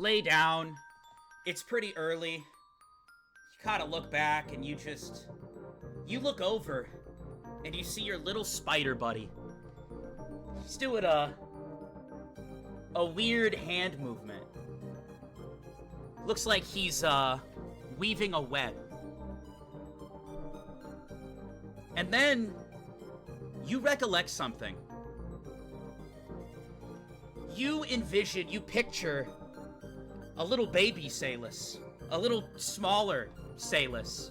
lay down. It's pretty early. You kind of look back and you look over and you see your little spider buddy. He's doing a weird hand movement. Looks like he's weaving a web. And then you recollect something. You picture a little baby Salus, a little smaller Salus.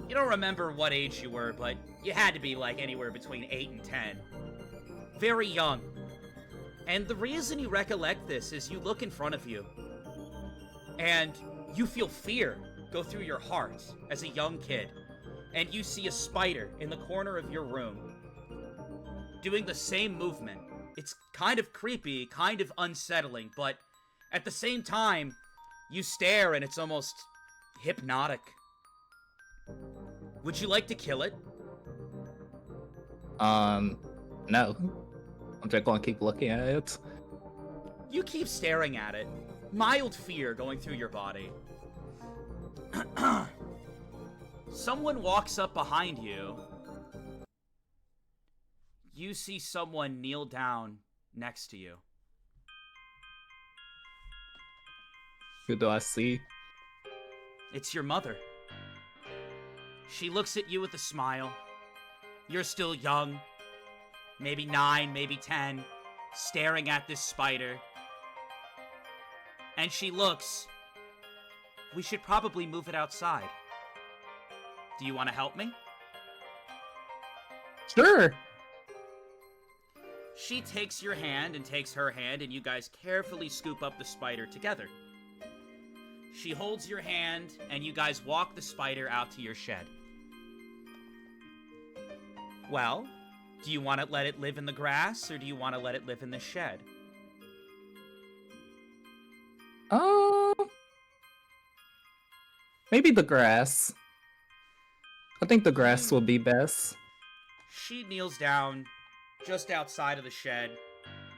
You don't remember what age you were, but you had to be like anywhere between 8 and 10. Very young. And the reason you recollect this is you look in front of you, and you feel fear go through your heart as a young kid, and you see a spider in the corner of your room doing the same movement. It's kind of creepy, kind of unsettling, but at the same time, you stare and it's almost hypnotic. Would you like to kill it? No. I'm just gonna keep looking at it. You keep staring at it. Mild fear going through your body. Someone walks up behind you. You see someone kneel down next to you. Who do I see? It's your mother. She looks at you with a smile. You're still young. Maybe 9, maybe 10. Staring at this spider. And she looks. We should probably move it outside. Do you want to help me? Sure. She takes your hand and takes her hand, and you guys carefully scoop up the spider together. She holds your hand, and you guys walk the spider out to your shed. Well, do you want to let it live in the grass, or do you want to let it live in the shed? Maybe the grass. I think the grass will be best. She kneels down just outside of the shed,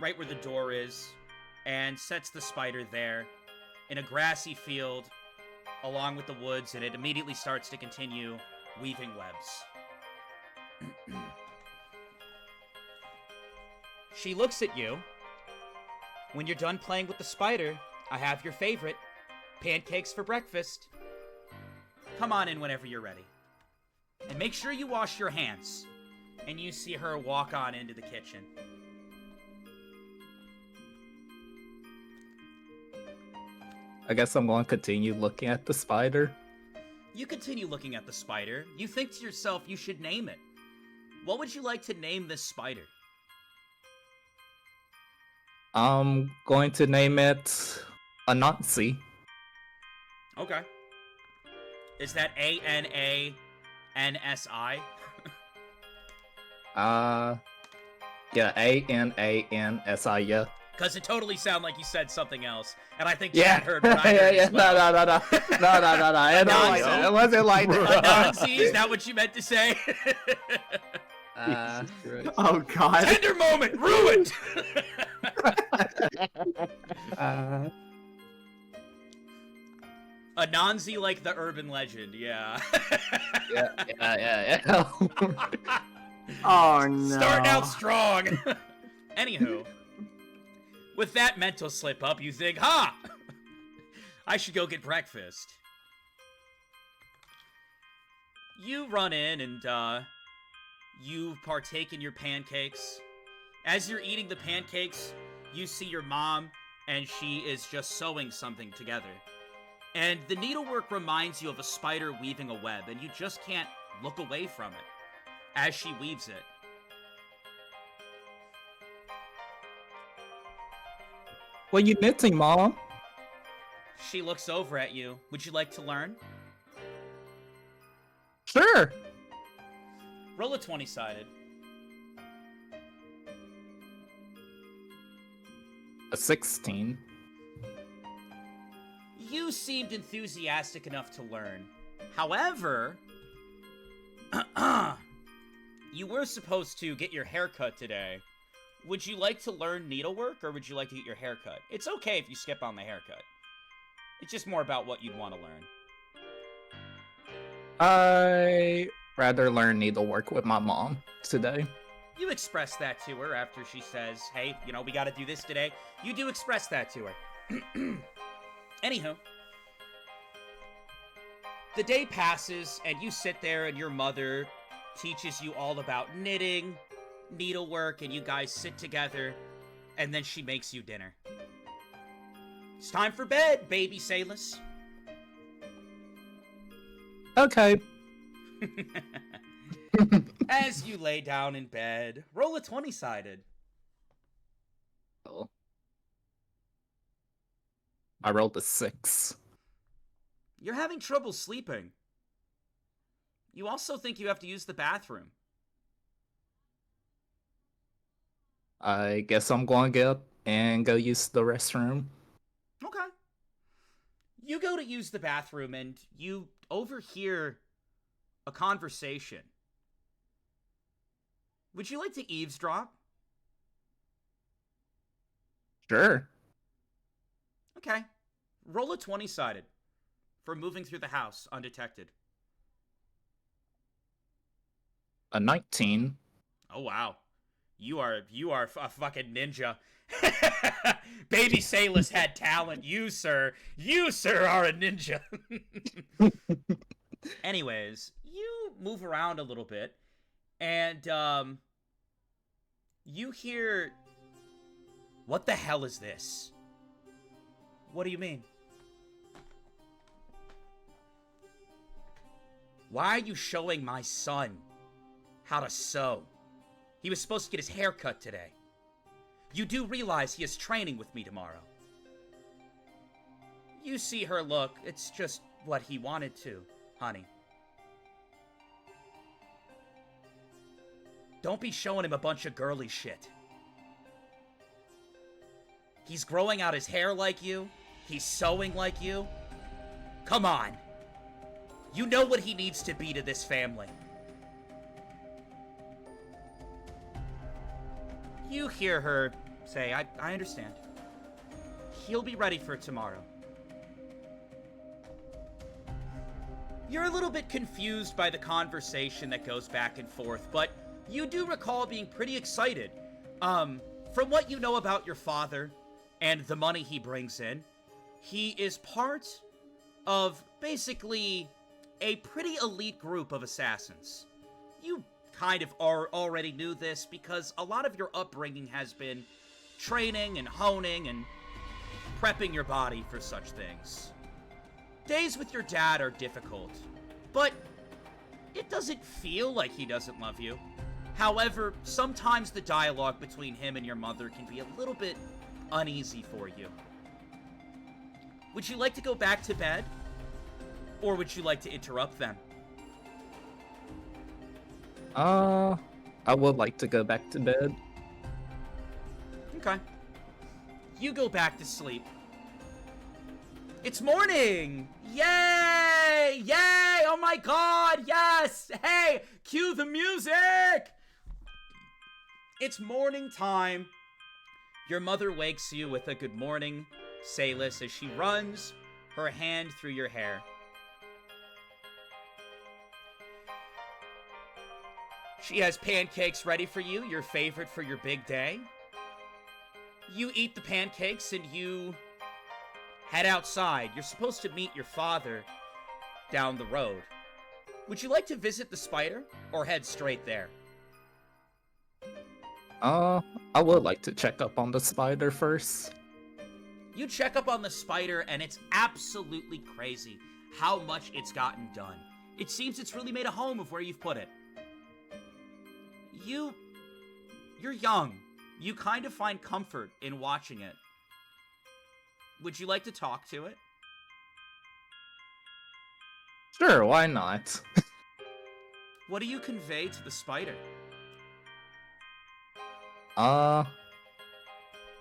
right where the door is, and sets the spider there in a grassy field along with the woods, and it immediately starts to continue weaving webs. She looks at you. When you're done playing with the spider, I have your favorite, pancakes for breakfast. Come on in whenever you're ready. And make sure you wash your hands. And you see her walk on into the kitchen. I guess I'm going to continue looking at the spider. You continue looking at the spider. You think to yourself you should name it. What would you like to name this spider? I'm going to name it Anansi. Okay. Is that Anansi? Yeah, Anansi, yeah. Because it totally sounded like you said something else, and I think Yeah, Chad heard what I heard as well. No. It wasn't like that. Anansi, is that what you meant to say? Oh god. Tender moment, ruined! Anansi like the urban legend, yeah. Yeah. Oh no. Starting out strong. Anywho, with that mental slip up, you think, ha! I should go get breakfast. You run in and, you partake in your pancakes. As you're eating the pancakes, you see your mom, and she is just sewing something together. And the needlework reminds you of a spider weaving a web, and you just can't look away from it as she weaves it. What are you knitting, Mom? She looks over at you. Would you like to learn? Sure. Roll a 20-sided. A 16. You seemed enthusiastic enough to learn. However, you were supposed to get your hair cut today. Would you like to learn needlework, or would you like to get your hair cut? It's okay if you skip on the haircut. It's just more about what you'd want to learn. I rather learn needlework with my mom today. You express that to her after she says, hey, you know, we gotta do this today. You do express that to her. Anywho. The day passes, and you sit there, and your mother teaches you all about knitting, needlework, and you guys sit together, and then she makes you dinner. It's time for bed, baby Salus. Okay. As you lay down in bed, roll a 20-sided. Oh. I rolled a 6. You're having trouble sleeping. You also think you have to use the bathroom. I guess I'm going to get up and go use the restroom. Okay. You go to use the bathroom and you overhear a conversation. Would you like to eavesdrop? Sure. Okay. Roll a 20-sided for moving through the house undetected. A 19. Oh, wow. You are a fucking ninja. Baby Salus had talent. You, sir, are a ninja. Anyways, you move around a little bit, and, you hear... What the hell is this? What do you mean? Why are you showing my son how to sew? He was supposed to get his hair cut today. You do realize he is training with me tomorrow. You see her look. It's just what he wanted to, honey. Don't be showing him a bunch of girly shit. He's growing out his hair like you. He's sewing like you. Come on. You know what he needs to be to this family. You hear her say, I understand. He'll be ready for tomorrow. You're a little bit confused by the conversation that goes back and forth, but you do recall being pretty excited. From what you know about your father and the money he brings in, he is part of basically a pretty elite group of assassins. You kind of already knew this because a lot of your upbringing has been training and honing and prepping your body for such things. Days with your dad are difficult, but it doesn't feel like he doesn't love you. However, sometimes the dialogue between him and your mother can be a little bit uneasy for you. Would you like to go back to bed? Or would you like to interrupt them? I would like to go back to bed. Okay. You go back to sleep. It's morning! Yay! Yay! Oh my god, yes! Hey, cue the music! It's morning time. Your mother wakes you with a good morning, Salus, as she runs her hand through your hair. She has pancakes ready for you, your favorite for your big day. You eat the pancakes and you head outside. You're supposed to meet your father down the road. Would you like to visit the spider or head straight there? I would like to check up on the spider first. You check up on the spider and it's absolutely crazy how much it's gotten done. It seems it's really made a home of where you've put it. You're young. You kind of find comfort in watching it. Would you like to talk to it? Sure, why not? What do you convey to the spider?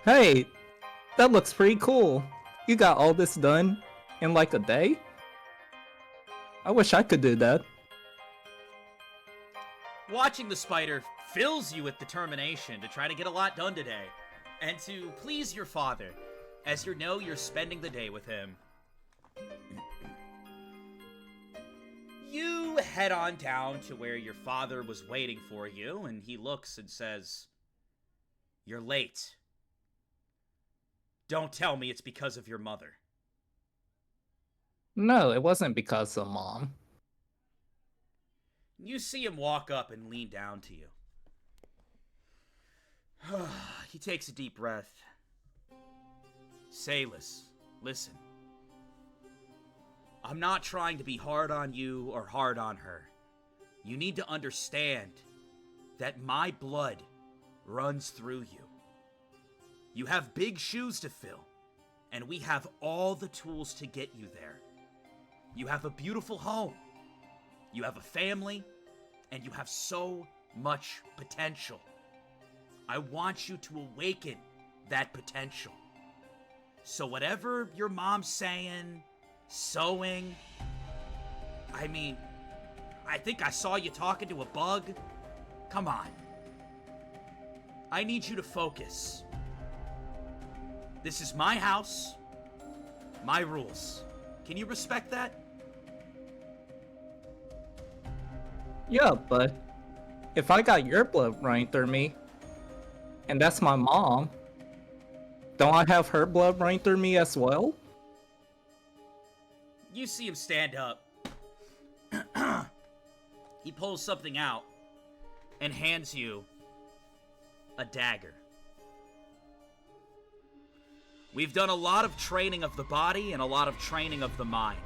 Hey, that looks pretty cool. You got all this done in like a day? I wish I could do that. Watching the spider fills you with determination to try to get a lot done today, and to please your father, as you know you're spending the day with him. You head on down to where your father was waiting for you, and he looks and says, "You're late. Don't tell me it's because of your mother." No, it wasn't because of Mom. You see him walk up and lean down to you. He takes a deep breath. "Salis, listen. I'm not trying to be hard on you or hard on her. You need to understand that my blood runs through you. You have big shoes to fill, and we have all the tools to get you there. You have a beautiful home. You have a family, and you have so much potential. I want you to awaken that potential. So whatever your mom's saying, sewing, I mean, I think I saw you talking to a bug. Come on. I need you to focus. This is my house, my rules. Can you respect that?" Yeah, but if I got your blood running through me, and that's my mom, don't I have her blood running through me as well? You see him stand up. He pulls something out and hands you a dagger. We've done a lot of training of the body and a lot of training of the mind.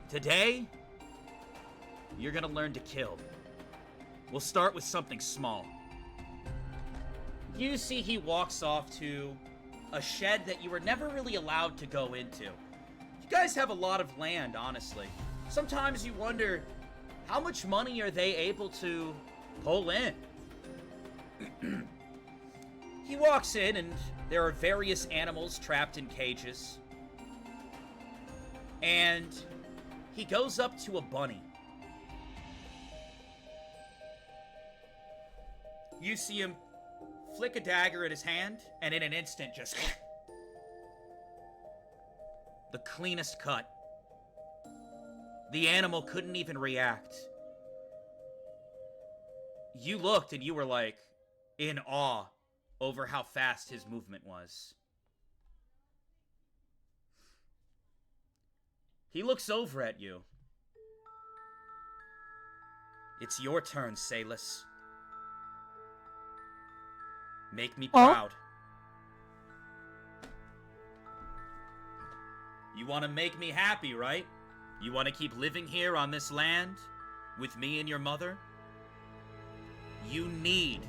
Today, you're gonna learn to kill. We'll start with something small. You see he walks off to a shed that you were never really allowed to go into. You guys have a lot of land, honestly. Sometimes you wonder, how much money are they able to pull in? He walks in and there are various animals trapped in cages. And he goes up to a bunny. You see him flick a dagger in his hand, and in an instant just... the cleanest cut. The animal couldn't even react. You looked and you were like, in awe over how fast his movement was. He looks over at you. "It's your turn, Salis. Make me proud." You want to make me happy, right? You want to keep living here on this land with me and your mother? You need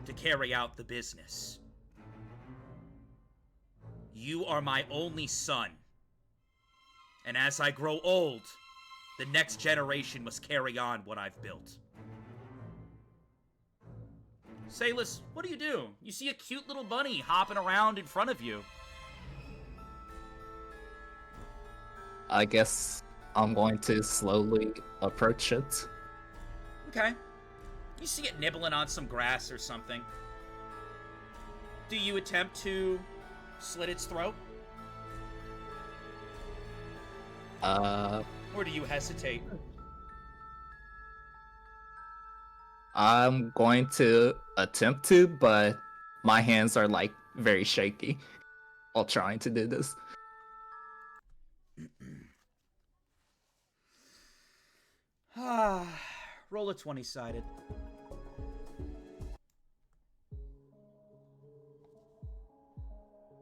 to carry out the business. You are my only son. And as I grow old, the next generation must carry on what I've built. Salis, what do? You see a cute little bunny hopping around in front of you. I guess I'm going to slowly approach it. Okay. You see it nibbling on some grass or something. Do you attempt to slit its throat? Or do you hesitate? I'm going to attempt to, but my hands are like very shaky while trying to do this. Roll a 20-sided.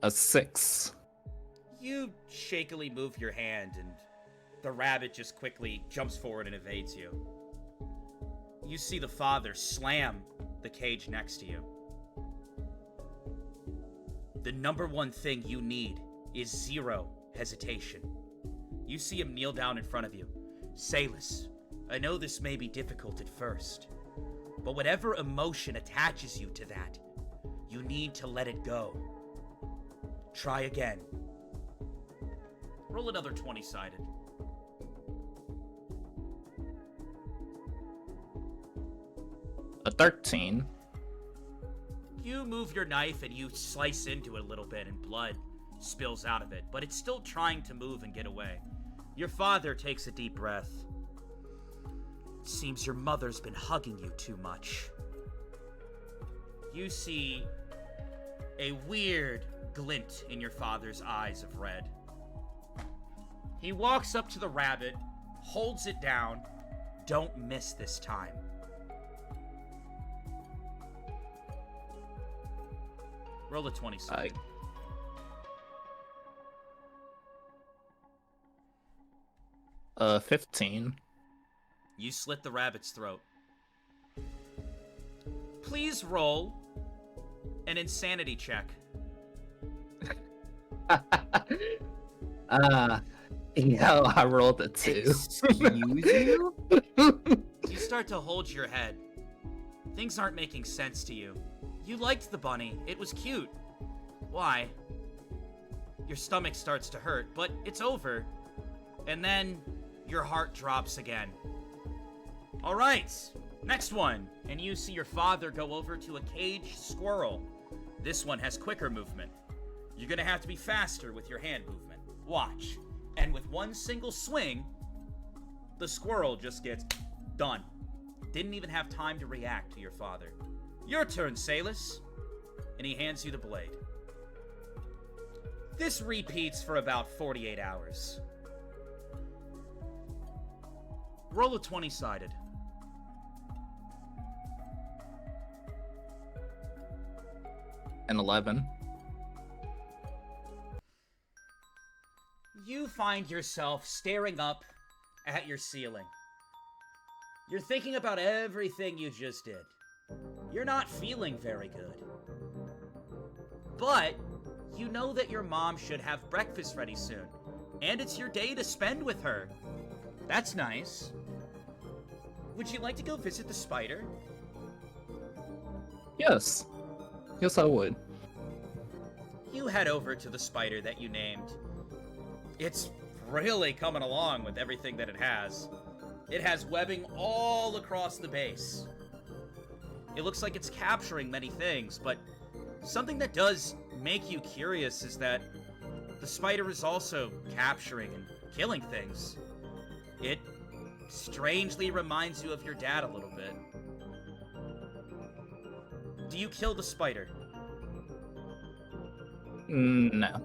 A 6. You shakily move your hand, and the rabbit just quickly jumps forward and evades you. You see the father slam the cage next to you. The number one thing you need is 0 hesitation. You see him kneel down in front of you. Salis, I know this may be difficult at first, but whatever emotion attaches you to that, you need to let it go. Try again. Roll another 20-sided. A 13. You move your knife and you slice into it a little bit, and blood spills out of it, but it's still trying to move and get away. Your father takes a deep breath. Seems your mother's been hugging you too much. You see a weird glint in your father's eyes of red. He walks up to the rabbit, holds it down. Don't miss this time. Roll a 20. 15. You slit the rabbit's throat. Please roll an insanity check. I rolled a 2. Excuse you? You start to hold your head. Things aren't making sense to you. You liked the bunny. It was cute. Why? Your stomach starts to hurt, but it's over. And then your heart drops again. All right, next one. And you see your father go over to a caged squirrel. This one has quicker movement. You're gonna have to be faster with your hand movement. Watch. And with one single swing, the squirrel just gets done. Didn't even have time to react to your father. Your turn, Salus. And he hands you the blade. This repeats for about 48 hours. Roll a 20-sided. An 11. You find yourself staring up at your ceiling. You're thinking about everything you just did. You're not feeling very good. But you know that your mom should have breakfast ready soon, and it's your day to spend with her. That's nice. Would you like to go visit the spider? Yes. Yes, I would. You head over to the spider that you named. It's really coming along with everything that it has. It has webbing all across the base. It looks like it's capturing many things, but something that does make you curious is that the spider is also capturing and killing things. It strangely reminds you of your dad a little bit. Do you kill the spider? No.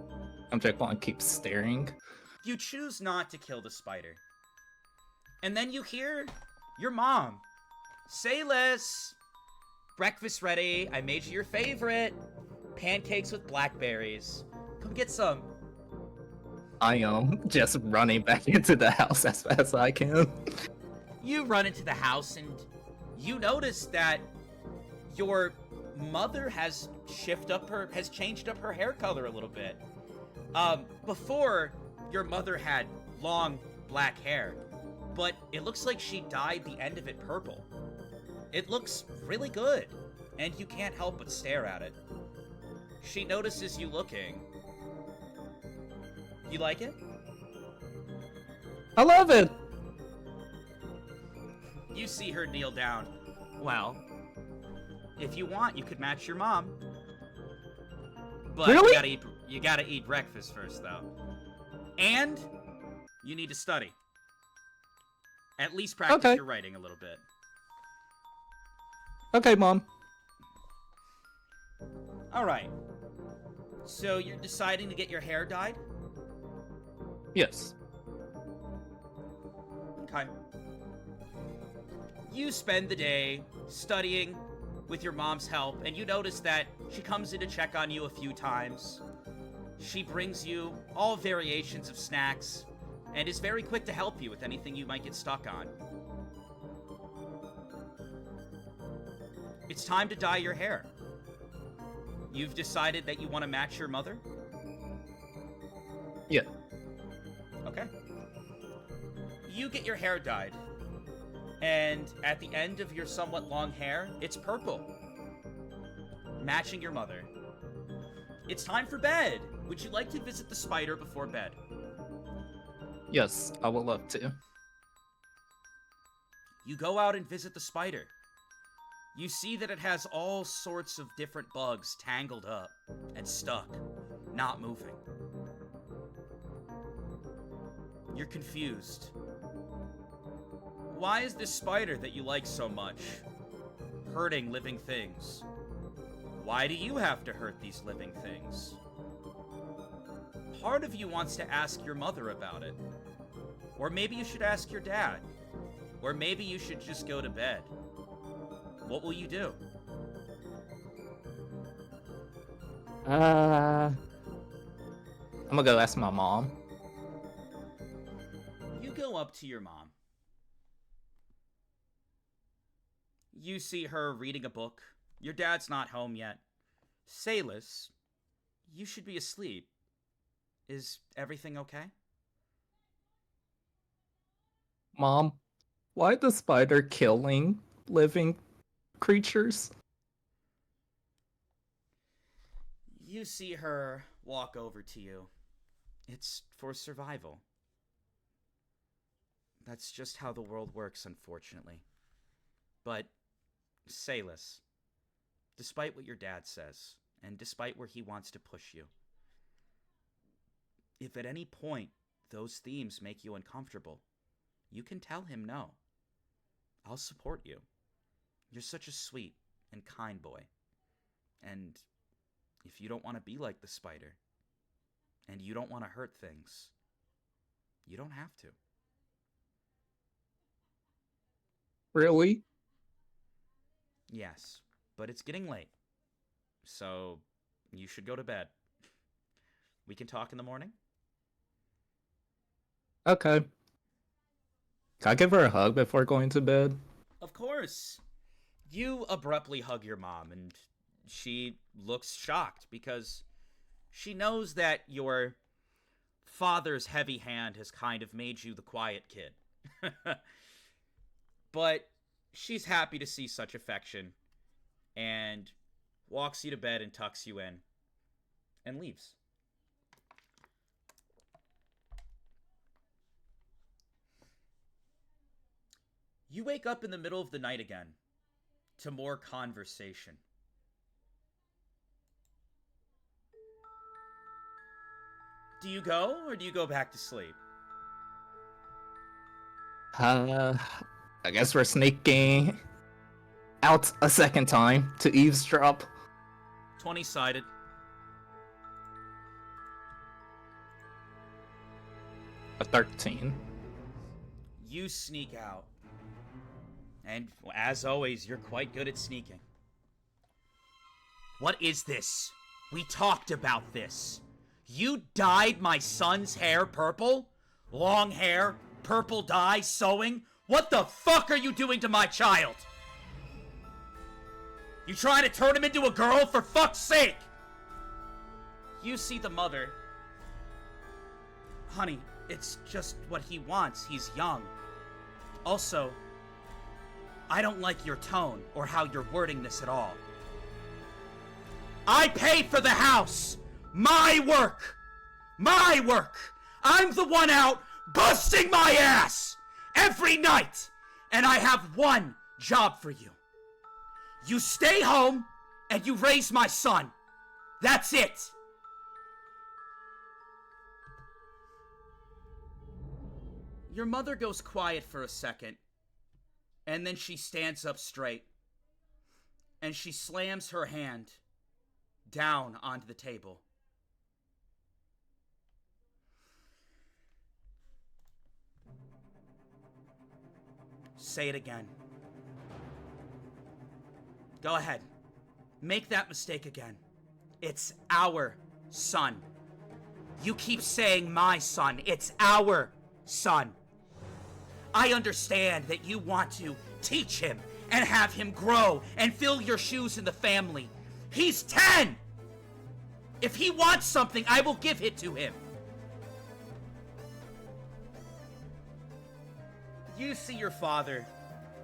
I'm just going to keep staring. You choose not to kill the spider. And then you hear your mom. Salus! Breakfast ready. I made you your favorite. Pancakes with blackberries. Come get some. I am just running back into the house as fast as I can. You run into the house and you notice that your mother has changed up her hair color a little bit. Before, your mother had long black hair, but it looks like she dyed the end of it purple. It looks really good, and you can't help but stare at it. She notices you looking. You like it? I love it! You see her kneel down. Well, if you want, you could match your mom. But Really? you gotta eat breakfast first, though. And you need to study. At least practice Okay. your writing a little bit. Okay, Mom. Alright. So you're deciding to get your hair dyed? Yes. Okay. You spend the day studying with your mom's help, and you notice that she comes in to check on you a few times. She brings you all variations of snacks, and is very quick to help you with anything you might get stuck on. It's time to dye your hair. You've decided that you want to match your mother? Yeah. Okay. You get your hair dyed. And at the end of your somewhat long hair, it's purple. Matching your mother. It's time for bed. Would you like to visit the spider before bed? Yes, I would love to. You go out and visit the spider. you see that it has all sorts of different bugs tangled up and stuck, not moving. You're confused. Why is this spider that you like so much hurting living things? Why do you have to hurt these living things? Part of you wants to ask your mother about it. Or maybe you should ask your dad. Or maybe you should just go to bed. What will you do? I'm gonna go ask my mom. You go up to your mom. You see her reading a book. Your dad's not home yet. Salis, you should be asleep. Is everything okay? Mom, why the spider killing living creatures? You see her walk over to you. It's for survival. That's just how the world works, unfortunately. But, Salis, despite what your dad says, and despite where he wants to push you, if at any point those themes make you uncomfortable, you can tell him no. I'll support you. You're such a sweet and kind boy. And if you don't want to be like the spider, and you don't want to hurt things, you don't have to. Really? Yes, but it's getting late. So, you should go to bed. We can talk in the morning? Okay. Can I give her a hug before going to bed? Of course. You abruptly hug your mom, and she looks shocked because she knows that your father's heavy hand has kind of made you the quiet kid. But she's happy to see such affection and walks you to bed and tucks you in and leaves. You wake up in the middle of the night again to more conversation. Do you go, or do you go back to sleep? I guess we're sneaking out a second time to eavesdrop. 20-sided. A 13. You sneak out. And, as always, you're quite good at sneaking. What is this? We talked about this. You dyed my son's hair purple? Long hair, purple dye, sewing? What the fuck are you doing to my child? You trying to turn him into a girl, for fuck's sake? You see the mother. Honey, it's just what he wants. He's young. Also, I don't like your tone or how you're wording this at all. I pay for the house! My work! My work! I'm the one out busting my ass! Every night! And I have one job for you. You stay home and you raise my son. That's it! Your mother goes quiet for a second. And then she stands up straight. And she slams her hand down onto the table. Say it again. Go ahead. Make that mistake again. It's our son. You keep saying my son. It's our son. I understand that you want to teach him and have him grow and fill your shoes in the family. He's 10! If he wants something, I will give it to him. You see your father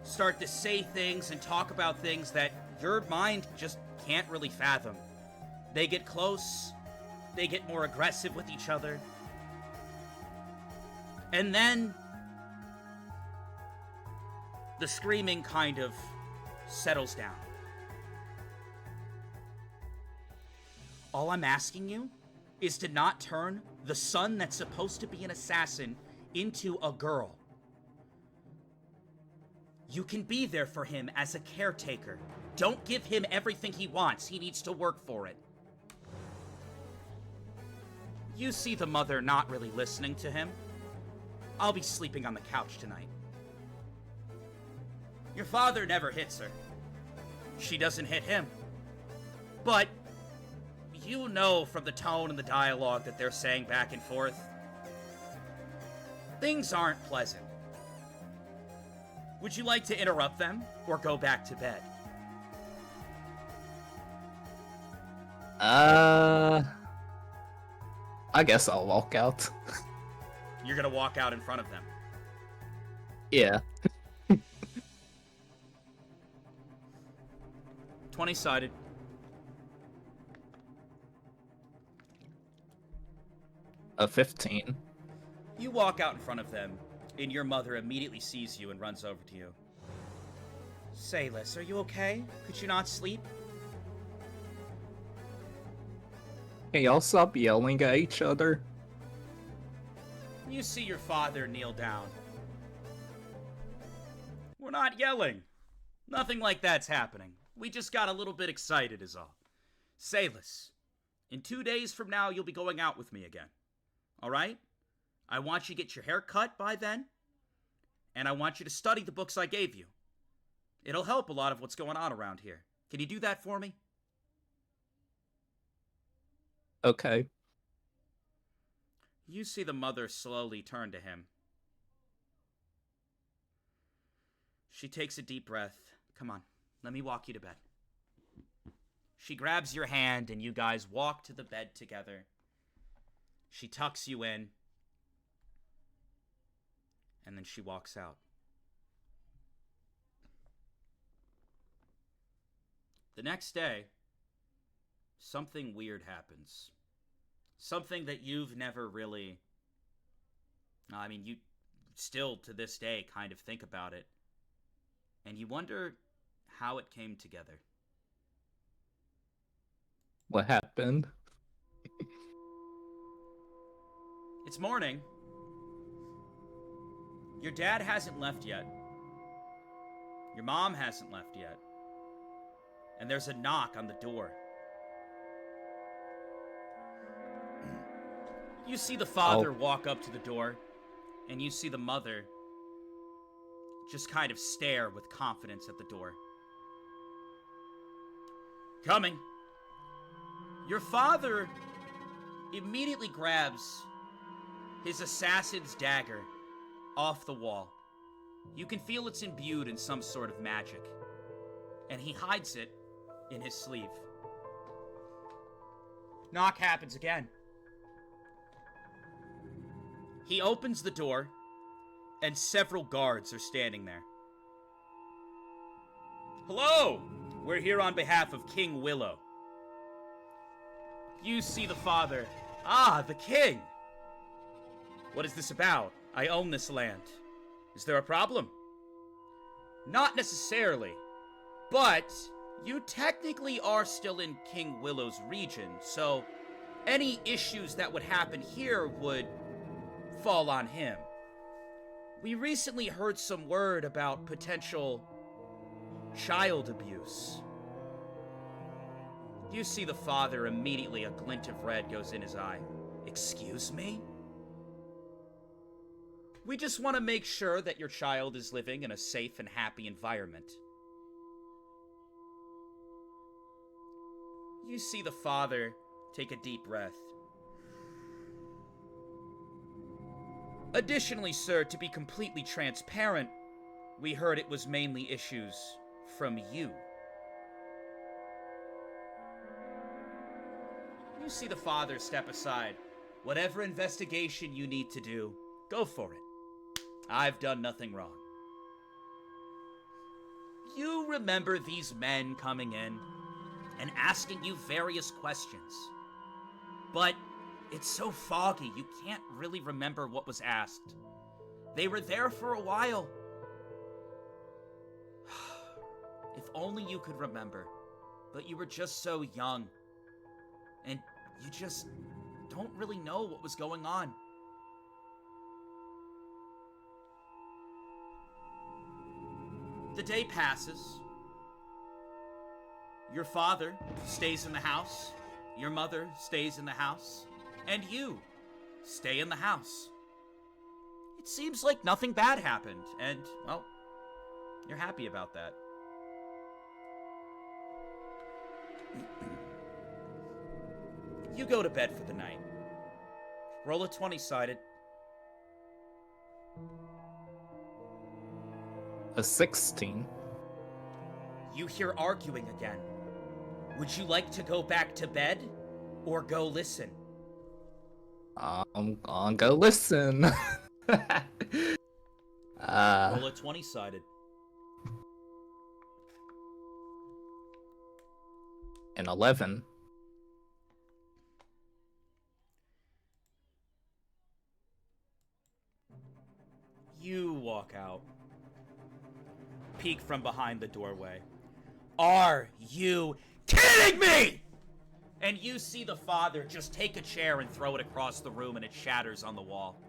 start to say things and talk about things that your mind just can't really fathom. They get close. They get more aggressive with each other. And then the screaming kind of settles down. All I'm asking you is to not turn the son that's supposed to be an assassin into a girl. You can be there for him as a caretaker. Don't give him everything he wants. He needs to work for it. You see the mother not really listening to him. I'll be sleeping on the couch tonight. Your father never hits her. She doesn't hit him. But you know from the tone and the dialogue that they're saying back and forth, things aren't pleasant. Would you like to interrupt them or go back to bed? I guess I'll walk out. You're gonna walk out in front of them. Yeah. 20-sided. A 15. You walk out in front of them, and your mother immediately sees you and runs over to you. Sayless, are you okay? Could you not sleep? Can y'all stop yelling at each other? You see your father kneel down. We're not yelling. Nothing like that's happening. We just got a little bit excited is all. Sayless, in 2 days from now, you'll be going out with me again. Alright? I want you to get your hair cut by then, and I want you to study the books I gave you. It'll help a lot of what's going on around here. Can you do that for me? Okay. You see the mother slowly turn to him. She takes a deep breath. Come on, let me walk you to bed. She grabs your hand and you guys walk to the bed together. She tucks you in. And then she walks out. The next day, something weird happens. Something that you've never really... I mean, you still to this day kind of think about it. And you wonder how it came together. What happened? It's morning. Your dad hasn't left yet. Your mom hasn't left yet. And there's a knock on the door. You see the father walk up to the door, and you see the mother just kind of stare with confidence at the door. Coming. Your father immediately grabs his assassin's dagger off the wall. You can feel it's imbued in some sort of magic. And he hides it in his sleeve. Knock happens again. He opens the door, and several guards are standing there. Hello! We're here on behalf of King Willow. You see the father. Ah, the king! What is this about? I own this land. Is there a problem? Not necessarily, but you technically are still in King Willow's region, so any issues that would happen here would fall on him. We recently heard some word about potential child abuse. You see the father immediately, a glint of red goes in his eye. Excuse me? We just want to make sure that your child is living in a safe and happy environment. You see the father take a deep breath. Additionally, sir, to be completely transparent, we heard it was mainly issues from you. You see the father step aside. Whatever investigation you need to do, go for it. I've done nothing wrong. You remember these men coming in and asking you various questions. But it's so foggy, you can't really remember what was asked. They were there for a while. If only you could remember. But you were just so young. And you just don't really know what was going on. The day passes. Your father stays in the house. Your mother stays in the house. And you stay in the house. It seems like nothing bad happened. And, well, you're happy about that. You go to bed for the night. Roll a 20-sided. A 16. You hear arguing again. Would you like to go back to bed or go listen? I'm gonna go listen. Roll a 20-sided. An 11. You walk out. Peek from behind the doorway. Are you kidding me? And you see the father just take a chair and throw it across the room and it shatters on the wall.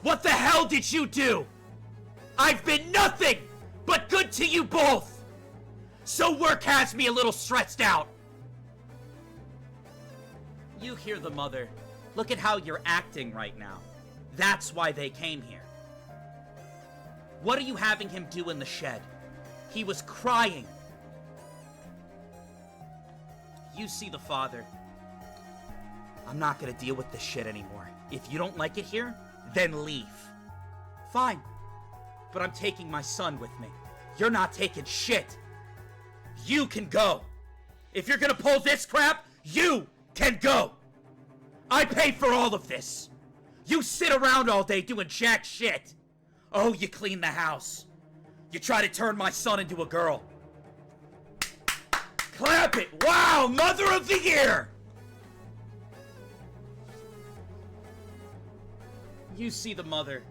What the hell did you do? I've been nothing but good to you both. So work has me a little stressed out. You hear the mother. Look at how you're acting right now. That's why they came here. What are you having him do in the shed? He was crying. You see the father. I'm not gonna deal with this shit anymore. If you don't like it here, then leave. Fine. But I'm taking my son with me. You're not taking shit. You can go. If you're gonna pull this crap, you can go. I pay for all of this. You sit around all day doing jack shit. Oh, you clean the house. You try to turn my son into a girl. Clap it! Wow, Mother of the Year! You see the mother.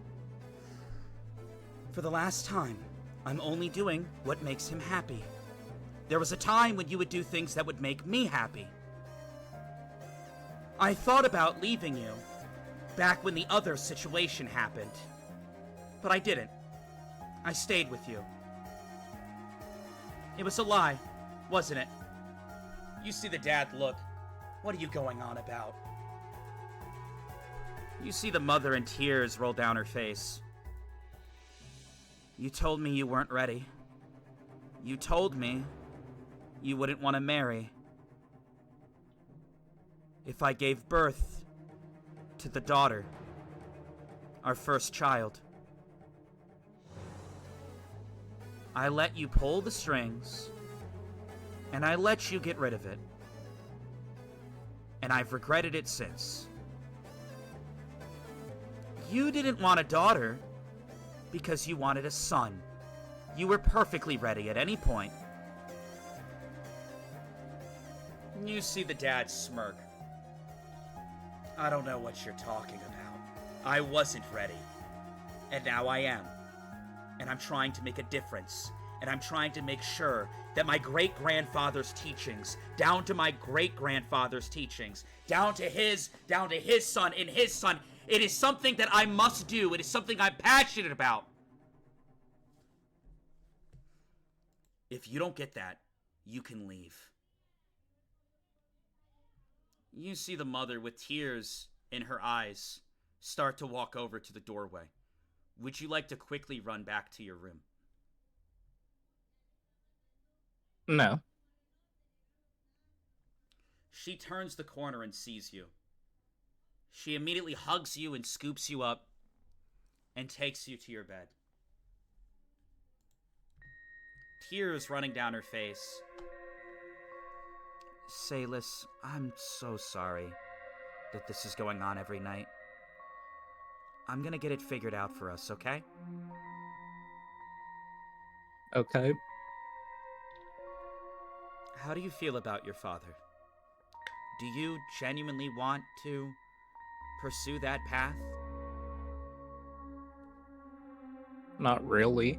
For the last time, I'm only doing what makes him happy. There was a time when you would do things that would make me happy. I thought about leaving you back when the other situation happened. But I didn't. I stayed with you. It was a lie, wasn't it? You see the dad look. What are you going on about? You see the mother in tears roll down her face. You told me you weren't ready. You told me you wouldn't want to marry. If I gave birth to the daughter, our first child, I let you pull the strings, and I let you get rid of it. And I've regretted it since. You didn't want a daughter because you wanted a son. You were perfectly ready at any point. You see the dad smirk. I don't know what you're talking about. I wasn't ready. And now I am. And I'm trying to make a difference. And I'm trying to make sure that my great-grandfather's teachings, down to my great-grandfather's teachings, down to his son, and his son, it is something that I must do. It is something I'm passionate about. If you don't get that, you can leave. You see the mother with tears in her eyes start to walk over to the doorway. Would you like to quickly run back to your room? No. She turns the corner and sees you. She immediately hugs you and scoops you up and takes you to your bed. Tears running down her face. Salis, I'm so sorry that this is going on every night. I'm gonna get it figured out for us, okay? Okay. How do you feel about your father? Do you genuinely want to pursue that path? Not really.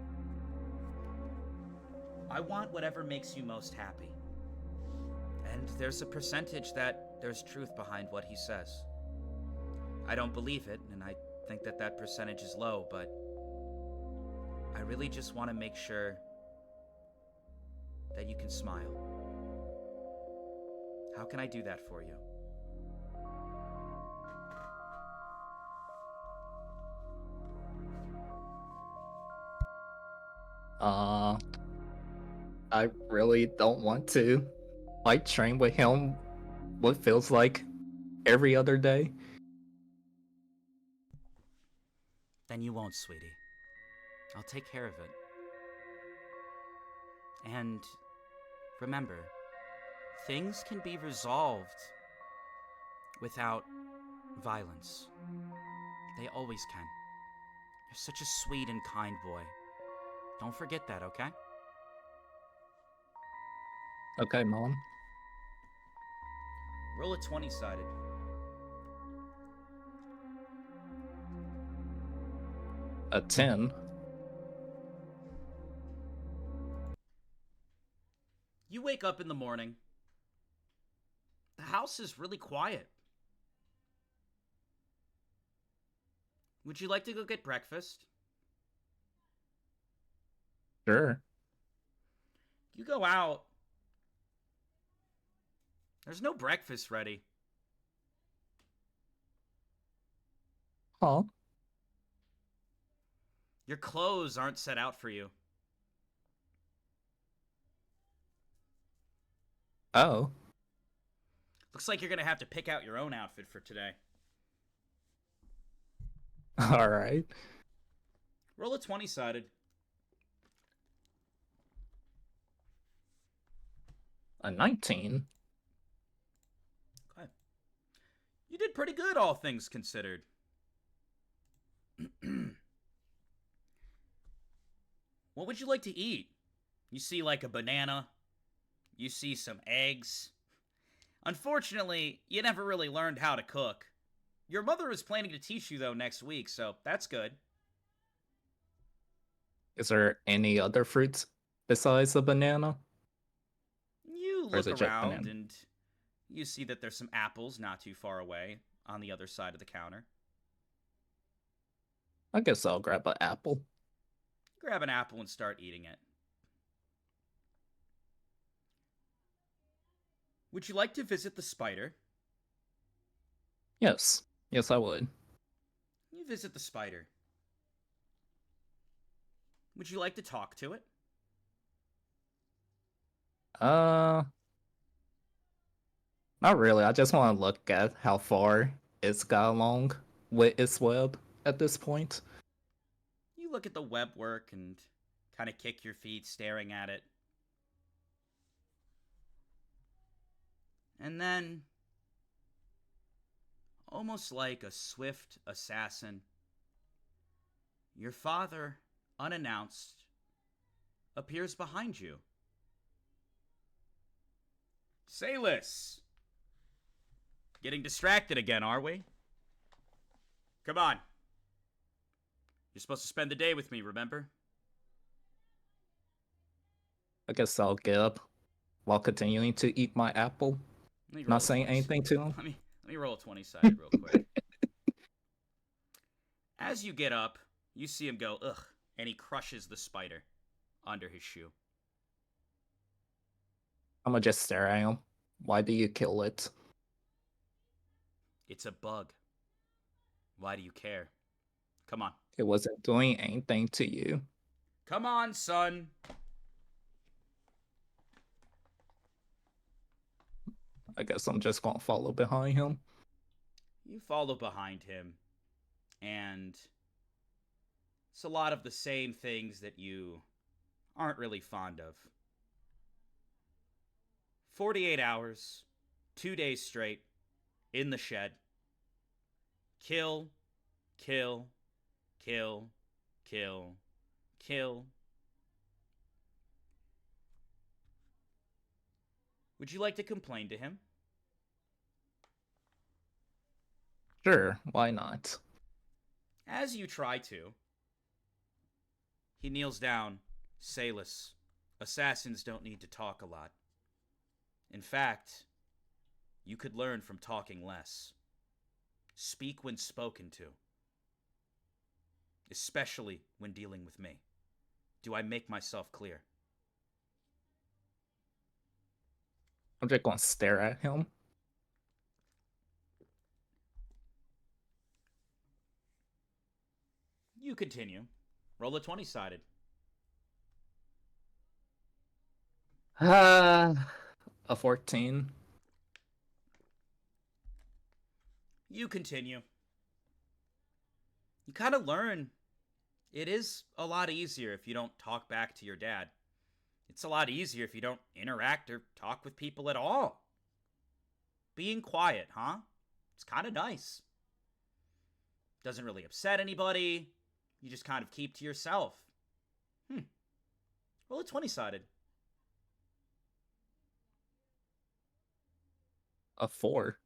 I want whatever makes you most happy. And there's a percentage that there's truth behind what he says. I don't believe it, and I think that that percentage is low, but I really just want to make sure that you can smile. How can I do that for you? I really don't want to. Like, train with him what feels like every other day. Then you won't, sweetie. I'll take care of it. And remember, things can be resolved without violence. They always can. You're such a sweet and kind boy. Don't forget that, okay? Okay, Mom. Roll a 20-sided. A 10. You wake up in the morning. The house is really quiet. Would you like to go get breakfast? Sure. You go out. There's no breakfast ready. Huh? Your clothes aren't set out for you. Oh. Looks like you're gonna have to pick out your own outfit for today. Alright. Roll a 20-sided. A 19. Okay. You did pretty good, all things considered. What would you like to eat? You see like a banana. You see some eggs. Unfortunately, you never really learned how to cook. Your mother is planning to teach you, though, next week, so that's good. Is there any other fruits besides a banana? You Or is look it just around banana? and you see that there's some apples not too far away on the other side of the counter. I guess I'll grab an apple. Grab an apple and start eating it. Would you like to visit the spider? Yes. Yes, I would. You visit the spider. Would you like to talk to it? Not really. I just want to look at how far it's got along with its web at this point. You look at the web work and kind of kick your feet staring at it. And then, almost like a swift assassin, your father, unannounced, appears behind you. Sayless! Getting distracted again, are we? Come on. You're supposed to spend the day with me, remember? I guess I'll get up while continuing to eat my apple. Let me roll Not a saying 20 anything to him. Let me roll a 20-sided real quick. As you get up, you see him go, ugh, and he crushes the spider under his shoe. I'm gonna just stare at him. Why do you kill it? It's a bug. Why do you care? Come on. It wasn't doing anything to you. Come on, son. I guess I'm just gonna follow behind him. You follow behind him, and it's a lot of the same things that you aren't really fond of. 48 hours, 2 days straight, in the shed. Kill, kill, kill, kill, kill. Would you like to complain to him? Sure, why not? As you try to, he kneels down, Sayless, Assassins don't need to talk a lot. In fact, you could learn from talking less. Speak when spoken to. Especially when dealing with me. Do I make myself clear? I'm just gonna stare at him. You continue. Roll a 20-sided. A 14. You continue. You kind of learn it is a lot easier if you don't talk back to your dad. It's a lot easier if you don't interact or talk with people at all. Being quiet, huh? It's kind of nice. Doesn't really upset anybody. You just kind of keep to yourself. Roll a 20-sided. A 4.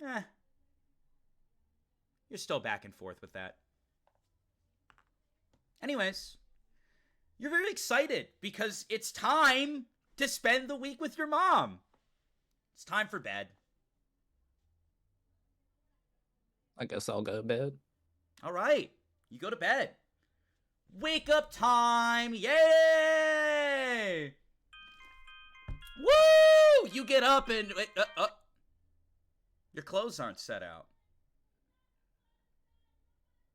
You're still back and forth with that. Anyways, you're very excited because it's time to spend the week with your mom. It's time for bed. I guess I'll go to bed. All right, you go to bed. Wake up time! Yay! Woo! You get up and... Your clothes aren't set out.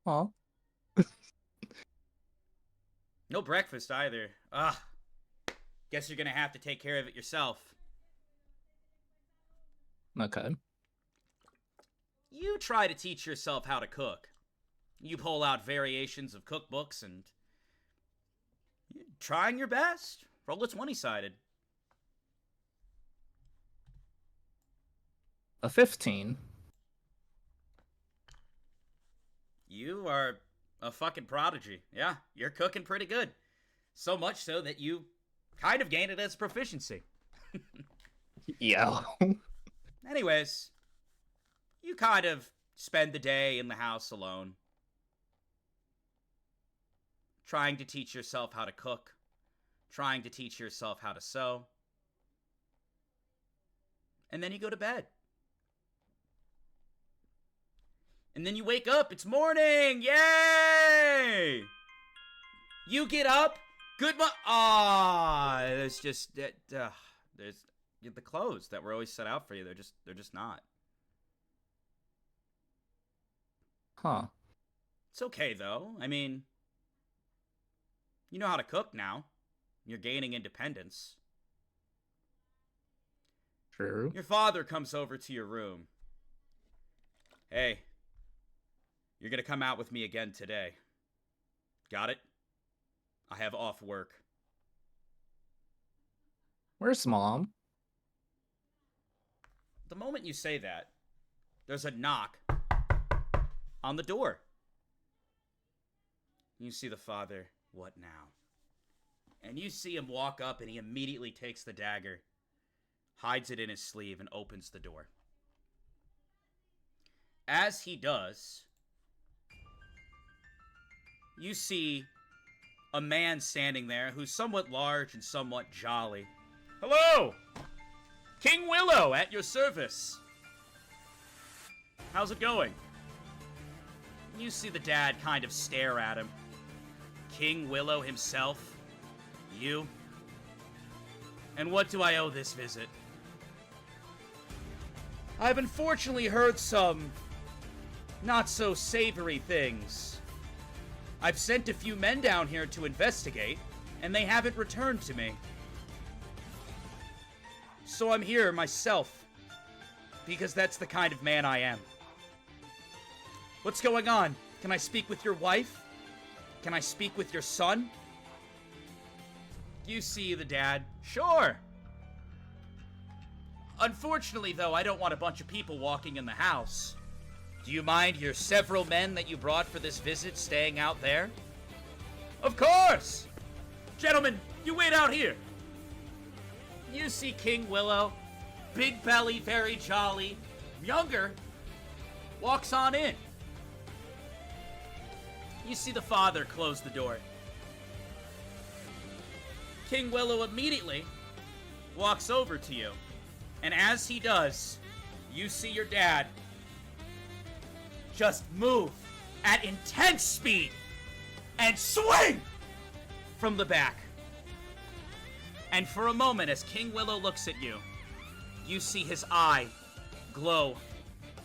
Huh? No breakfast either. Guess you're gonna have to take care of it yourself. Okay. You try to teach yourself how to cook. You pull out variations of cookbooks and... you're trying your best. Roll a 20-sided. A 15. You are a fucking prodigy. Yeah, you're cooking pretty good. So much so that you kind of gain it as proficiency. Yeah. Anyways, you kind of spend the day in the house alone. Trying to teach yourself how to cook. Trying to teach yourself how to sew. And then you go to bed. And then you wake up. It's morning. Yay! You get up. Good there's just there's the clothes that were always set out for you. They're just not. Huh. It's okay though. I mean, you know how to cook now. You're gaining independence. True. Your father comes over to your room. Hey, you're gonna come out with me again today. Got it? I have off work. Where's Mom? The moment you say that, there's a knock on the door. You see the father. What now? And you see him walk up and he immediately takes the dagger, hides it in his sleeve, and opens the door. As he does, you see a man standing there who's somewhat large and somewhat jolly. Hello! King Willow at your service. How's it going? You see the dad kind of stare at him. King Willow himself? You? And what do I owe this visit? I've unfortunately heard some not-so-savory things. I've sent a few men down here to investigate, and they haven't returned to me. So I'm here myself, because that's the kind of man I am. What's going on? Can I speak with your wife? Can I speak with your son? You see the dad. Sure. Unfortunately, though, I don't want a bunch of people walking in the house. Do you mind your several men that you brought for this visit staying out there? Of course! Gentlemen, you wait out here. You see King Willow, big belly, very jolly, younger, walks on in. You see the father close the door. King Willow immediately walks over to you. And as he does, you see your dad just move at intense speed and swing from the back. And for a moment, as King Willow looks at you, you see his eye glow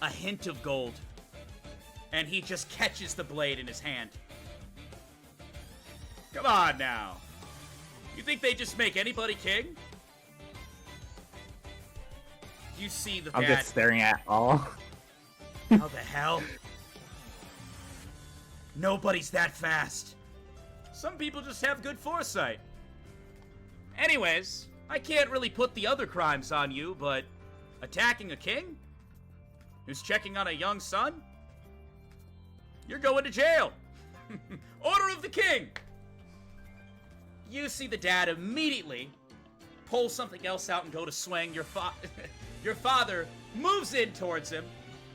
a hint of gold. And he just catches the blade in his hand. Come on now. You think they just make anybody king? You see the I'm dad. just staring at all. How the hell? Nobody's that fast. Some people just have good foresight. Anyways, I can't really put the other crimes on you, but attacking a king who's checking on a young son? You're going to jail. Order of the king. You see the dad immediately pull something else out and go to swing. Your father moves in towards him.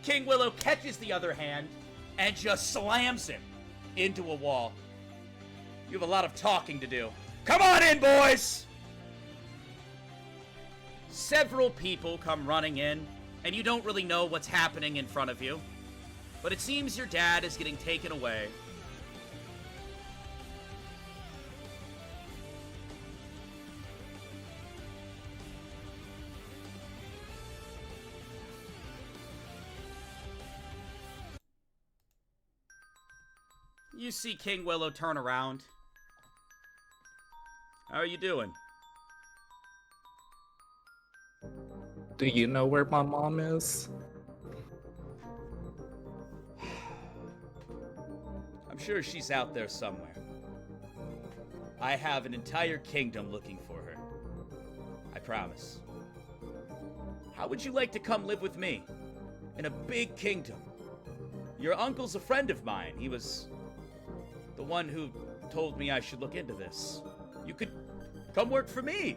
King Willow catches the other hand and just slams him into a wall. You have a lot of talking to do. Come on in, boys! Several people come running in, and you don't really know what's happening in front of you. But it seems your dad is getting taken away. You see King Willow turn around. How are you doing? Do you know where my mom is? I'm sure she's out there somewhere. I have an entire kingdom looking for her. I promise. How would you like to come live with me? In a big kingdom. Your uncle's a friend of mine. He was the one who told me I should look into this. You could come work for me.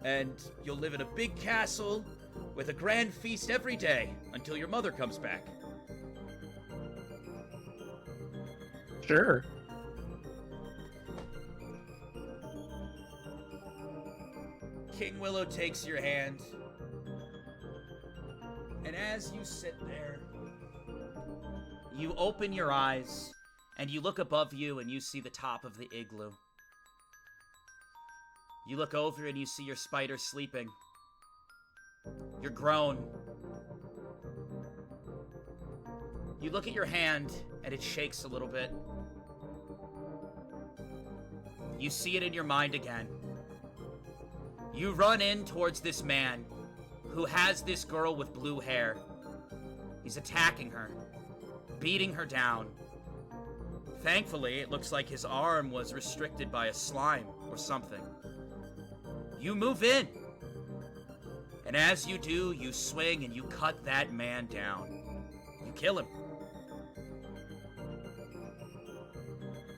And you'll live in a big castle with a grand feast every day until your mother comes back. Sure. King Willow takes your hand. And as you sit there, you open your eyes and you look above you and you see the top of the igloo. You look over and you see your spider sleeping. You're grown. You look at your hand and it shakes a little bit. You see it in your mind again. You run in towards this man who has this girl with blue hair. He's attacking her, beating her down. Thankfully, it looks like his arm was restricted by a slime or something. You move in. And as you do, you swing and you cut that man down. You kill him.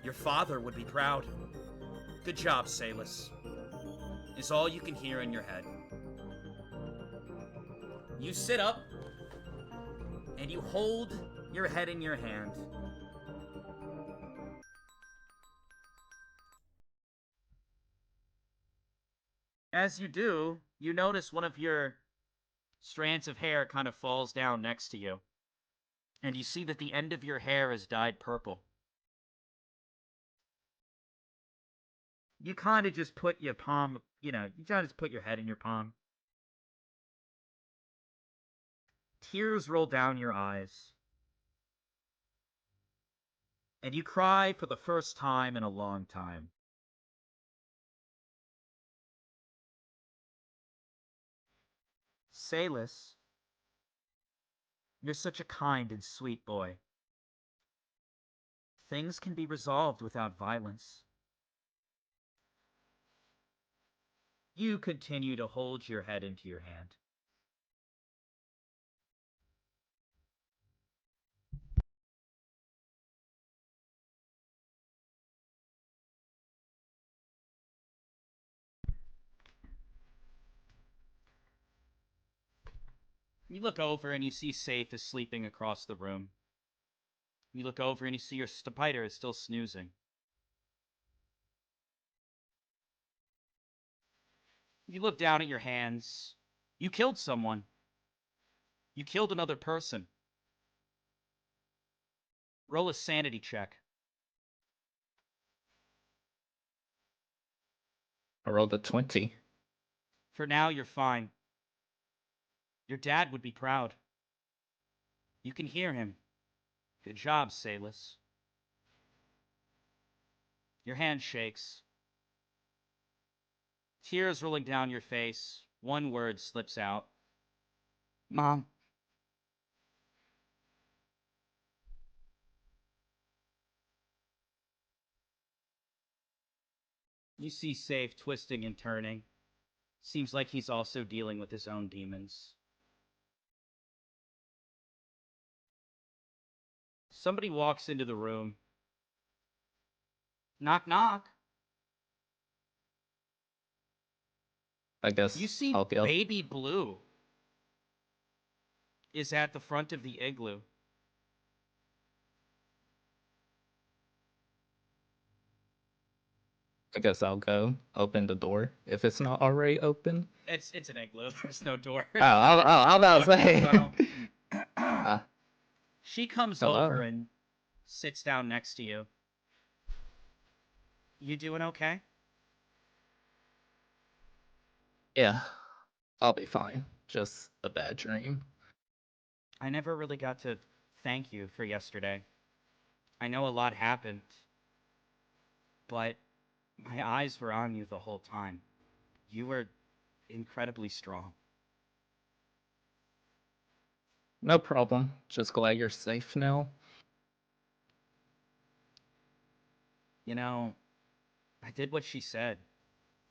Your father would be proud. Good job, Salus. Is all you can hear in your head. You sit up, and you hold your head in your hand. As you do, you notice one of your strands of hair kind of falls down next to you. And you see that the end of your hair is dyed purple. You kind of just put your palm, you kind of just put your head in your palm. Tears roll down your eyes. And you cry for the first time in a long time. Salus, you're such a kind and sweet boy. Things can be resolved without violence. You continue to hold your head into your hand. You look over and you see Safe is sleeping across the room. You look over and you see your spider is still snoozing. You look down at your hands. You killed someone. You killed another person. Roll a sanity check. I rolled a 20. For now, you're fine. Your dad would be proud. You can hear him. Good job, Salus. Your hand shakes. Tears rolling down your face. One word slips out. Mom. You see Safe twisting and turning. Seems like he's also dealing with his own demons. Somebody walks into the room. Knock, knock. I guess You see I'll go. Baby Blue is at the front of the igloo. I guess I'll go open the door if it's not already open. It's an igloo. There's no door. I'm about to say. She comes Hello. over and sits down next to you. You doing okay? Yeah, I'll be fine. Just a bad dream. I never really got to thank you for yesterday. I know a lot happened, but my eyes were on you the whole time. You were incredibly strong. No problem. Just glad you're safe now. You know, I did what she said.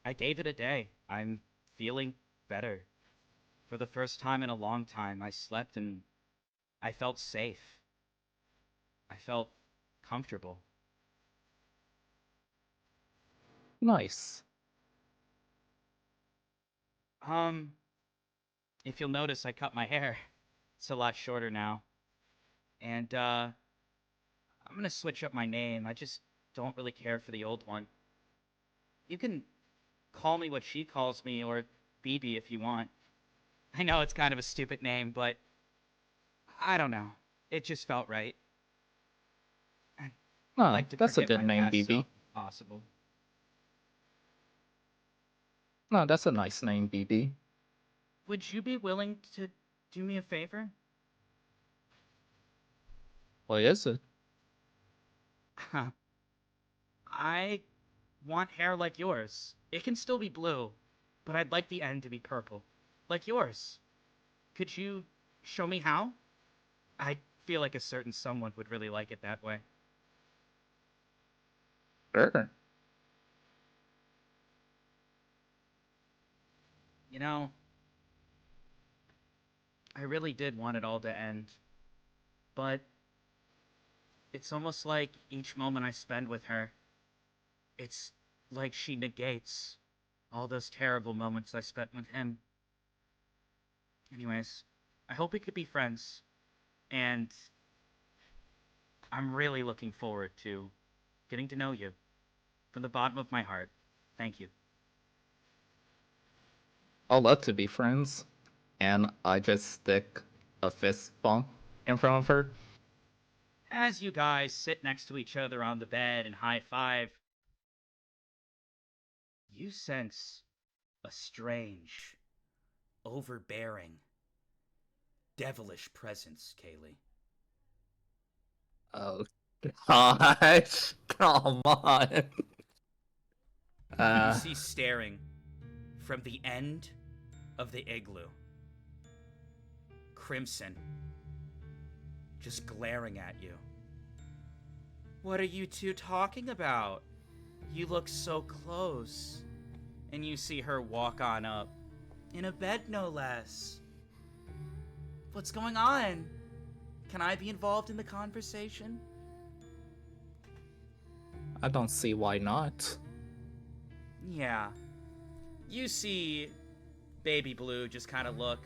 I gave it a day. I'm feeling better. For the first time in a long time, I slept and I felt safe. I felt comfortable. Nice. If you'll notice, I cut my hair. It's a lot shorter now. And, I'm gonna switch up my name. I just don't really care for the old one. You can call me what she calls me, or BB if you want. I know it's kind of a stupid name, but I don't know. It just felt right. I'd Oh, like to that's a forget good my name, past BB. self if possible. No, that's a nice name, BB. Would you be willing to do me a favor? What is it? I want hair like yours. It can still be blue, but I'd like the end to be purple, like yours. Could you show me how? I feel like a certain someone would really like it that way. Sure. You know, I really did want it all to end, but it's almost like each moment I spend with her, it's like she negates all those terrible moments I spent with him. Anyways, I hope we could be friends, and I'm really looking forward to getting to know you from the bottom of my heart. Thank you. I'll love to be friends. And I just stick a fist bump in front of her. As you guys sit next to each other on the bed and high five, you sense a strange, overbearing, devilish presence, Kaylee. Oh, gosh. Come on. You see staring from the end of the igloo. Crimson. Just glaring at you. What are you two talking about? You look so close. And you see her walk on up. In a bed, no less. What's going on? Can I be involved in the conversation? I don't see why not. Yeah. You see Baby Blue just kind of look.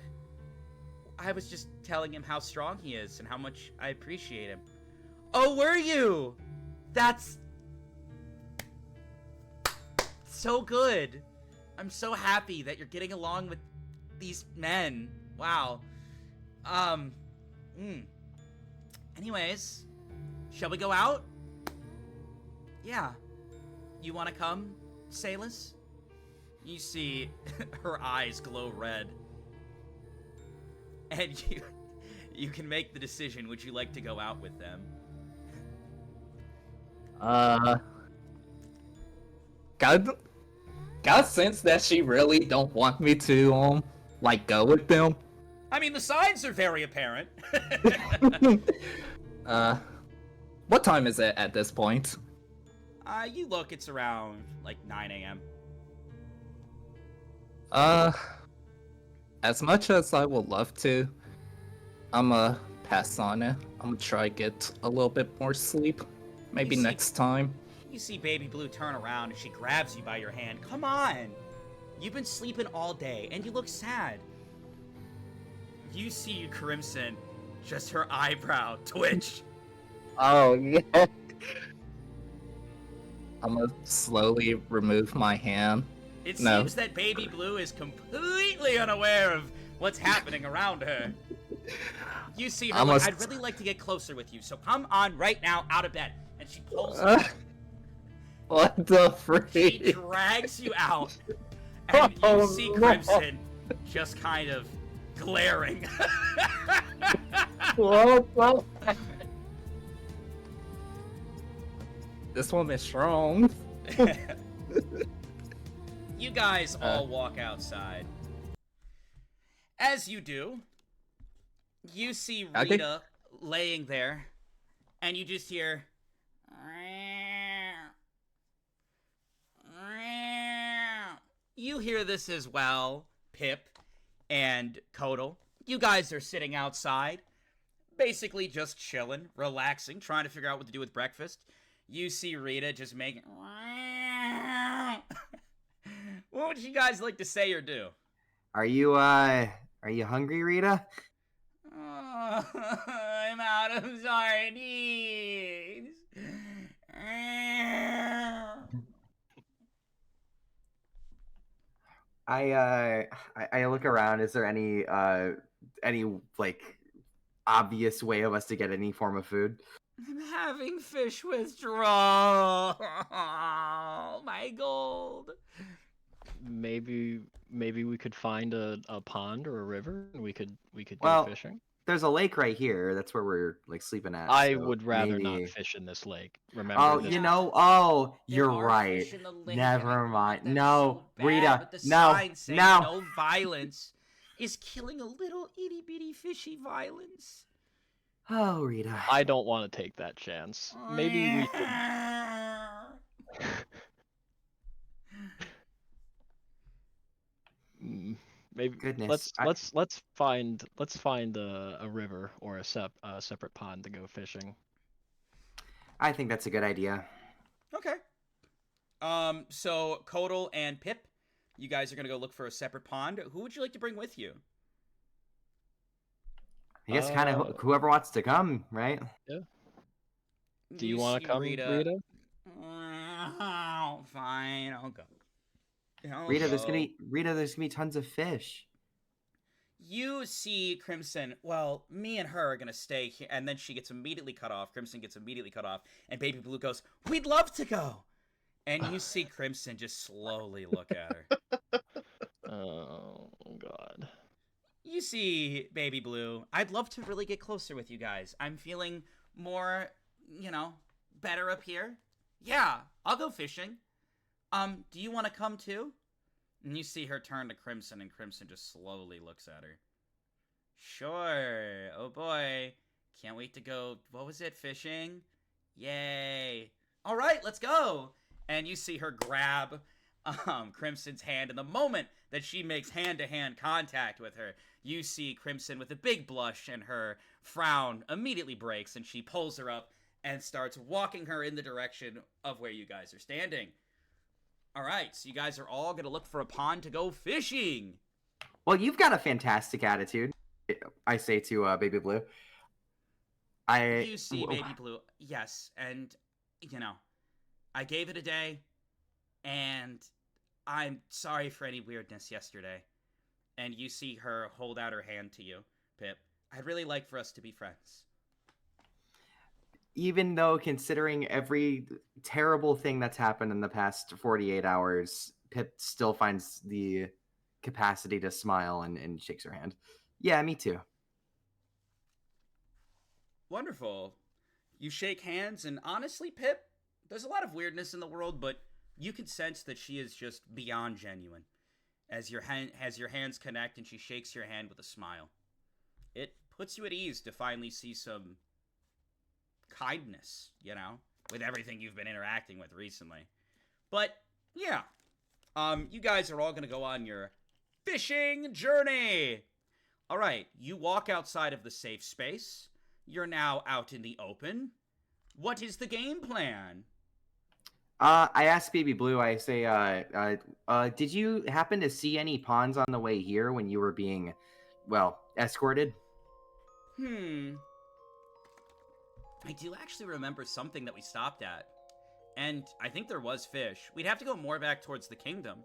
I was just telling him how strong he is and how much I appreciate him. Oh, were you? That's so good. I'm so happy that you're getting along with these men. Wow. Anyways, shall we go out? Yeah. You want to come, Salus? You see her eyes glow red. And you can make the decision, would you like to go out with them? Got a sense that she really don't want me to, like, go with them. I mean, the signs are very apparent. What time is it at this point? You look, it's around, like, 9 a.m. As much as I would love to, I'ma pass on it. I'm gonna try to get a little bit more sleep. Maybe next time. You see Baby Blue turn around and she grabs you by your hand. Come on! You've been sleeping all day and you look sad. You see Crimson, just her eyebrow twitch. Oh, yeah. I'm gonna slowly remove my hand. It seems that Baby Blue is completely unaware of what's happening around her. You see her look, I'd really like to get closer with you, so come on right now out of bed. And she pulls you out. What the freak? She drags you out. And you see Crimson just kind of glaring. What? This one is strong. You guys all walk outside. As you do, you see Rita laying there, and you just hear... You hear this as well, Pip and Kodal. You guys are sitting outside, basically just chilling, relaxing, trying to figure out what to do with breakfast. You see Rita just making... What would you guys like to say or do? Are you hungry, Rita? Oh, I'm out of sardines. I look around. Is there any like obvious way of us to get any form of food? I'm having fish withdrawal. My gold. Maybe we could find a pond or a river and we could go fishing. There's a lake right here. That's where we're like sleeping at. I so would rather maybe... not fish in this lake. Remember? Oh, this... you're right. Never mind. No, so bad, Rita. But the No, sign saying no. No violence is killing a little itty bitty fishy violence. Oh, Rita. I don't want to take that chance. Maybe we could. Maybe Goodness. let's find a river or a separate pond to go fishing. I think that's a good idea. Okay. So Kodal and Pip, you guys are gonna go look for a separate pond. Who would you like to bring with you? I guess kind of whoever wants to come, right? Yeah. Do you want to come, Rita? Oh, fine, I'll go. Rita, there's gonna be tons of fish. You see Crimson, well, me and her are gonna stay here, and then she gets immediately cut off. Crimson gets immediately cut off, and Baby Blue goes, we'd love to go! And you see Crimson just slowly look at her. Oh, God. You see Baby Blue, I'd love to really get closer with you guys. I'm feeling more, better up here. Yeah, I'll go fishing. Do you want to come too? And you see her turn to Crimson, and Crimson just slowly looks at her. Sure. Oh boy. Can't wait to go, what was it, fishing? Yay. All right, let's go. And you see her grab Crimson's hand, and the moment that she makes hand-to-hand contact with her, you see Crimson with a big blush, and her frown immediately breaks, and she pulls her up and starts walking her in the direction of where you guys are standing. All right, so you guys are all going to look for a pond to go fishing. Well, you've got a fantastic attitude, I say to Baby Blue. You see Baby Blue, yes, and, I gave it a day, and I'm sorry for any weirdness yesterday. And you see her hold out her hand to you, Pip. I'd really like for us to be friends. Even though, considering every terrible thing that's happened in the past 48 hours, Pip still finds the capacity to smile and shakes her hand. Yeah, me too. Wonderful. You shake hands, and honestly, Pip, there's a lot of weirdness in the world, but you can sense that she is just beyond genuine. As your hands connect and she shakes your hand with a smile. It puts you at ease to finally see some kindness, with everything you've been interacting with recently. But, yeah. You guys are all going to go on your fishing journey. All right, you walk outside of the safe space. You're now out in the open. What is the game plan? I asked Baby Blue, I say, did you happen to see any pawns on the way here when you were being, escorted? I do actually remember something that we stopped at. And I think there was fish. We'd have to go more back towards the kingdom.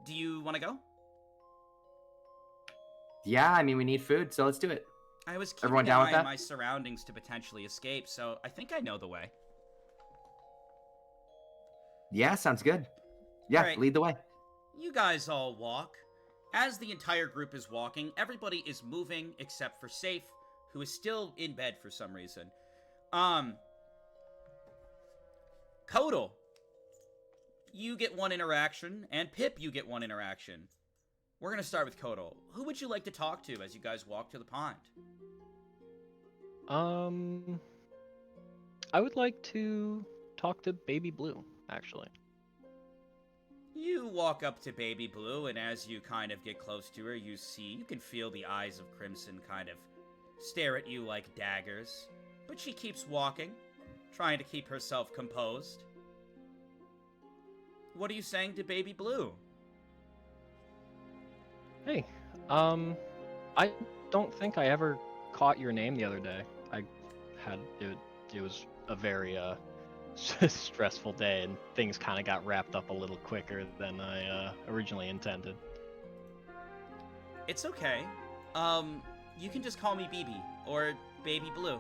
Do you want to go? Yeah, I mean, we need food, so let's do it. I was keeping Everyone an down with eye that? on my surroundings to potentially escape, so I think I know the way. Yeah, sounds good. Yeah, Alright. lead the way. You guys all walk. As the entire group is walking, everybody is moving except for Safe, who is still in bed for some reason. Kodal, you get one interaction, and Pip, you get one interaction. We're going to start with Kodal. Who would you like to talk to as you guys walk to the pond? I would like to talk to Baby Blue, actually. You walk up to Baby Blue, and as you kind of get close to her, you can feel the eyes of Crimson kind of stare at you like daggers. But she keeps walking, trying to keep herself composed. What are you saying to Baby Blue? Hey, I don't think I ever caught your name the other day. It was a very, stressful day, and things kind of got wrapped up a little quicker than I originally intended. It's okay. You can just call me BB, or Baby Blue.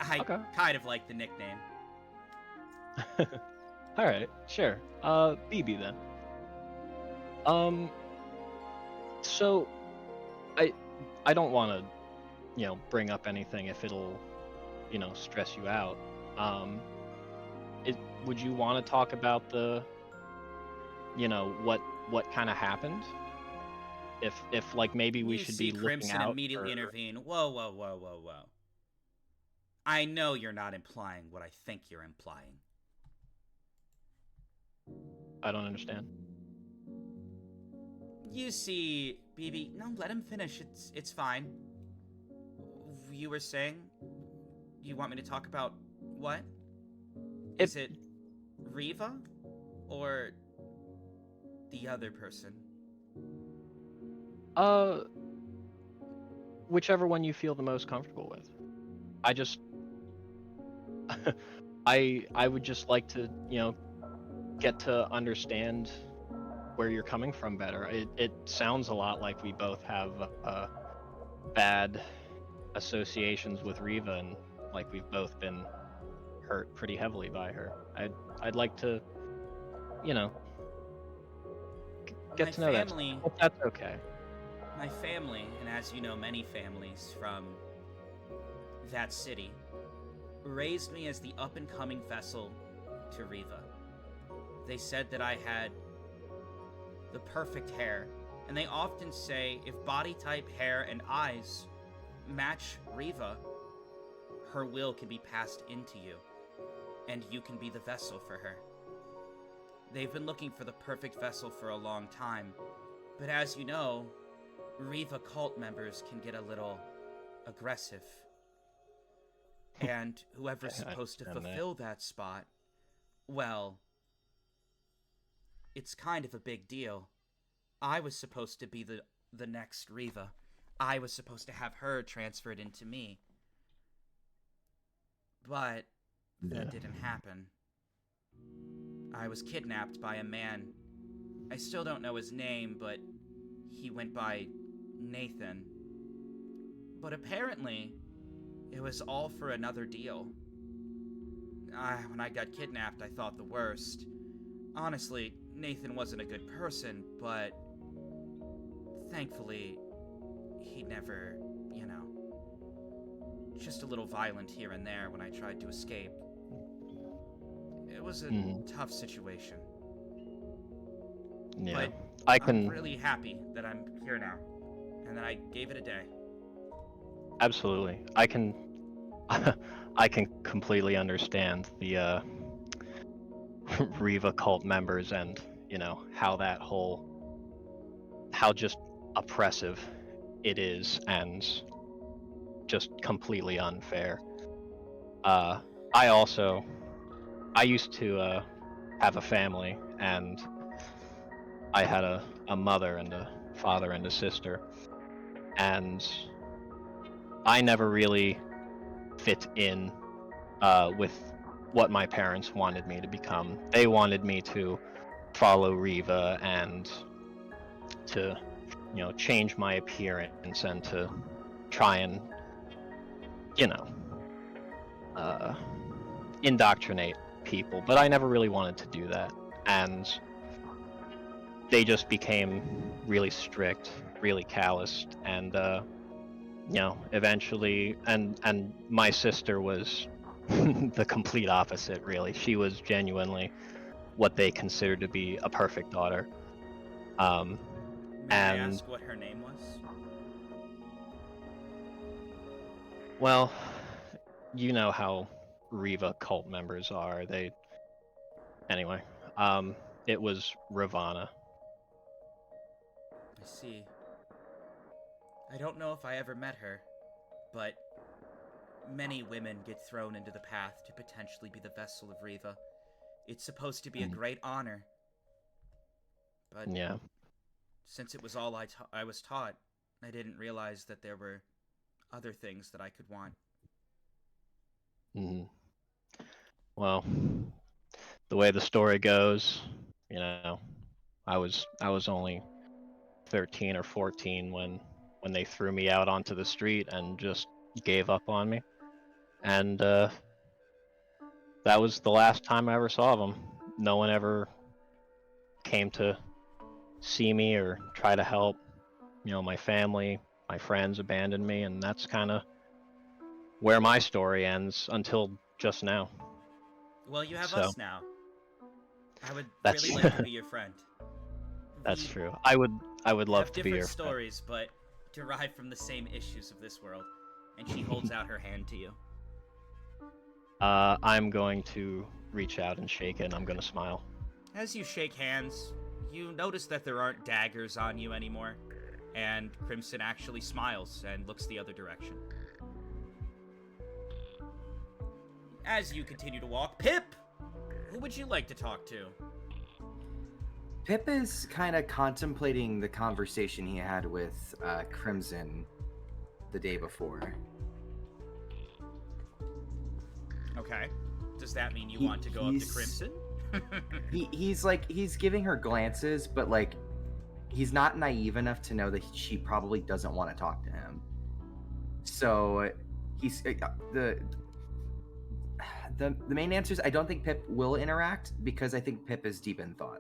I kind of like the nickname. Alright, sure. BB then. So, I don't want to, bring up anything if it'll, stress you out. Would you want to talk about the, what kind of happened? If like maybe we should be looking Crimson out immediately for... intervene. Whoa. I know you're not implying what I think you're implying. I don't understand. You see, BB, no, let him finish. It's fine. You were saying you want me to talk about what? Is it Riva or the other person? Whichever one you feel the most comfortable with. I just I would just like to, get to understand where you're coming from better. It sounds a lot like we both have bad associations with Riva, and like we've both been hurt pretty heavily by her. I'd like to, get to know that. If that's okay. My family, and as you know, many families from that city, raised me as the up-and-coming vessel to Riva. They said that I had the perfect hair, and they often say if body type, hair, and eyes match Riva, her will can be passed into you, and you can be the vessel for her. They've been looking for the perfect vessel for a long time, but as you know, Riva cult members can get a little aggressive. And whoever's supposed to fulfill that spot, well, it's kind of a big deal. I was supposed to be the next Riva. I was supposed to have her transferred into me. But that didn't happen. I was kidnapped by a man I still don't know his name, but he went by Nathan. But apparently, it was all for another deal. When I got kidnapped, I thought the worst. Honestly, Nathan wasn't a good person, but thankfully, he never, just a little violent here and there when I tried to escape. It was a tough situation. Yeah, But I'm really happy that I'm here now, and that I gave it a day. Absolutely. I can I can completely understand the Riva cult members and, how just oppressive it is and just completely unfair. I used to have a family, and I had a mother and a father and a sister, and I never really fit in with what my parents wanted me to become. They wanted me to follow Riva and to, change my appearance and to try and, indoctrinate people. But I never really wanted to do that. And they just became really strict, really calloused, and eventually, and my sister was the complete opposite, really. She was genuinely what they considered to be a perfect daughter. May I ask what her name was? Well, you know how Riva cult members are. Anyway, it was Ravana. I see. I don't know if I ever met her, but many women get thrown into the path to potentially be the vessel of Riva. It's supposed to be a great honor. But yeah, since it was all I was taught, I didn't realize that there were other things that I could want. Well, the way the story goes, I was only 13 or 14 when they threw me out onto the street and just gave up on me. And that was the last time I ever saw them. No one ever came to see me or try to help. My family, my friends abandoned me, and that's kind of where my story ends until just now. Well, you have So, us now. I would that's really like to be your friend. that's We true. I would love have to be your different stories, but derive from the same issues of this world. And she holds out her hand to you. I'm going to reach out and shake it, and I'm going to smile. As you shake hands, you notice that there aren't daggers on you anymore, and Crimson actually smiles and looks the other direction. As you continue to walk, Pip! Who would you like to talk to? Pip is kind of contemplating the conversation he had with Crimson the day before. Okay. Does that mean you want to go up to Crimson? he's giving her glances, but like he's not naive enough to know that she probably doesn't want to talk to him. So he's the main answer is I don't think Pip will interact because I think Pip is deep in thought.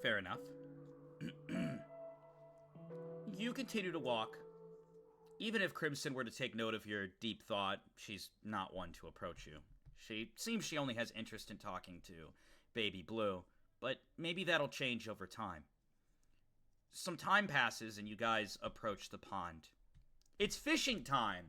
Fair enough. You continue to walk. Even if Crimson were to take note of your deep thought, she's not one to approach you. She only has interest in talking to Baby Blue, but maybe that'll change over time. Some time passes and you guys approach the pond. It's fishing time.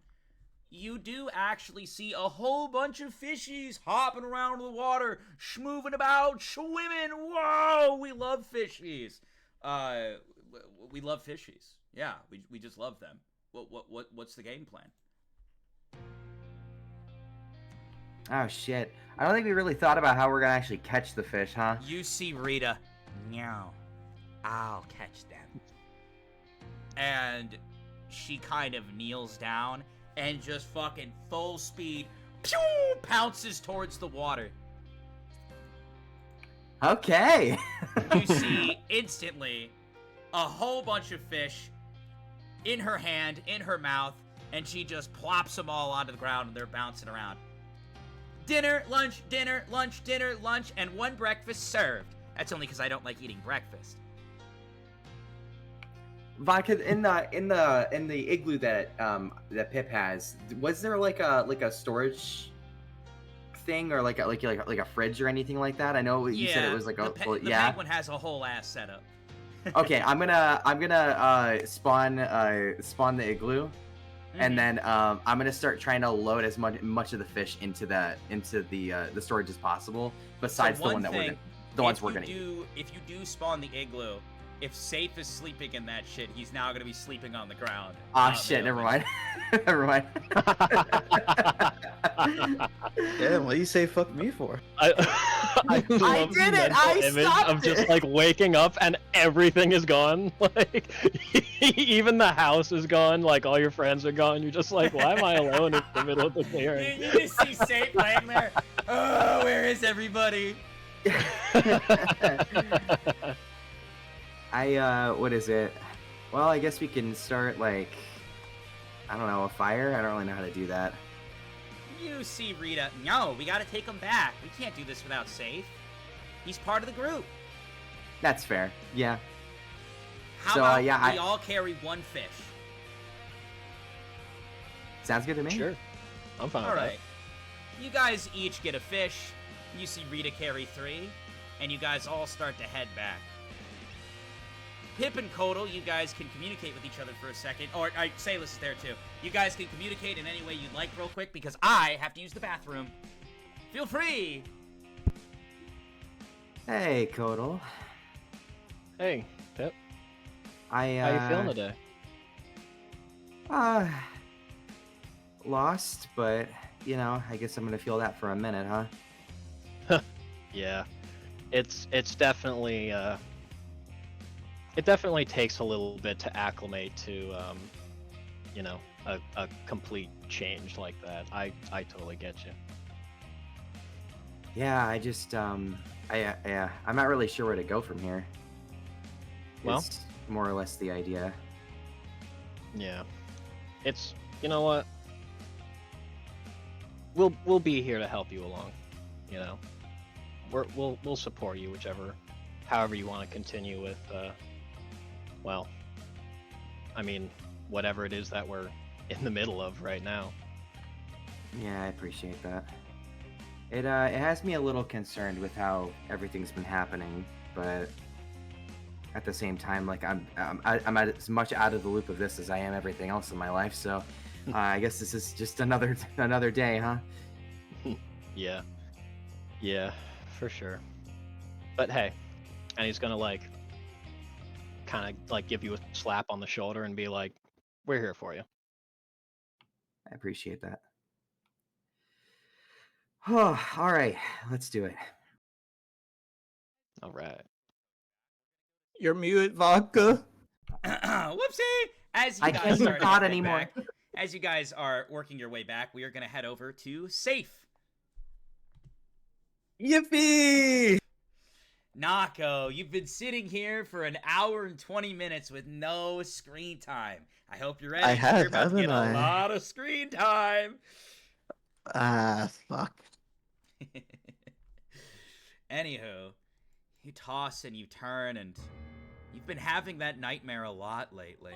You do actually see a whole bunch of fishies hopping around in the water, schmoving about, swimming. Whoa, we love fishies. We love fishies. Yeah, we just love them. What's the game plan? Oh shit. I don't think we really thought about how we're gonna actually catch the fish, huh? You see Rita. No, I'll catch them. And she kind of kneels down and just fucking full speed pounces towards the water. Okay. You see instantly a whole bunch of fish in her hand, in her mouth, and she just plops them all onto the ground and they're bouncing around. Dinner, lunch, dinner, lunch, dinner, lunch, and one breakfast served. That's only because I don't like eating breakfast. Vodka in the igloo that Pip has, was there like a storage thing or like a fridge or anything like that? I know you said it was like the penguin has a whole ass setup. Okay, I'm gonna spawn the igloo, and then I'm gonna start trying to load as much of the fish into the storage as possible. Besides the ones we're gonna eat. If you do spawn the igloo, if Safe is sleeping in that shit, he's now gonna be sleeping on the ground. Ah, shit, never mind. Never mind. Damn, what do you say fuck me for? I did it! I stopped of just it! like waking up and everything is gone. Like even the house is gone, like all your friends are gone. You're just like, why am I alone in the middle of the clearing? You just see Safe laying there. Oh, where is everybody? What is it? Well, I guess we can start, like, I don't know, a fire? I don't really know how to do that. You see Rita. No, we gotta take him back. We can't do this without Safe. He's part of the group. That's fair. Yeah. How about we all carry one fish? Sounds good to me. Sure. I'm fine All with right. You guys each get a fish. You see Rita carry 3. And you guys all start to head back. Pip and Kodal, you guys can communicate with each other for a second. Or, Salis is there too. You guys can communicate in any way you'd like real quick because I have to use the bathroom. Feel free! Hey, Kodal. Hey, Pip. How you feeling today? Lost, but, you know, I guess I'm gonna feel that for a minute, huh? Yeah. It's definitely, it definitely takes a little bit to acclimate to, you know, a complete change like that. I totally get you. Yeah, I just, I'm not really sure where to go from here. Well, it's more or less the idea. Yeah. It's, you know what? We'll be here to help you along, you know. We'll support you however you want to continue with, well, I mean, whatever it is that we're in the middle of right now. Yeah, I appreciate that. It has me a little concerned with how everything's been happening, but at the same time, like I'm as much out of the loop of this as I am everything else in my life. So I guess this is just another day, huh? Yeah, for sure. But hey, and he's gonna like kind of like give you a slap on the shoulder and be like, "We're here for you." I appreciate that. Oh, all right, let's do it. All right. You're muted, Vodka. Whoopsie! As you I guys can't start thought heading anymore. back, as you guys are working your way back, we are going to head over to Safe. Yippee! Nako, you've been sitting here for an hour and 20 minutes with no screen time. I hope you're ready. I have, You're about to get haven't a I? lot of screen time. Fuck. Anywho, you toss and you turn, and you've been having that nightmare a lot lately.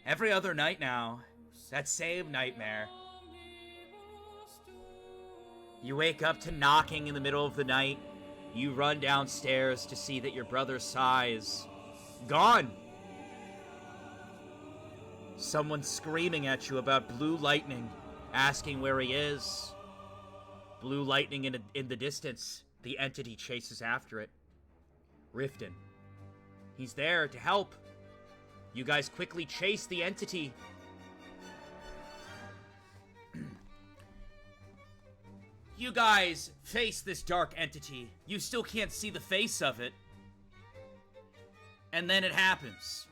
Every other night now, that same nightmare. You wake up to knocking in the middle of the night. You run downstairs to see that your brother Sai is gone. Someone's screaming at you about blue lightning, asking where he is. Blue lightning in the distance. The entity chases after it. Riften. He's there to help. You guys quickly chase the entity. You guys face this dark entity. You still can't see the face of it. And then it happens.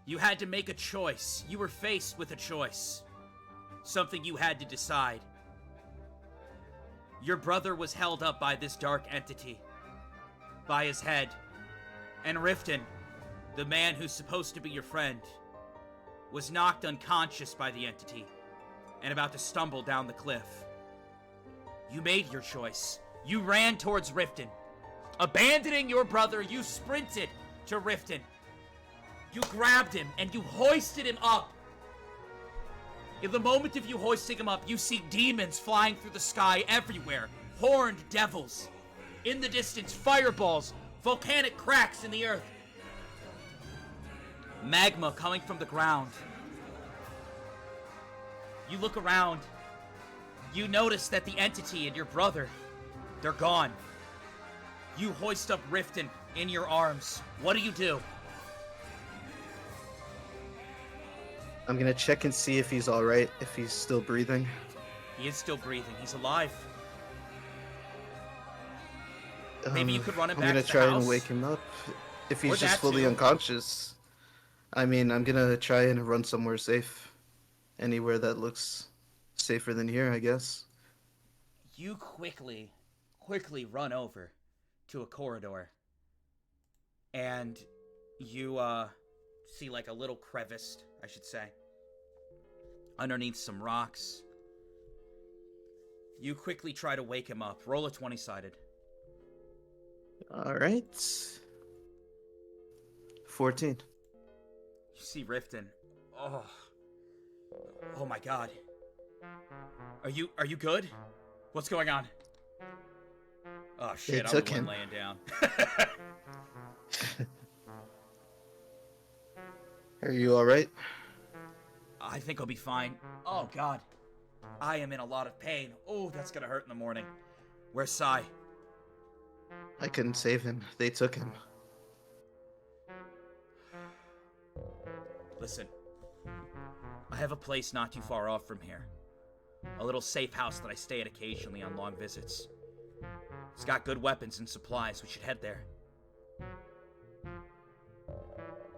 You had to make a choice. You were faced with a choice. Something you had to decide. Your brother was held up by this dark entity, by his head. And Riften, the man who's supposed to be your friend, was knocked unconscious by the entity and about to stumble down the cliff. You made your choice. You ran towards Riften. Abandoning your brother, you sprinted to Riften. You grabbed him and you hoisted him up. In the moment of you hoisting him up, you see demons flying through the sky everywhere. Horned devils. In the distance, fireballs, volcanic cracks in the earth. Magma coming from the ground. You look around. You notice that the entity and your brother, they're gone. You hoist up Riften in your arms. What do? I'm gonna check and see if he's alright, if he's still breathing. He is still breathing. He's alive. Maybe you could run him back to the house. I'm gonna try and wake him up. If he's just fully unconscious. I mean, I'm gonna try and run somewhere safe. Anywhere that looks safer than here, I guess. You quickly run over to a corridor. And you, see like a little crevice, I should say, underneath some rocks. You quickly try to wake him up. Roll a 20-sided. Alright. 14. You see Riften. Oh my god. Are you good? What's going on? Oh shit, I'm the one laying down. Are you alright? I think I'll be fine. Oh god. I am in a lot of pain. Oh, that's gonna hurt in the morning. Where's Sai? I couldn't save him. They took him. Listen. I have a place not too far off from here. A little safe house that I stay at occasionally on long visits. It's got good weapons and supplies. We should head there.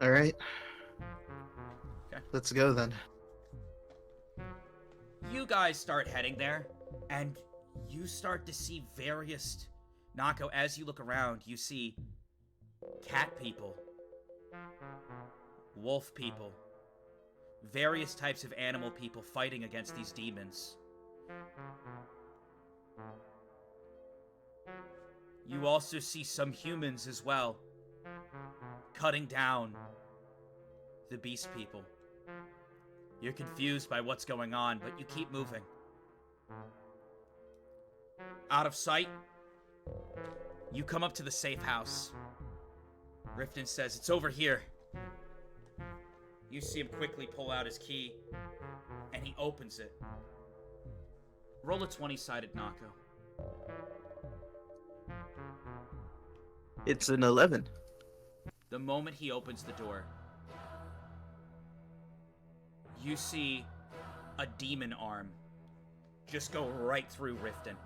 Alright. Okay. Let's go then. You guys start heading there, and you start to see various... Nako, as you look around, you see cat people, wolf people, various types of animal people fighting against these demons. You also see some humans as well, cutting down the beast people. You're confused by what's going on, but you keep moving. Out of sight, you come up to the safe house. Riften says, "It's over here." You see him quickly pull out his key, and he opens it. Roll a 20-sided Nako. It's an 11. The moment he opens the door, you see a demon arm just go right through Riften.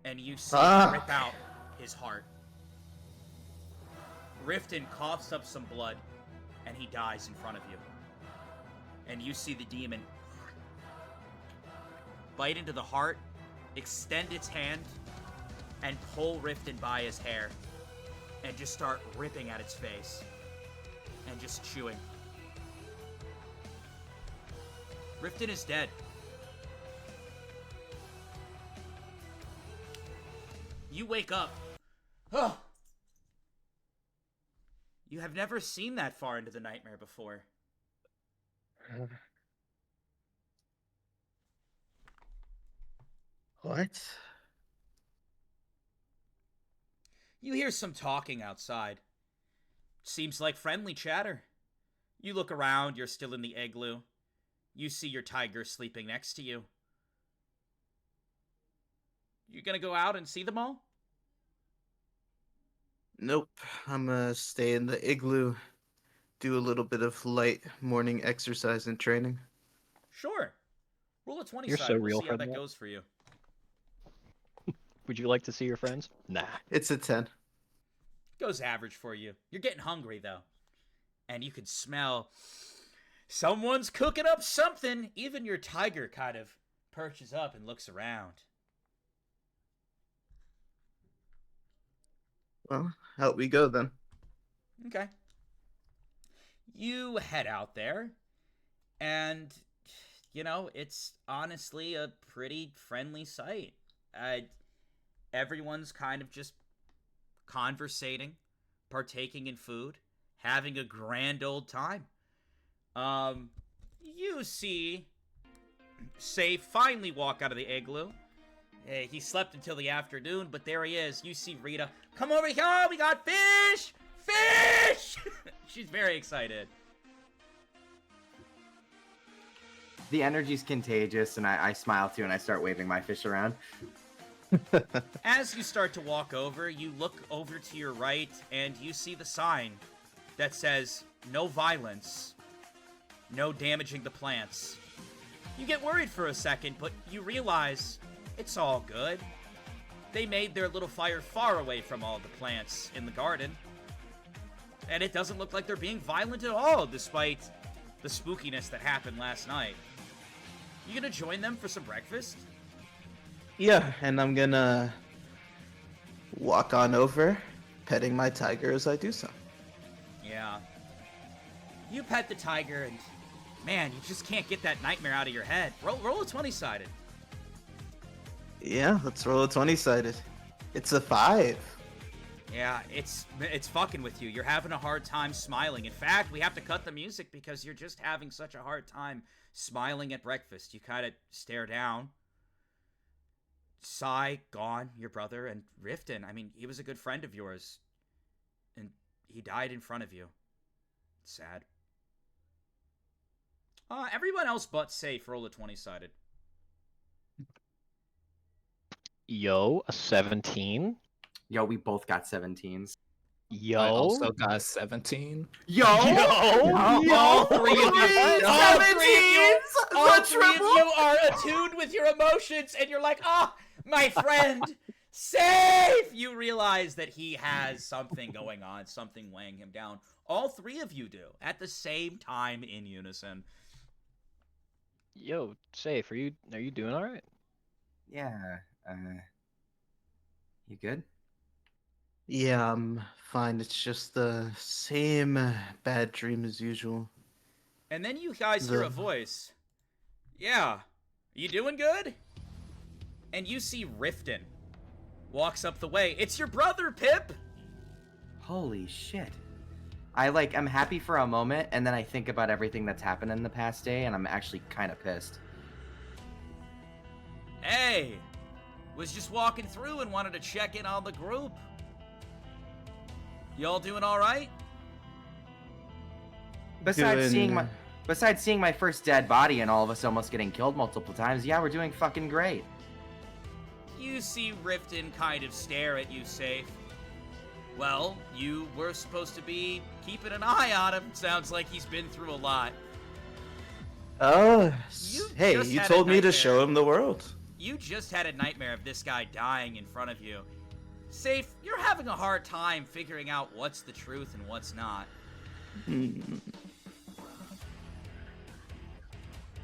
And you see him rip out his heart. Riften coughs up some blood, and he dies in front of you. And you see the demon bite into the heart, extend its hand, and pull Riften by his hair, and just start ripping at its face, and just chewing. Riften is dead. You wake up. Oh! You have never seen that far into the nightmare before. What? You hear some talking outside. Seems like friendly chatter. You look around, you're still in the igloo. You see your tiger sleeping next to you. You gonna go out and see them all? Nope. I'm gonna stay in the igloo, do a little bit of light morning exercise and training. Sure. Roll a 20 You're side. so We'll real see how for that that. goes for you. Would you like to see your friends? Nah. It's a 10. Goes average for you. You're getting hungry, though. And you can smell someone's cooking up something. Even your tiger kind of perches up and looks around. Well, out we go then. Okay. You head out there, and, it's honestly a pretty friendly sight. Everyone's kind of just conversating, partaking in food, having a grand old time. You see Say finally walk out of the igloo. He slept until the afternoon, but there he is. You see Rita, come over here, we got fish! Fish! She's very excited. The energy's contagious, and I smile too, and I start waving my fish around. As you start to walk over, you look over to your right, and you see the sign that says, no violence, no damaging the plants. You get worried for a second, but you realize it's all good. They made their little fire far away from all the plants in the garden. And it doesn't look like they're being violent at all, despite the spookiness that happened last night. You gonna join them for some breakfast? Yeah, and I'm gonna walk on over, petting my tiger as I do so. Yeah. You pet the tiger, and man, you just can't get that nightmare out of your head. Roll a 20-sided. Yeah, let's roll a 20-sided. It's a 5. Yeah, it's fucking with you. You're having a hard time smiling. In fact, we have to cut the music because you're just having such a hard time smiling at breakfast. You kind of stare down. Sai, gone, your brother, and Riften. I mean, he was a good friend of yours. And he died in front of you. It's sad. Everyone else but Safe roll a 20-sided. Yo, a 17. Yo, we both got 17s. Yo. I also got 17. Yo! All three of you. All three of you are attuned with your emotions, and you're like, my friend, Safe! You realize that he has something going on, something weighing him down. All three of you do, at the same time in unison. Yo, Safe, are you doing all right? Yeah, you good? Yeah, I'm fine. It's just the same bad dream as usual. And then you guys hear a voice. Yeah, you doing good? And you see Riften walks up the way. It's your brother, Pip! Holy shit. I'm happy for a moment, and then I think about everything that's happened in the past day, and I'm actually kind of pissed. Hey, was just walking through and wanted to check in on the group. Y'all doing all right? Besides seeing my first dead body and all of us almost getting killed multiple times, yeah, we're doing fucking great. You see Riften kind of stare at you, Safe. Well, you were supposed to be keeping an eye on him. Sounds like he's been through a lot. Hey, you told me to show him the world. You just had a nightmare of this guy dying in front of you. Safe, you're having a hard time figuring out what's the truth and what's not.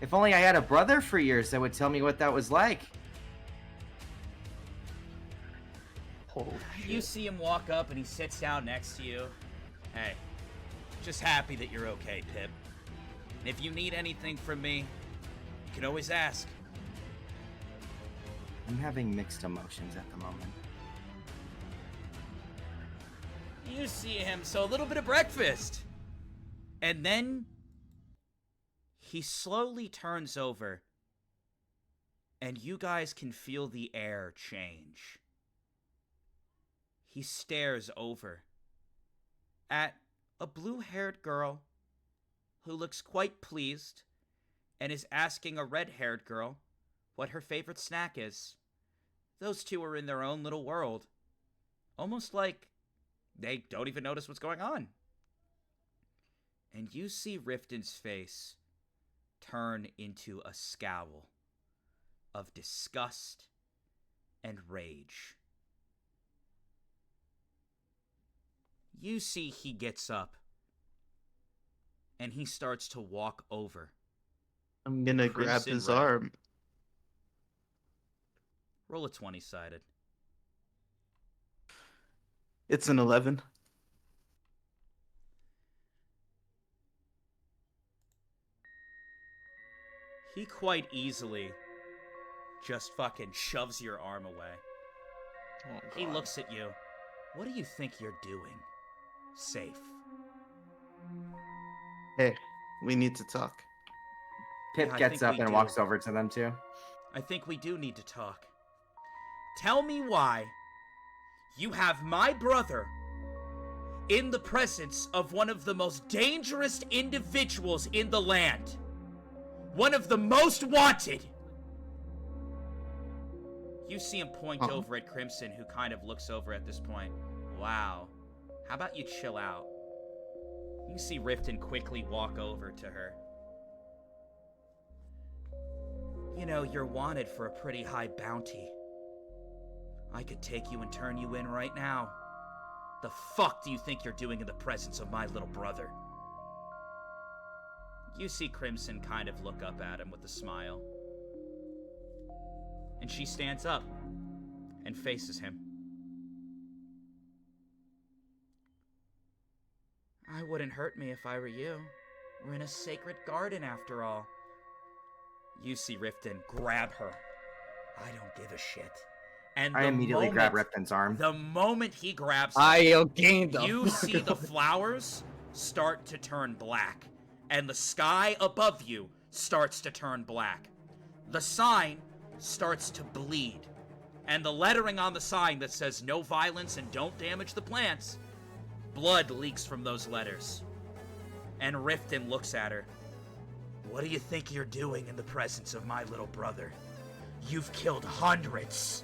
If only I had a brother for years that would tell me what that was like. Oh, You see him walk up and he sits down next to you. Hey, just happy that you're okay, Pip. And if you need anything from me, you can always ask. I'm having mixed emotions at the moment. You see him, so a little bit of breakfast. And then he slowly turns over, and you guys can feel the air change. He stares over at a blue-haired girl who looks quite pleased and is asking a red-haired girl what her favorite snack is. Those two are in their own little world, almost like they don't even notice what's going on. And you see Riften's face turn into a scowl of disgust and rage. You see he gets up and he starts to walk over. I'm gonna grab Crimson his Red. arm. Roll a 20-sided. It's an 11. He quite easily just fucking shoves your arm away. Oh, He God. looks at you. What do you think you're doing? Safe. Hey, we need to talk. Pip Yeah, I gets think up we and do. walks over to them too. I think we do need to talk. Tell me why you have my brother in the presence of one of the most dangerous individuals in the land. One of the most wanted. You see him point over at Crimson, who kind of looks over at this point. Wow. How about you chill out? You see Riften quickly walk over to her. You know, you're wanted for a pretty high bounty. I could take you and turn you in right now. The fuck do you think you're doing in the presence of my little brother? You see Crimson kind of look up at him with a smile. And she stands up and faces him. I wouldn't hurt me if I were you. We're in a sacred garden after all. You see Riften grab her. I don't give a shit. And I immediately grab Riften's arm. The moment he grabs her, I gained them. you see the flowers start to turn black. And the sky above you starts to turn black. The sign starts to bleed. And the lettering on the sign that says no violence and don't damage the plants, blood leaks from those letters. And Riften looks at her. What do you think you're doing in the presence of my little brother? You've killed hundreds.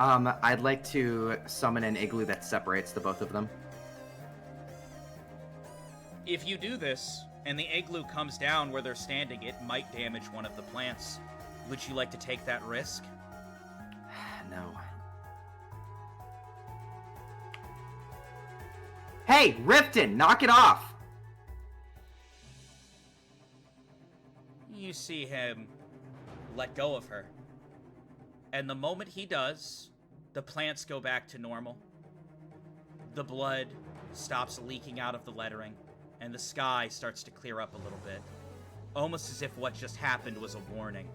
I'd like to summon an igloo that separates the both of them. If you do this, and the igloo comes down where they're standing, it might damage one of the plants. Would you like to take that risk? No. Hey, Riften, knock it off! You see him let go of her. And the moment he does, the plants go back to normal. The blood stops leaking out of the lettering, and the sky starts to clear up a little bit. Almost as if what just happened was a warning.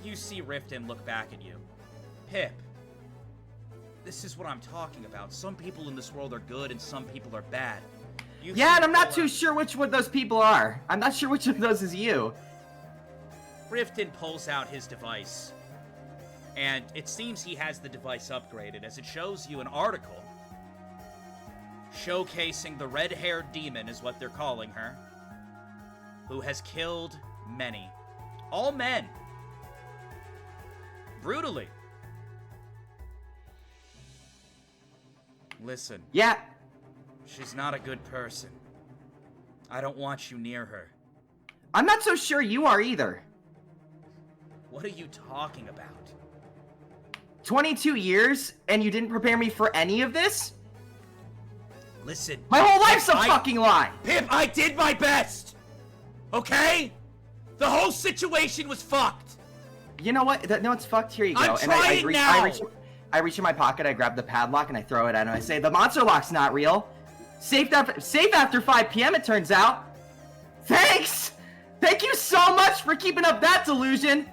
You see Riften look back at you. Pip, this is what I'm talking about. Some people in this world are good and some people are bad. Yeah, and I'm not too sure which one those people are. I'm not sure which of those is you. Riften pulls out his device. And it seems he has the device upgraded, as it shows you an article showcasing the red-haired demon, is what they're calling her, who has killed many. All men. Brutally. Listen. Yeah. She's not a good person. I don't want you near her. I'm not so sure you are either. What are you talking about? 22 years, and you didn't prepare me for any of this? Listen. My whole life's a Pip, fucking lie! Pip, I did my best! Okay? The whole situation was fucked! You know what? No, it's fucked. Here you go. I'm and trying now! I reach in my pocket, I grab the padlock, and I throw it at him. I say, the monster lock's not real. Safe after 5 p.m., it turns out. Thanks! Thank you so much for keeping up that delusion!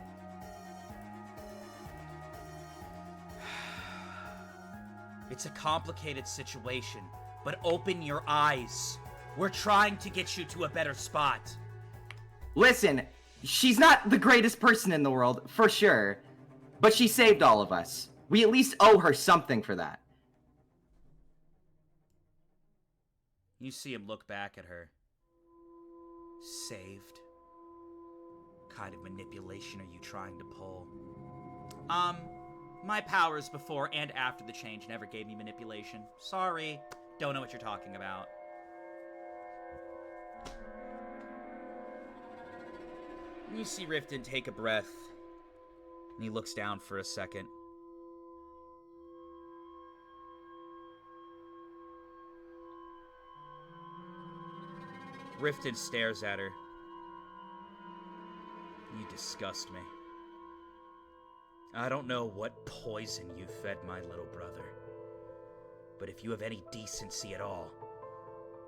It's a complicated situation, but open your eyes. We're trying to get you to a better spot. Listen, she's not the greatest person in the world, for sure. But she saved all of us. We at least owe her something for that. You see him look back at her. Saved? What kind of manipulation are you trying to pull? My powers before and after the change never gave me manipulation. Sorry, don't know what you're talking about. You see Riften take a breath, and he looks down for a second. Riften stares at her. You disgust me. I don't know what poison you fed my little brother, but if you have any decency at all,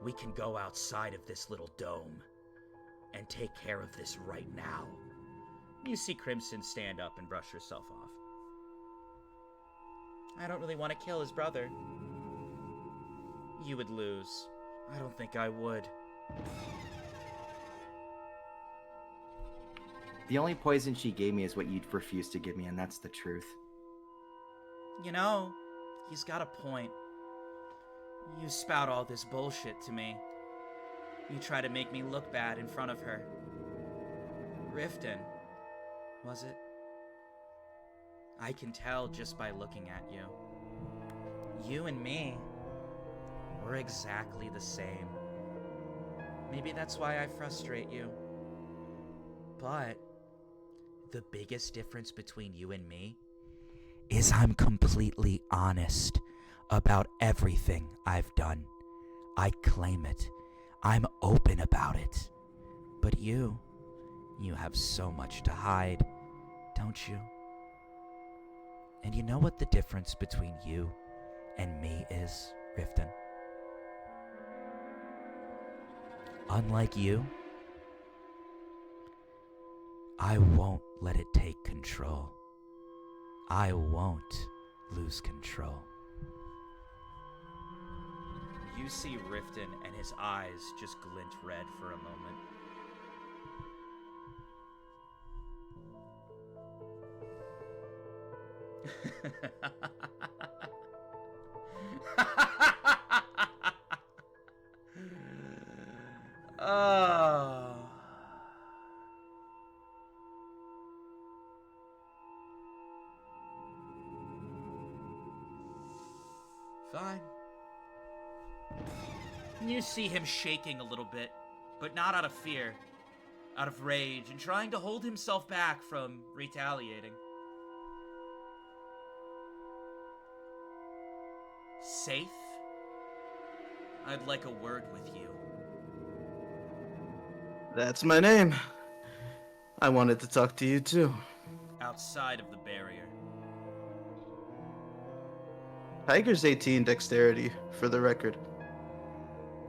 we can go outside of this little dome and take care of this right now. You see Crimson stand up and brush herself off. I don't really want to kill his brother. You would lose. I don't think I would. The only poison she gave me is what you'd refuse to give me, and that's the truth. You know, he's got a point. You spout all this bullshit to me. You try to make me look bad in front of her. Riften, was it? I can tell just by looking at you. You and me, we're exactly the same. Maybe that's why I frustrate you. But the biggest difference between you and me is I'm completely honest about everything I've done. I claim it. I'm open about it. But you have so much to hide, don't you? And you know what the difference between you and me is, Riften? Unlike you, I won't let it take control. I won't lose control. You see Riften and his eyes just glint red for a moment. Oh. Fine. You see him shaking a little bit, but not out of fear, out of rage, and trying to hold himself back from retaliating. Safe? I'd like a word with you. That's my name. I wanted to talk to you too. Outside of the barrier. Tiger's 18 dexterity, for the record.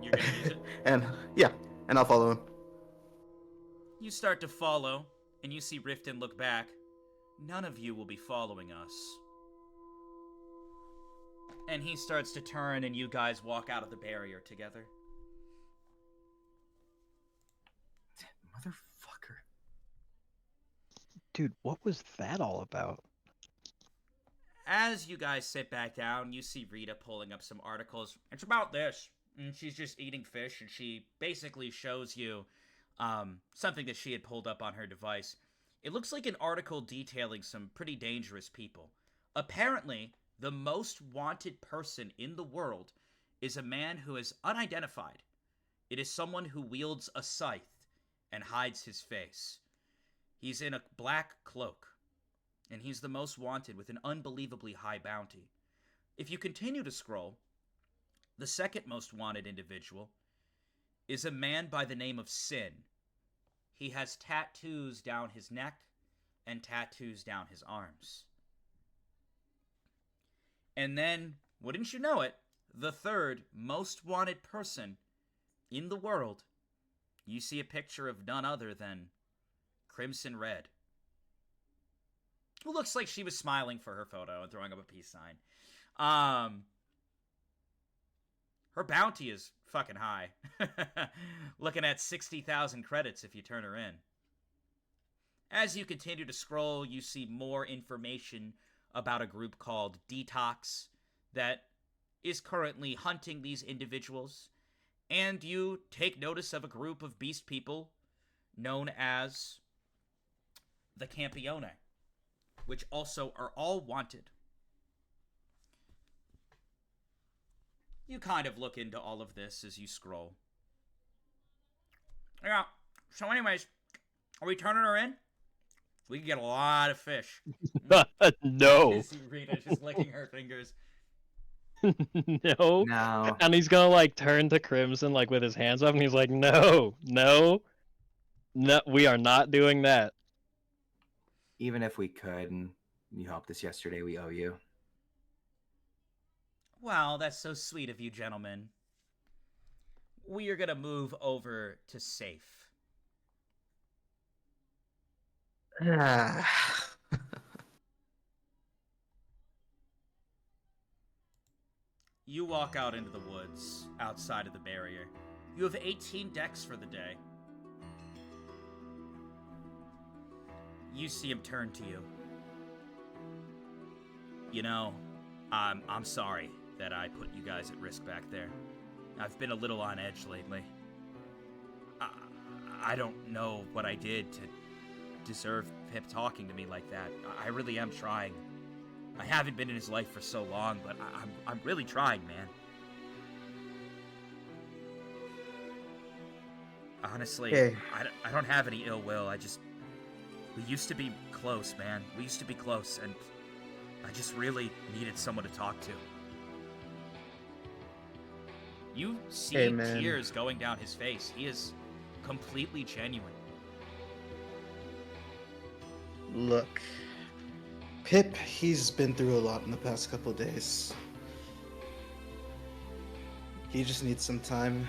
You're gonna use it? And I'll follow him. You start to follow, and you see Riften look back. None of you will be following us. And he starts to turn, and you guys walk out of the barrier together. Motherfucker. Dude, what was that all about? As you guys sit back down, you see Rita pulling up some articles. It's about this. And she's just eating fish, and she basically shows you something that she had pulled up on her device. It looks like an article detailing some pretty dangerous people. Apparently, the most wanted person in the world is a man who is unidentified. It is someone who wields a scythe and hides his face. He's in a black cloak, and he's the most wanted with an unbelievably high bounty. If you continue to scroll, the second most wanted individual is a man by the name of Sin. He has tattoos down his neck and tattoos down his arms. And then, wouldn't you know it, the third most wanted person in the world, you see a picture of none other than Crimson Red, who looks like she was smiling for her photo and throwing up a peace sign. Her bounty is fucking high. Looking at 60,000 credits if you turn her in. As you continue to scroll, you see more information about a group called Detox that is currently hunting these individuals. And you take notice of a group of beast people known as the Campione, which also are all wanted. You kind of look into all of this as you scroll. Yeah, so anyways, are we turning her in? We can get a lot of fish. No. You see Rita just licking her fingers. No. No. And he's gonna like turn to Crimson like with his hands up, and he's like, no, we are not doing that. Even if we could, and You helped us yesterday. We owe you. Well, that's so sweet of you, gentlemen. We are gonna move over to safe. You walk out into the woods, outside of the barrier. You have 18 decks for the day. You see him turn to you. You know, I'm sorry that I put you guys at risk back there. I've been a little on edge lately. I don't know what I did to deserve him talking to me like that. I really am trying. I haven't been in his life for so long, but I'm really trying, man. Honestly, Hey. I don't have any ill will. We used to be close, man. We used to be close, and I just really needed someone to talk to. You see Hey, man. tears going down his face. He is completely genuine. Look, Pip, he's been through a lot in the past couple days. He just needs some time.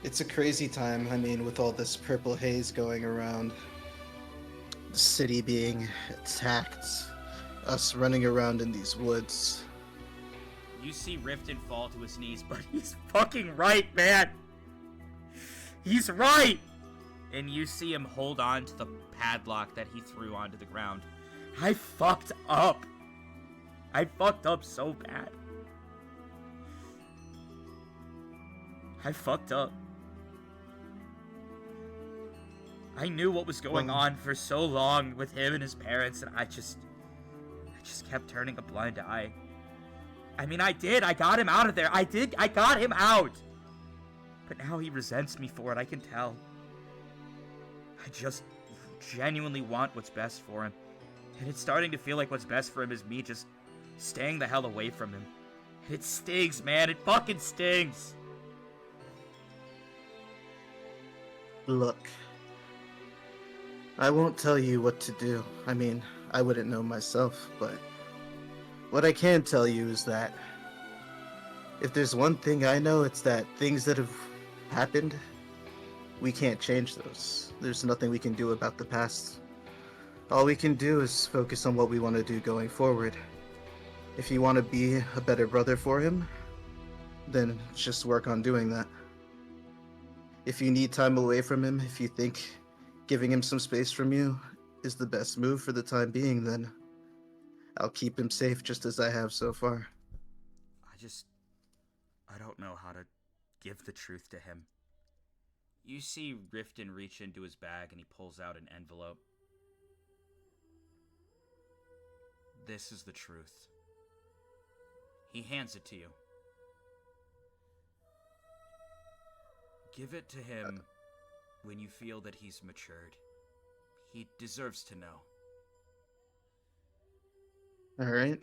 It's a crazy time, I mean, with all this purple haze going around. The city being attacked. Us running around in these woods. You see Riften fall to his knees, but he's fucking right, man! He's right! And you see him hold on to the padlock that he threw onto the ground. I fucked up! I fucked up so bad. I fucked up. I knew what was going on for so long with him and his parents, and I just kept turning a blind eye. I mean, I did. I got him out of there. I got him out. But now he resents me for it. I can tell. I just genuinely want what's best for him. And it's starting to feel like what's best for him is me just staying the hell away from him. And it stings, man. It fucking stings. Look, I won't tell you what to do. I mean, I wouldn't know myself, but what I can tell you is that if there's one thing I know, it's that things that have happened, we can't change those. There's nothing we can do about the past. All we can do is focus on what we want to do going forward. If you want to be a better brother for him, then just work on doing that. If you need time away from him, if you think giving him some space from you is the best move for the time being, then I'll keep him safe just as I have so far. I don't know how to give the truth to him. You see Riften reach into his bag and he pulls out an envelope. This is the truth. He hands it to you. Give it to him when you feel that he's matured. He deserves to know. Alright.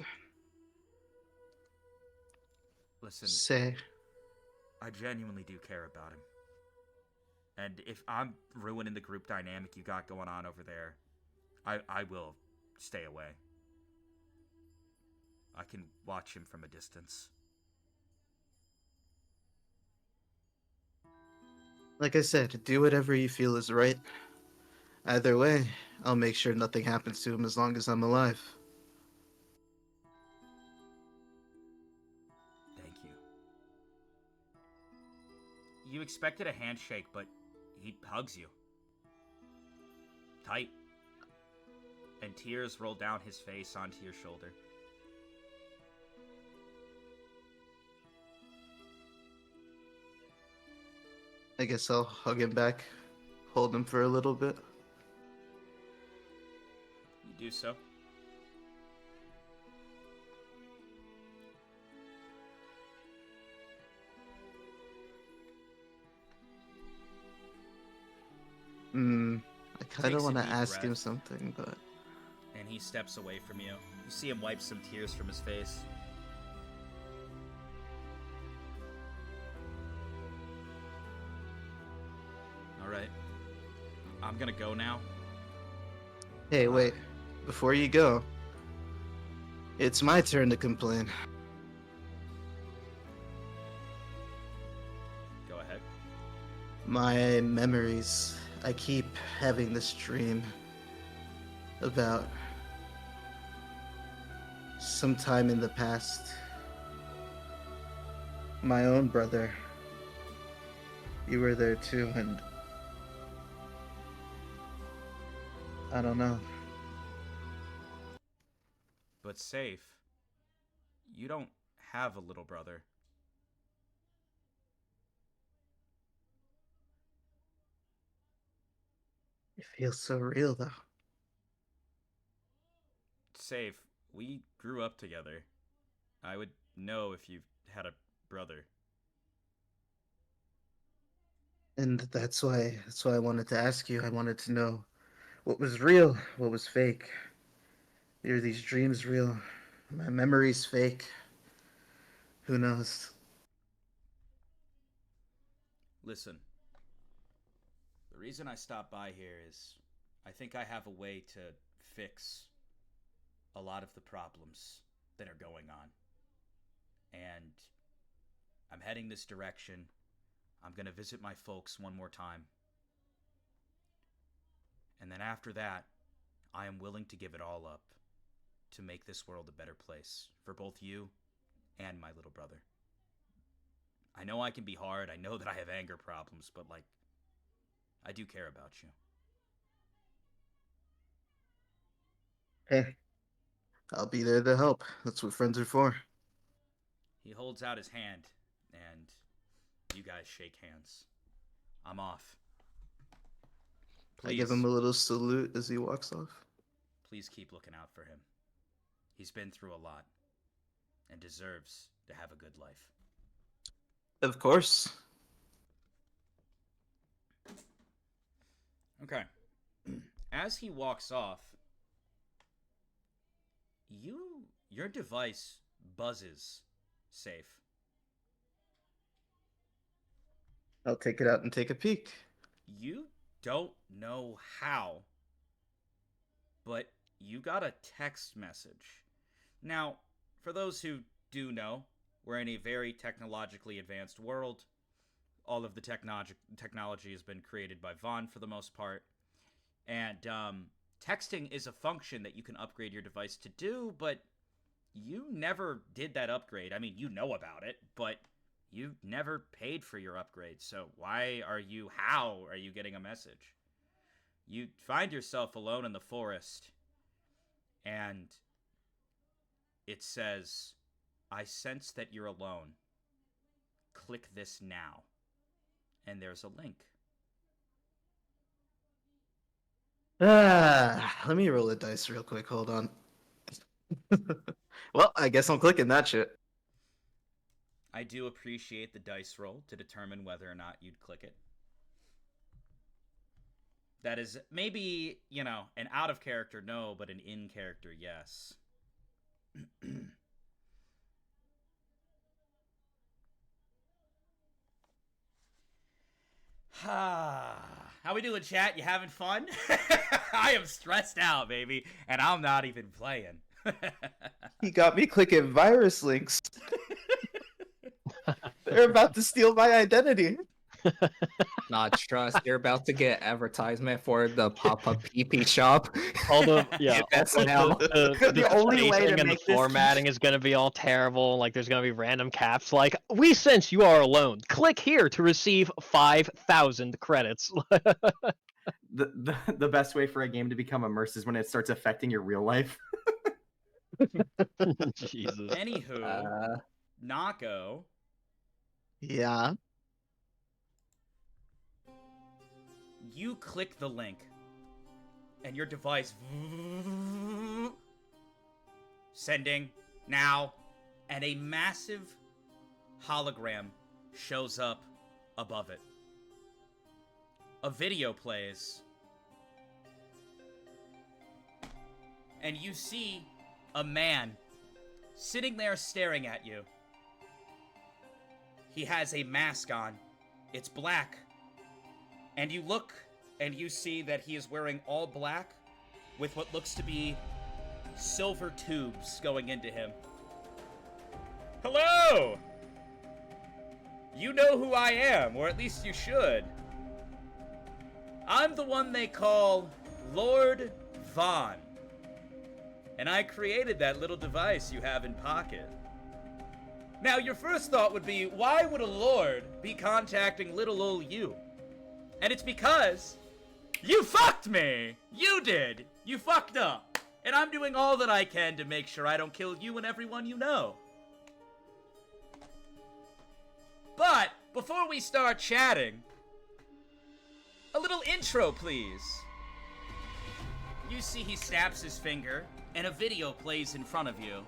Listen, Say. I genuinely do care about him. And if I'm ruining the group dynamic you got going on over there, I will stay away. I can watch him from a distance. Like I said, do whatever you feel is right. Either way, I'll make sure nothing happens to him as long as I'm alive. Thank you. You expected a handshake, but he hugs you. Tight. And tears roll down his face onto your shoulder. I guess I'll hug him back, hold him for a little bit. You do so. I kind Takes of a want to deep ask him breath. something, but And he steps away from you. You see him wipe some tears from his face. Alright. I'm gonna go now. hey, wait. Before you go, It's my turn to complain. Go ahead. My memories. I keep having this dream about some time in the past. My own brother. You were there too, and I don't know. But safe. You don't have a little brother. It feels so real, though. Safe. We grew up together. I would know if you had a brother. And that's why I wanted to ask you. I wanted to know what was real, what was fake. Are these dreams real? My memories fake? Who knows? Listen. The reason I stopped by here is I think I have a way to fix a lot of the problems that are going on. And I'm heading this direction. I'm going to visit my folks one more time. And then after that, I am willing to give it all up to make this world a better place for both you and my little brother. I know I can be hard. I know that I have anger problems, but I do care about you. Hey, I'll be there to help. That's what friends are for. He holds out his hand, and you guys shake hands. I'm off. Please, I give him a little salute as he walks off. please keep looking out for him. He's been through a lot and deserves to have a good life. Of course. Okay. As he walks off, your device buzzes, Safe. I'll take it out and take a peek. You don't know how, but you got a text message. Now, for those who do know, we're in a very technologically advanced world. All of the technology has been created by Vaughn for the most part. And texting is a function that you can upgrade your device to do, but you never did that upgrade. I mean, you know about it, but you never paid for your upgrade. So how are you getting a message? You find yourself alone in the forest, and it says, "I sense that you're alone. Click this now." And there's a link. Let me roll a dice real quick. Hold on. Well, I guess I'm clicking that shit. I do appreciate the dice roll to determine whether or not you'd click it. That is maybe, an out of character no, but an in character yes. How we doing, chat? You having fun? I am stressed out, baby, and I'm not even playing. He got me clicking virus links. They're about to steal my identity. Not trust. You're about to get advertisement for the pop-up PP shop. All the That's all, now. The only way to spacing and make the this formatting is going to be all terrible. Like there's going to be random caps. Like we sense you are alone. Click here to receive 5,000 credits. the best way for a game to become immersed is when it starts affecting your real life. Jesus. Anywho, Nako. Yeah. You click the link, and your device sending now, and a massive hologram shows up above it. A video plays, and you see a man sitting there staring at you. He has a mask on. It's black. And you look, and you see that he is wearing all black with what looks to be silver tubes going into him. Hello! You know who I am, or at least you should. I'm the one they call Lord Vaughn. And I created that little device you have in pocket. Now, your first thought would be, why would a lord be contacting little old you? And it's because you fucked me! You did! You fucked up! And I'm doing all that I can to make sure I don't kill you and everyone you know. But, before we start chatting, a little intro, please. You see he snaps his finger, and a video plays in front of you.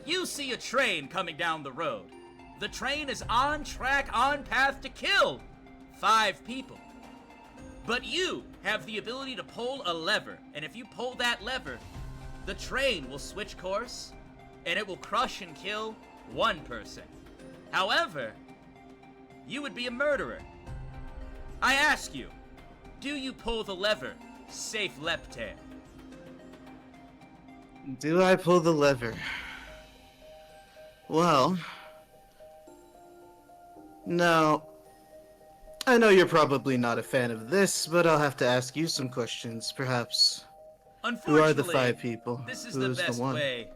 You see a train coming down the road. The train is on track, on path to kill 5 people. But you have the ability to pull a lever, and if you pull that lever, the train will switch course, and it will crush and kill 1 person. However, you would be a murderer. I ask you, do you pull the lever, Safe Leptail? Do I pull the lever? Well, now, I know you're probably not a fan of this, but I'll have to ask you some questions, perhaps. Who are the 5 people? This is Who the is best the one? way.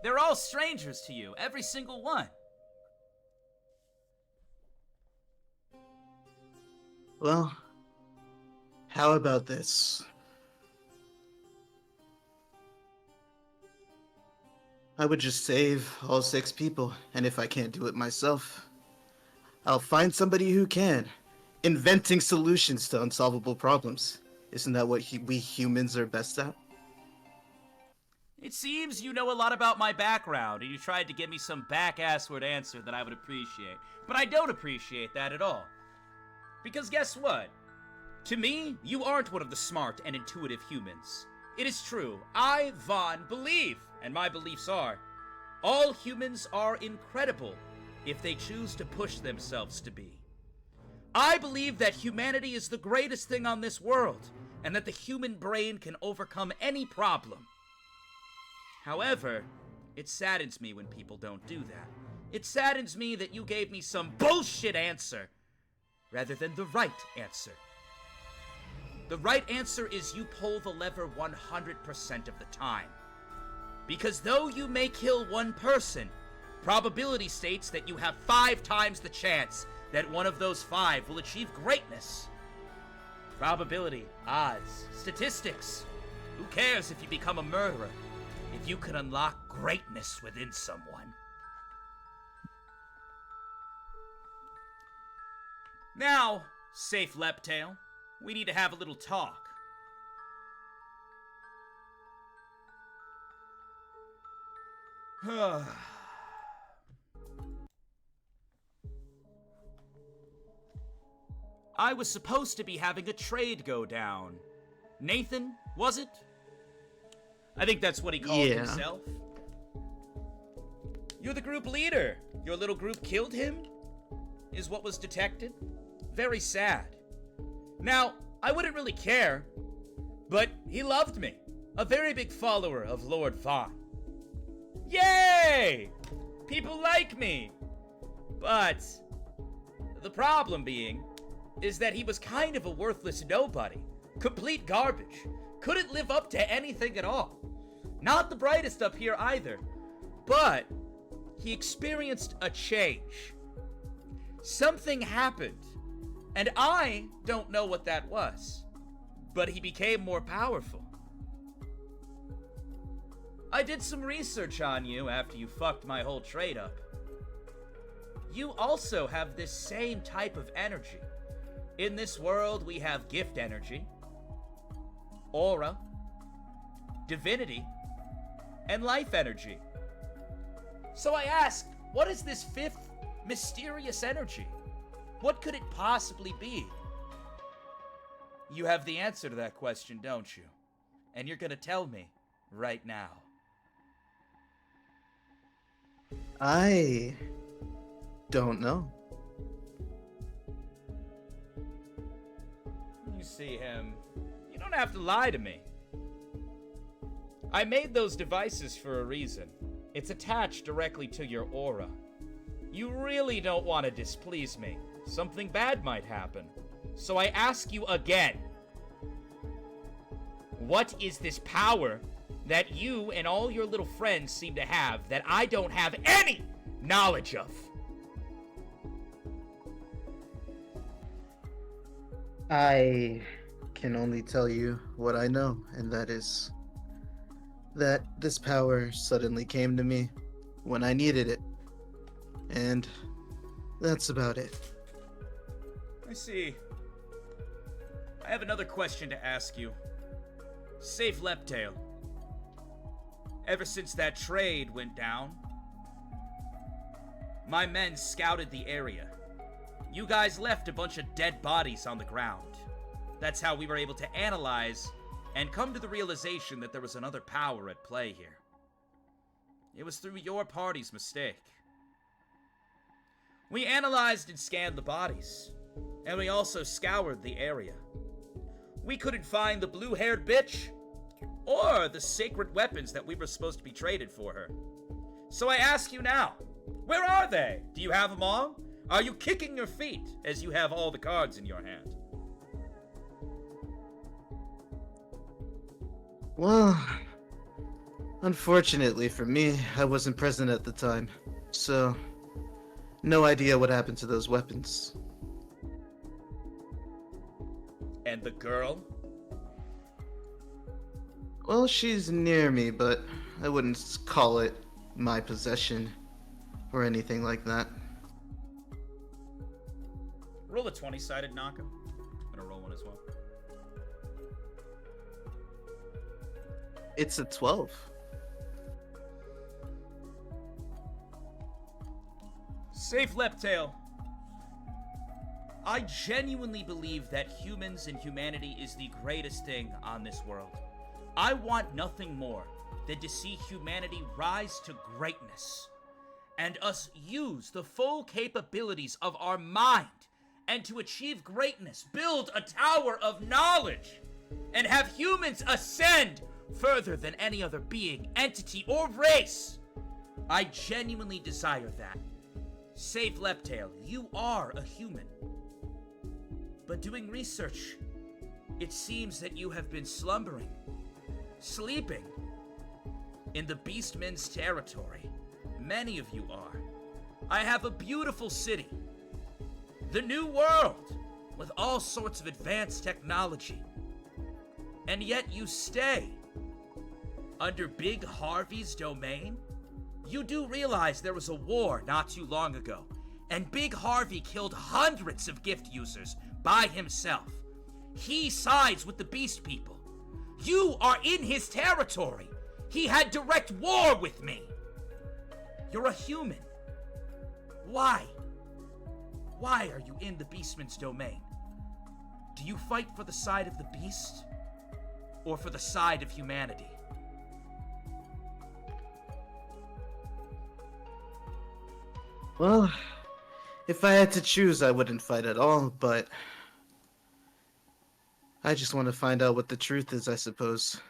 They're all strangers to you, every single one. Well, how about this? I would just save all 6 people, and if I can't do it myself, I'll find somebody who can. Inventing solutions to unsolvable problems. Isn't that what we humans are best at? It seems you know a lot about my background, and you tried to give me some back-assward answer that I would appreciate. But I don't appreciate that at all. Because guess what? To me, you aren't one of the smart and intuitive humans. It is true, I, Vaughn, believe, and my beliefs are, all humans are incredible if they choose to push themselves to be. I believe that humanity is the greatest thing on this world, and that the human brain can overcome any problem. However, it saddens me when people don't do that. It saddens me that you gave me some bullshit answer, rather than the right answer. The right answer is you pull the lever 100% of the time. Because though you may kill 1 person, probability states that you have 5 times the chance that one of those 5 will achieve greatness. Probability, odds, statistics. Who cares if you become a murderer, if you can unlock greatness within someone? Now, Safe Leptail, we need to have a little talk. I was supposed to be having a trade go down. Nathan, was it? I think that's what he called himself. You're the group leader. Your little group killed him? Is what was detected? Very sad. Now, I wouldn't really care, but he loved me. A very big follower of Lord Vaughn. Yay! People like me! But the problem being is that he was kind of a worthless nobody. Complete garbage. Couldn't live up to anything at all. Not the brightest up here either. But he experienced a change. Something happened. And I don't know what that was. But he became more powerful. I did some research on you after you fucked my whole trade up. You also have this same type of energy. In this world, we have gift energy, aura, divinity, and life energy. So I asked, what is this 5th mysterious energy? What could it possibly be? You have the answer to that question, don't you? And you're gonna tell me right now. I don't know. You see him. You don't have to lie to me. I made those devices for a reason. It's attached directly to your aura. You really don't want to displease me. Something bad might happen. So I ask you again. What is this power that you and all your little friends seem to have that I don't have any knowledge of? I can only tell you what I know, and that is that this power suddenly came to me when I needed it. And that's about it. I see. I have another question to ask you. Save Leptail. Ever since that trade went down, my men scouted the area. You guys left a bunch of dead bodies on the ground. That's how we were able to analyze and come to the realization that there was another power at play here. It was through your party's mistake. We analyzed and scanned the bodies, and we also scoured the area. We couldn't find the blue-haired bitch, or the sacred weapons that we were supposed to be traded for her. So I ask you now, where are they? Do you have them all? Are you kicking your feet as you have all the cards in your hand? Well, unfortunately for me, I wasn't present at the time, so no idea what happened to those weapons. And the girl? Well, she's near me, but I wouldn't call it my possession or anything like that. Roll a 20-sided knock 'em. I'm gonna roll one as well. It's a 12. Safe Leptail. I genuinely believe that humans and humanity is the greatest thing on this world. I want nothing more than to see humanity rise to greatness and us use the full capabilities of our mind and to achieve greatness, build a tower of knowledge, and have humans ascend further than any other being, entity, or race. I genuinely desire that. Save Leptail, you are a human. But doing research, it seems that you have been slumbering, sleeping, in the Beastmen's territory. Many of you are. I have a beautiful city, the New World, with all sorts of advanced technology. And yet you stay under Big Harvey's domain? You do realize there was a war not too long ago, and Big Harvey killed hundreds of gift users by himself. He sides with the Beast People. You are in his territory. He had direct war with me. You're a human. Why? Why are you in the Beastman's domain? Do you fight for the side of the Beast? Or for the side of humanity? Well, if I had to choose, I wouldn't fight at all, but I just want to find out what the truth is, I suppose.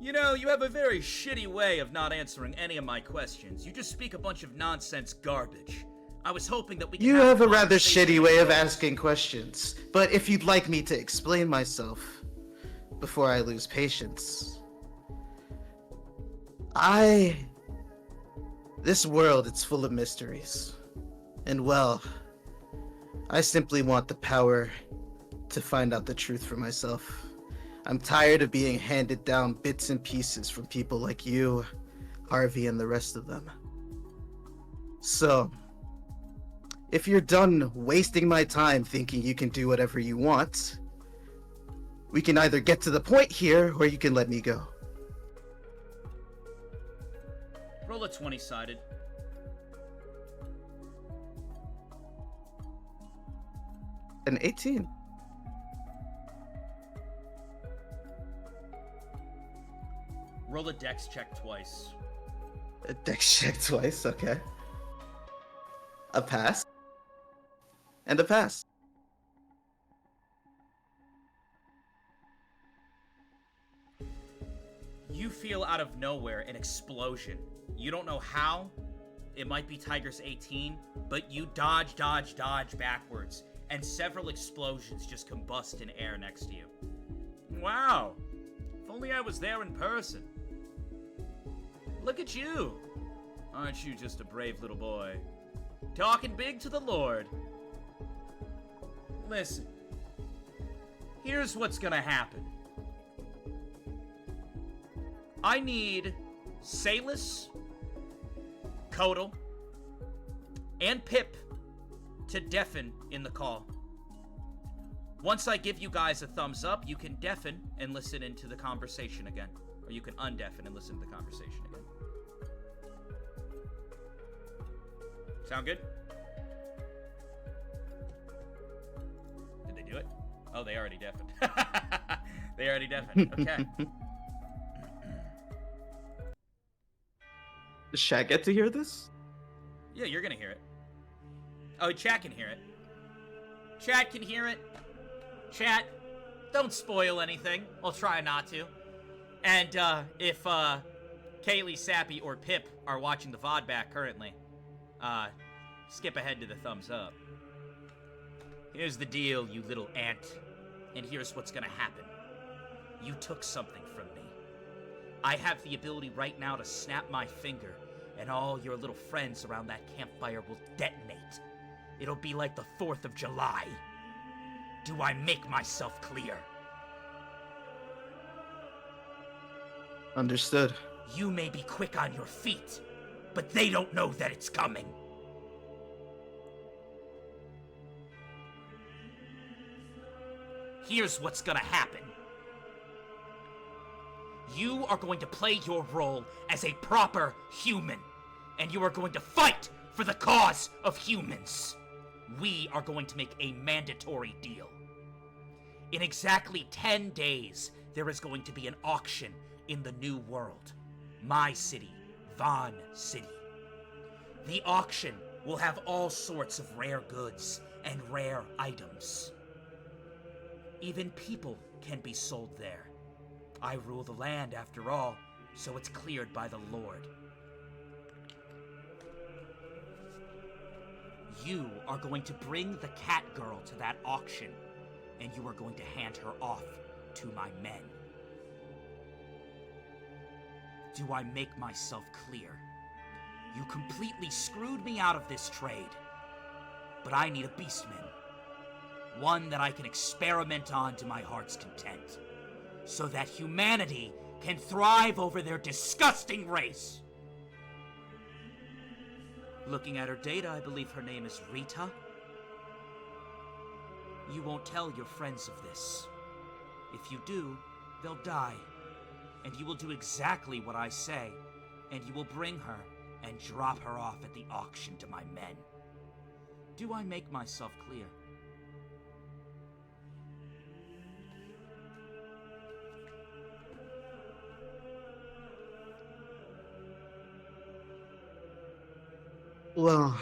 You know, you have a very shitty way of not answering any of my questions. You just speak a bunch of nonsense garbage. I was hoping that we could You have a rather conversation shitty way of asking questions, but if you'd like me to explain myself before I lose patience. This world, it's full of mysteries. And well, I simply want the power to find out the truth for myself. I'm tired of being handed down bits and pieces from people like you, Harvey, and the rest of them. So, if you're done wasting my time thinking you can do whatever you want, we can either get to the point here, or you can let me go. Roll a 20-sided. An 18. Roll a dex check twice. A dex check twice, okay. A pass. And a pass. You feel out of nowhere an explosion. You don't know how. It might be Tiger's 18, but you dodge backwards, and several explosions just combust in air next to you. Wow. If only I was there in person. Look at you. Aren't you just a brave little boy? Talking big to the Lord. Listen. Here's what's gonna happen. I need Salus, Kodal, and Pip to deafen in the call. Once I give you guys a thumbs up, you can deafen and listen into the conversation again. Or you can undeafen and listen to the conversation again. Sound good? Did they do it? Oh, they already deafened. They already deafened. Okay. Does Shaq get to hear this? Yeah, you're gonna hear it. Oh, chat can hear it. Chat can hear it. Chat, don't spoil anything. I'll try not to. And if Khaley Sappy or Pip are watching the VOD back currently, skip ahead to the thumbs up. Here's the deal, you little ant. And here's what's gonna happen. You took something from me. I have the ability right now to snap my finger, and all your little friends around that campfire will detonate. It'll be like the 4th of July. Do I make myself clear? Understood. You may be quick on your feet, but they don't know that it's coming. Here's what's gonna happen. You are going to play your role as a proper human, and you are going to fight for the cause of humans. We are going to make a mandatory deal. In exactly 10 days, there is going to be an auction in the New World. My city, Vaughn City. The auction will have all sorts of rare goods and rare items. Even people can be sold there. I rule the land after all, so it's cleared by the Lord. You are going to bring the cat girl to that auction, and you are going to hand her off to my men. Do I make myself clear? You completely screwed me out of this trade, but I need a beastman. One that I can experiment on to my heart's content, so that humanity can thrive over their disgusting race. Looking at her data, I believe her name is Rita. You won't tell your friends of this. If you do, they'll die. And you will do exactly what I say, and you will bring her and drop her off at the auction to my men. Do I make myself clear? Well,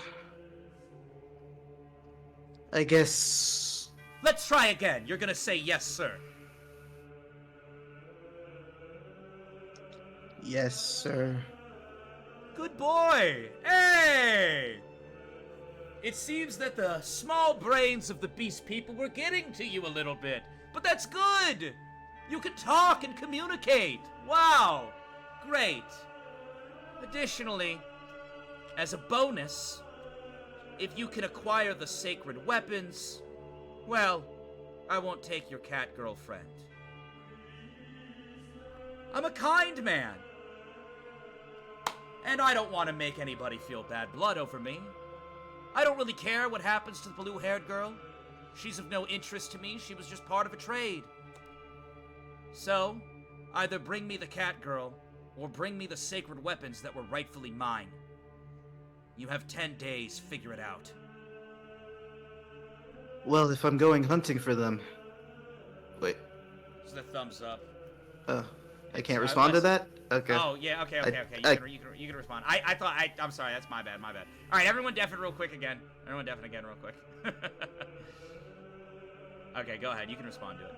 I guess... Let's try again. You're gonna say yes, sir. Yes, sir. Good boy! Hey! It seems that the small brains of the beast people were getting to you a little bit, but that's good! You can talk and communicate! Wow! Great! Additionally, as a bonus, if you can acquire the sacred weapons, well, I won't take your cat girlfriend. I'm a kind man. And I don't want to make anybody feel bad blood over me. I don't really care what happens to the blue-haired girl. She's of no interest to me. She was just part of a trade. So, either bring me the cat girl, or bring me the sacred weapons that were rightfully mine. You have 10 days, figure it out. Well, if I'm going hunting for them... Wait. It's the thumbs up. I can't respond to that? Okay. Oh, yeah, okay. You can respond. I'm sorry, that's my bad. Alright, everyone deafen real quick again. Everyone deafen again real quick. Okay, go ahead. You can respond to it.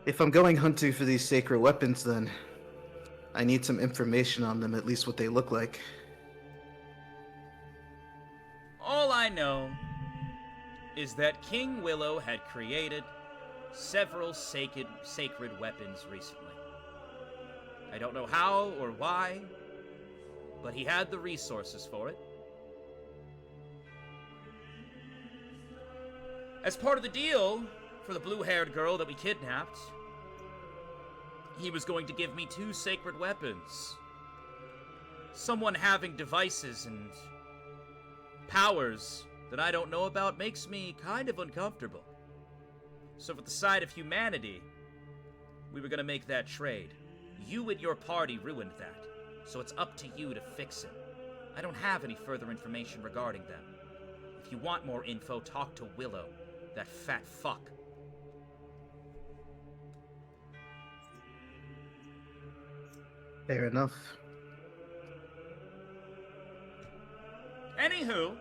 If I'm going hunting for these sacred weapons, then I need some information on them, at least what they look like. All I know is that King Willow had created several sacred weapons recently. I don't know how or why, but he had the resources for it. As part of the deal for the blue-haired girl that we kidnapped, he was going to give me 2 sacred weapons. Someone having devices and powers that I don't know about makes me kind of uncomfortable. So for the side of humanity, we were gonna make that trade. You and your party ruined that, so it's up to you to fix it. I don't have any further information regarding them. If you want more info, talk to Willow, that fat fuck. Fair enough. Anywho,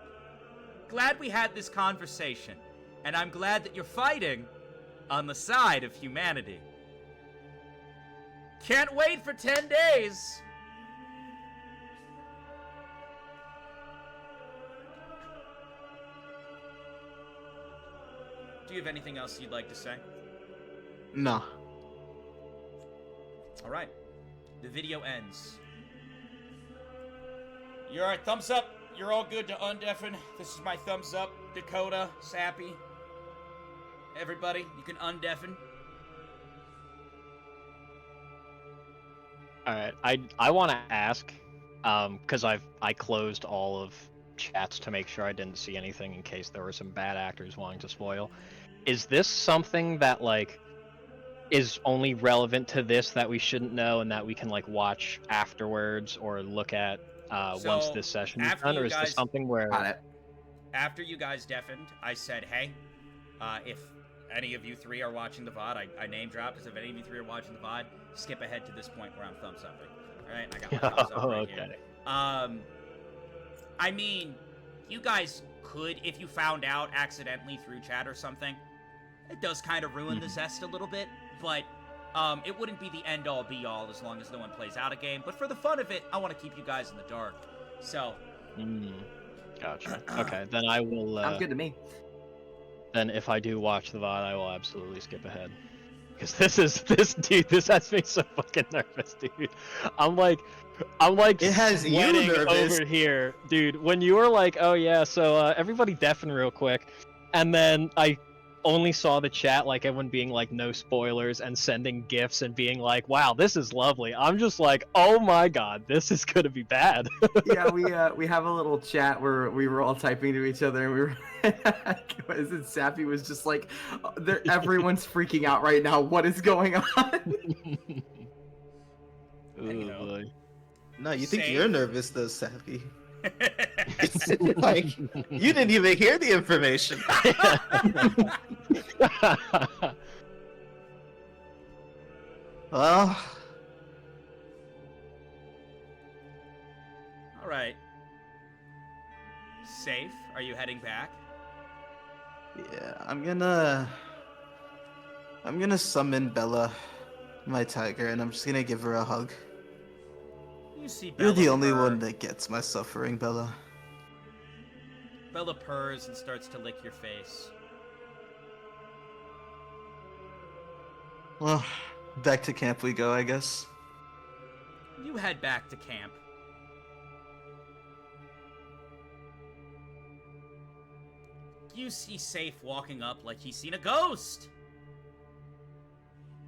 glad we had this conversation, and I'm glad that you're fighting on the side of humanity. Can't wait for 10 days! Do you have anything else you'd like to say? No. Alright. The video ends. You're alright, thumbs up. You're all good to undeafen. This is my thumbs up. Dakota, Sappy. Everybody, you can undeafen. Alright, I want to ask, because I closed all of chats to make sure I didn't see anything in case there were some bad actors wanting to spoil. Is this something that, like, is only relevant to this that we shouldn't know and that we can, like, watch afterwards or look at once this session is done? Or is this something where... Got it. After you guys deafened, I said, hey, if any of you 3 are watching the VOD, I name dropped, because if any of you 3 are watching the VOD, skip ahead to this point where I'm thumbs upping. Alright, I got my thumbs up right here. I mean, you guys could, if you found out accidentally through chat or something, it does kind of ruin the zest a little bit, but it wouldn't be the end-all be-all as long as no one plays out a game. But for the fun of it, I want to keep you guys in the dark. So... Gotcha. Okay, then I will... Sounds good to me. Then if I do watch the VOD, I will absolutely skip ahead. Because this has me so fucking nervous, dude. I'm like It has you sweating nervous over here, dude. When you were like, oh yeah, so everybody deafen real quick, and then I only saw the chat, like everyone being like no spoilers and sending gifs and being like, wow, this is lovely. I'm just like, oh my god, this is gonna be bad. Yeah, we have a little chat where we were all typing to each other, and we were was it Sappy was just like, everyone's freaking out right now. What is going on? Ooh, boy. No, you think Same. you're nervous though, Sappy. Like, you didn't even hear the information. Well, All right. Safe? Are you heading back? yeah, I'm gonna summon Bella, my tiger, and I'm just gonna give her a hug. You see You're Bella the only purr. one that gets my suffering, Bella. Bella purrs and starts to lick your face. Well, back to camp we go, I guess. You head back to camp. You see Safe walking up like he's seen a ghost.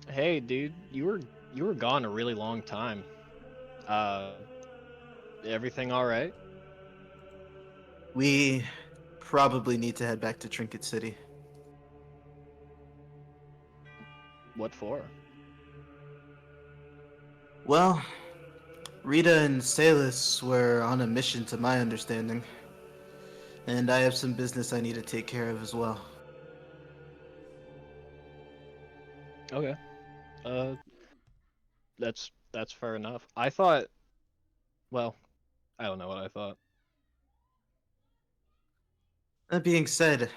Hey, dude, you were gone a really long time. Everything all right? We probably need to head back to Trinket City. What for? Well, Rita and Salus were on a mission to my understanding. And I have some business I need to take care of as well. Okay. That's fair enough. I thought, well, I don't know what I thought. That being said,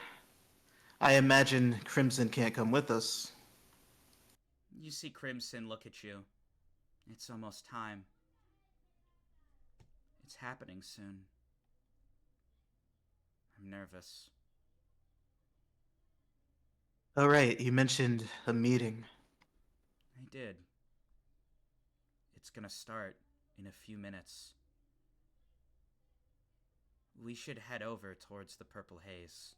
I imagine Crimson can't come with us. You see Crimson look at you, It's almost time. It's happening soon. I'm nervous. All right, you mentioned a meeting. I did. It's gonna start in a few minutes. We should head over towards the purple haze.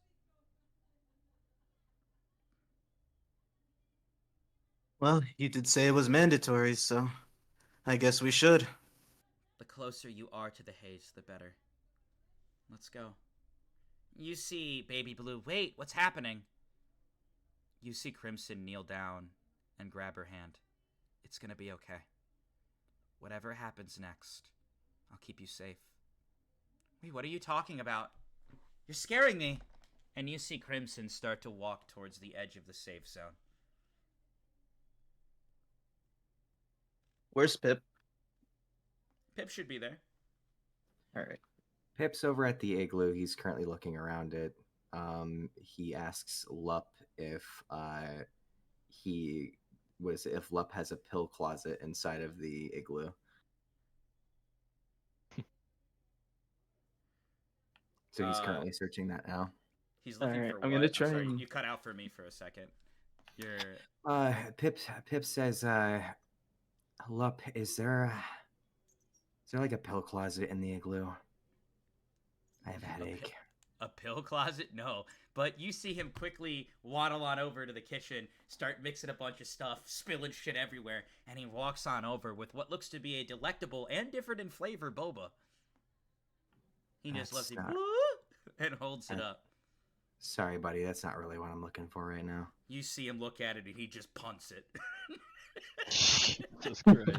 Well, you did say it was mandatory, so I guess we should. The closer you are to the haze, the better. Let's go. You see Baby Blue. Wait, what's happening? You see Crimson kneel down and grab her hand. It's gonna be okay. Whatever happens next, I'll keep you safe. Wait, what are you talking about? You're scaring me. And you see Crimson start to walk towards the edge of the safe zone. Where's Pip? Pip should be there. All right. Pip's over at the igloo. He's currently looking around it. He asks Lup if if Lup has a pill closet inside of the igloo. So he's currently searching that now. He's looking Alright, for I'm what? gonna try sorry, and- you cut out for me for a second. You're... Pip says, Lup, is there like a pill closet in the igloo? I have a headache. A pill closet? No. But you see him quickly waddle on over to the kitchen, start mixing a bunch of stuff, spilling shit everywhere, and he walks on over with what looks to be a delectable and different in flavor boba. He just lets That's it not- and holds it up. Sorry, buddy, that's not really what I'm looking for right now. You see him look at it and he just punts it. Jesus Christ.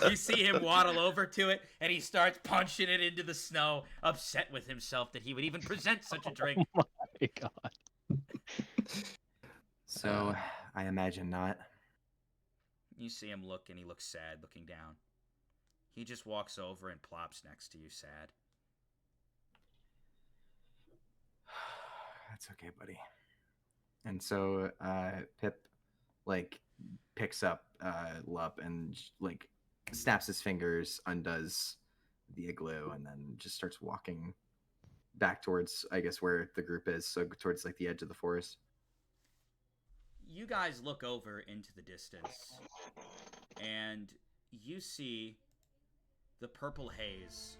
You see him waddle over to it and he starts punching it into the snow, upset with himself that he would even present such a drink. Oh my God. So, I imagine not. You see him look and he looks sad looking down. He just walks over and plops next to you, sad. That's okay, buddy. And so Pip picks up Lup and snaps his fingers, undoes the igloo, and then just starts walking back towards, I guess, where the group is, so towards the edge of the forest. You guys look over into the distance and you see the purple haze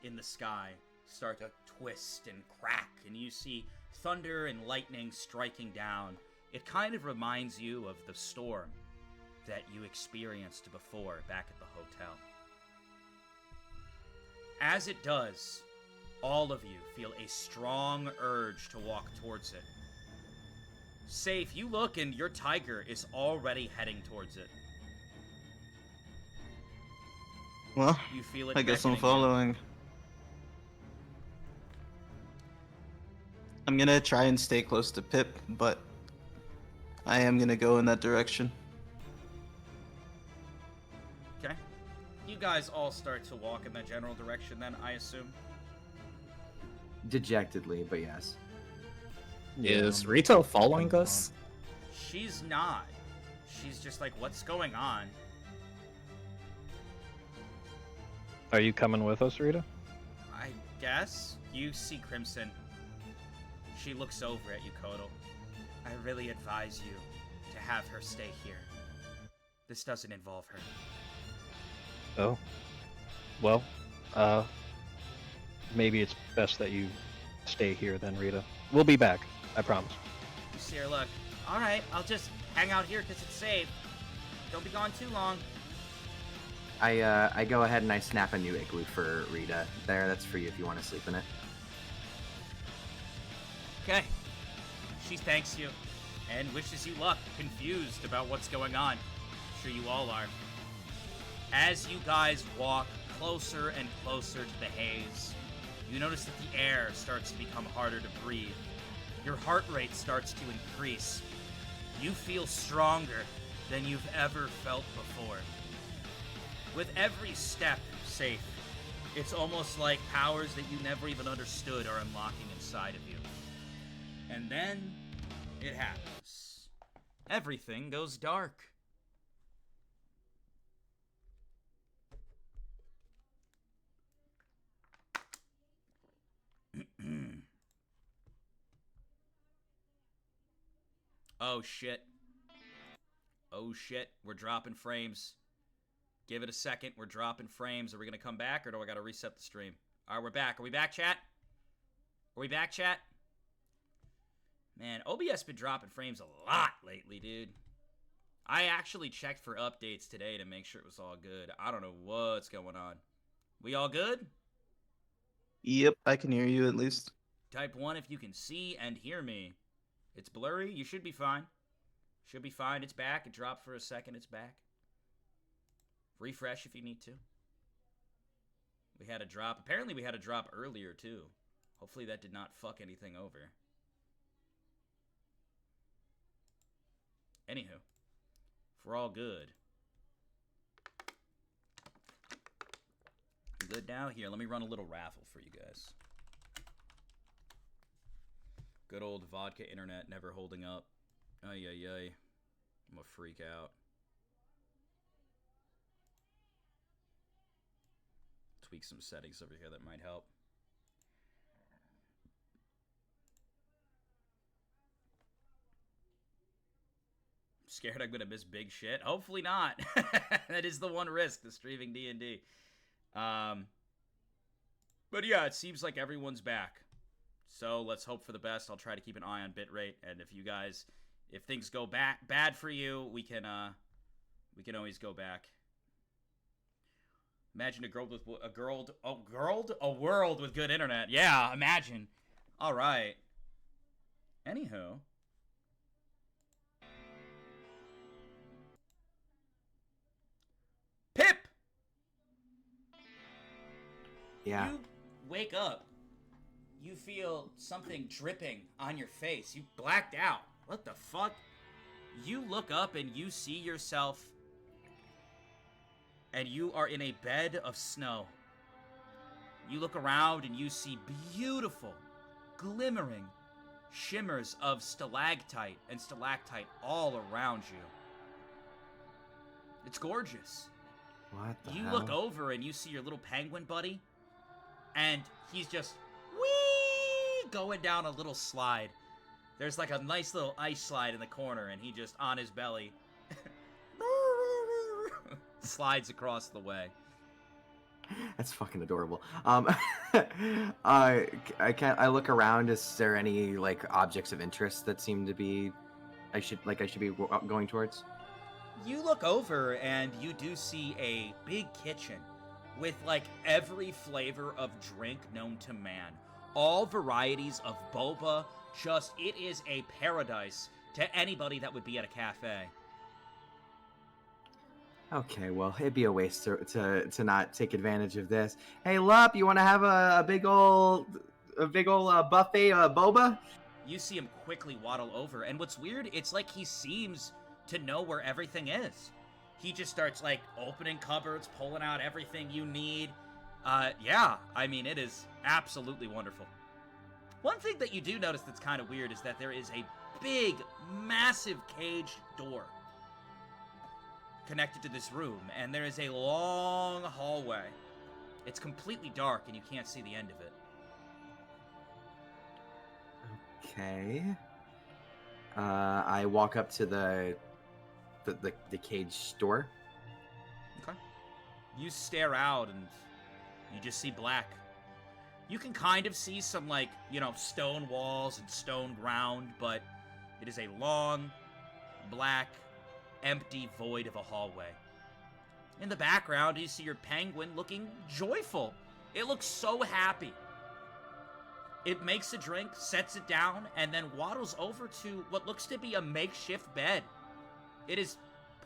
in the sky start to twist and crack, and you see thunder and lightning striking down. It kind of reminds you of the storm that you experienced before back at the hotel. As it does, all of you feel a strong urge to walk towards it. Safe, you look and your tiger is already heading towards it. Well, You feel it I guess I'm beckoning you. following. I'm gonna try and stay close to Pip, but I am gonna go in that direction. Okay. You guys all start to walk in that general direction then, I assume? Dejectedly, but yes. Is Rita following us? She's not. She's just like, what's going on? Are you coming with us, Rita? I guess. You see Crimson. She looks over at you, Kodal. I really advise you to have her stay here. This doesn't involve her. Oh. Well, maybe it's best that you stay here then, Rita. We'll be back, I promise. You see her look. Alright, I'll just hang out here because it's safe. Don't be gone too long. I go ahead and I snap a new igloo for Rita. There, that's for you if you want to sleep in it. Okay. She thanks you and wishes you luck, confused about what's going on. I'm sure you all are. As you guys walk closer and closer to the haze, you notice that the air starts to become harder to breathe. Your heart rate starts to increase. You feel stronger than you've ever felt before. With every step, Safe, it's almost like powers that you never even understood are unlocking inside of you. And then, it happens. Everything goes dark. Oh, shit. Oh, shit. We're dropping frames. Give it a second. We're dropping frames. Are we going to come back, or do I got to reset the stream? All right, we're back. Are we back, chat? Are we back, chat? Man, OBS been dropping frames a lot lately, dude. I actually checked for updates today to make sure it was all good. I don't know what's going on. We all good? Yep, I can hear you at least. Type 1 if you can see and hear me. It's blurry. You should be fine. Should be fine. It's back. It dropped for a second. It's back. Refresh if you need to. We had a drop. Apparently we had a drop earlier, too. Hopefully that did not fuck anything over. Anywho. If we're all good. Good now? Here, let me run a little raffle for you guys. Good old vodka internet never holding up. Ay, ay, ay. I'm gonna freak out. Tweak some settings over here that might help. Scared I'm gonna miss big shit? Hopefully not. That is the one risk, the streaming D&D. But yeah, it seems like everyone's back. So let's hope for the best. I'll try to keep an eye on bitrate, and if you guys, if things go bad for you, we can always go back. Imagine a world with good internet. Yeah, imagine. All right. Anywho. Pip! Yeah. You wake up. You feel something dripping on your face. You blacked out. What the fuck? You look up and you see yourself, and you are in a bed of snow. You look around and you see beautiful, glimmering shimmers of stalactite and stalactite all around you. It's gorgeous. What the You hell? look over and you see your little penguin buddy, and he's just whee going down a little slide. There's like a nice little ice slide in the corner, and he just on his belly slides across the way. That's fucking adorable. I look around. Is there any like objects of interest that seem to be I should be going towards? You look over and you do see a big kitchen with like every flavor of drink known to man. All varieties of boba. Just, it is a paradise to anybody that would be at a cafe. Okay, well, it'd be a waste to not take advantage of this. Hey, Lup, you want to have a big ol' buffet boba? You see him quickly waddle over, and what's weird, it's like he seems to know where everything is. He just starts, like, opening cupboards, pulling out everything you need. Yeah, I mean, it is absolutely wonderful. One thing that you do notice that's kind of weird is that there is a big, massive caged door connected to this room, and there is a long hallway. It's completely dark, and you can't see the end of it. Okay. I walk up to the cage door. Okay. You stare out, and you just see black. You can kind of see some, like, you know, stone walls and stone ground, but it is a long, black, empty void of a hallway. In the background, you see your penguin looking joyful. It looks so happy. It makes a drink, sets it down, and then waddles over to what looks to be a makeshift bed. It is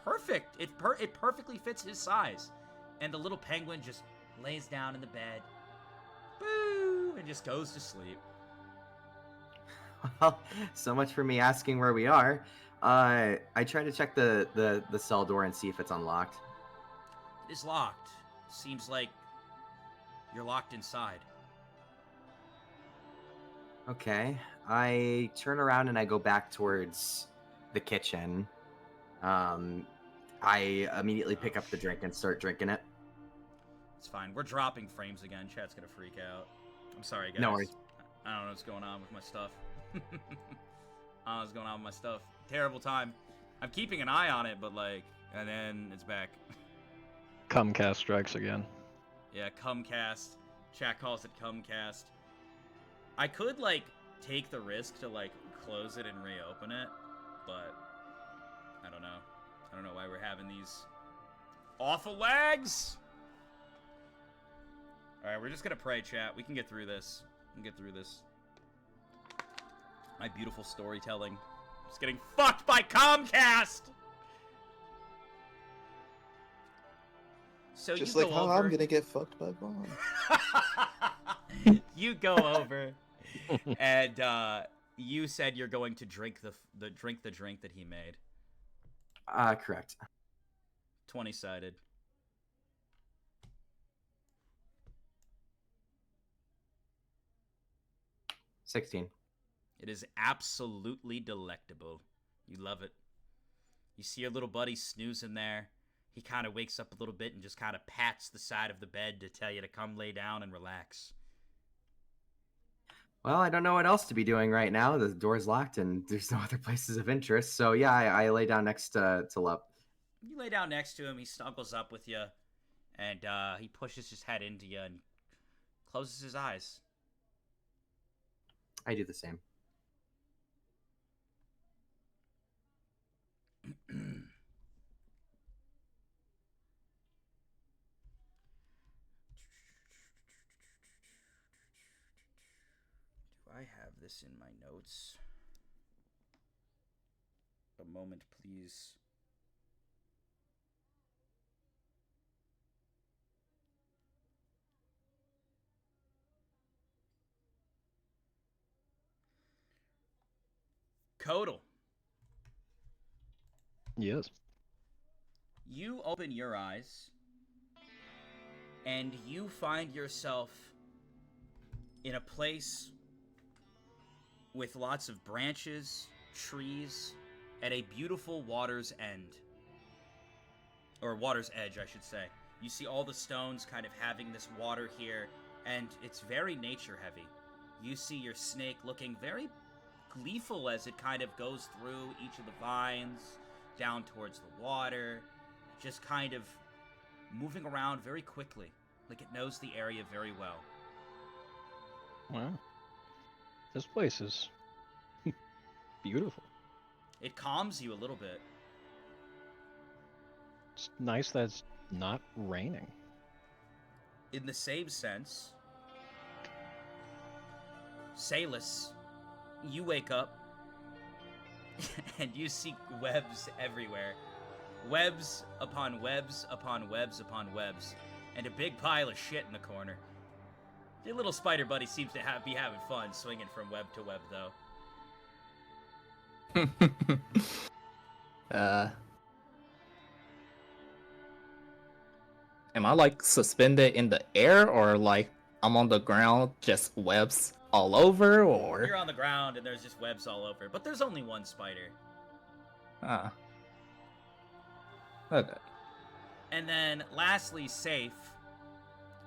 perfect. It perfectly fits his size. And the little penguin just lays down in the bed. Boo! And just goes to sleep. Well, so much for me asking where we are. I try to check the cell door and see if it's unlocked. It is locked. Seems like you're locked inside. Okay. I turn around and I go back towards the kitchen. I immediately pick up the drink and start drinking it. It's fine. We're dropping frames again. Chat's gonna freak out. I'm sorry, guys. No worries. I don't know what's going on with my stuff. I don't know what's going on with my stuff. terrible time. I'm keeping an eye on it, but like, and then it's back. Cumcast strikes again. Yeah, Cumcast. Chat calls it Cumcast. I could, like, take the risk to, like, close it and reopen it, but I don't know. I don't know why we're having these awful lags. Alright, we're just gonna pray, chat. We can get through this. We can get through this. My beautiful storytelling. Just getting fucked by Comcast! So Just you like go how over. I'm gonna get fucked by Vaughn. You go over, and you said you're going to drink the drink that he made. Correct. 20-sided. $16. It is absolutely delectable. You love it. You see your little buddy snoozing there. He kind of wakes up a little bit and just kind of pats the side of the bed to tell you to come lay down and relax. Well, I don't know what else to be doing right now. The door's locked and there's no other places of interest. So yeah, I lay down next to Lup. You lay down next to him. He snuggles up with you, and he pushes his head into you and closes his eyes. I do the same. Do I have this in my notes? A moment, please. Kodal. Yes. You open your eyes, and you find yourself in a place with lots of branches, trees, at a beautiful water's end. Or water's edge, I should say. You see all the stones kind of having this water here, and it's very nature heavy. You see your snake looking very gleeful as it kind of goes through each of the vines, down towards the water, just kind of moving around very quickly, like it knows the area very well. Wow. This place is beautiful. It calms you a little bit. It's nice that it's not raining. In the same sense, Salus, you wake up and you see webs everywhere. Webs upon webs upon webs upon webs, and a big pile of shit in the corner. Your little spider buddy seems to be having fun swinging from web to web, though. Am I like suspended in the air, or like I'm on the ground, just webs all over, or? You're on the ground and there's just webs all over, but there's only one spider. Ah. Okay. And then, lastly, Safe,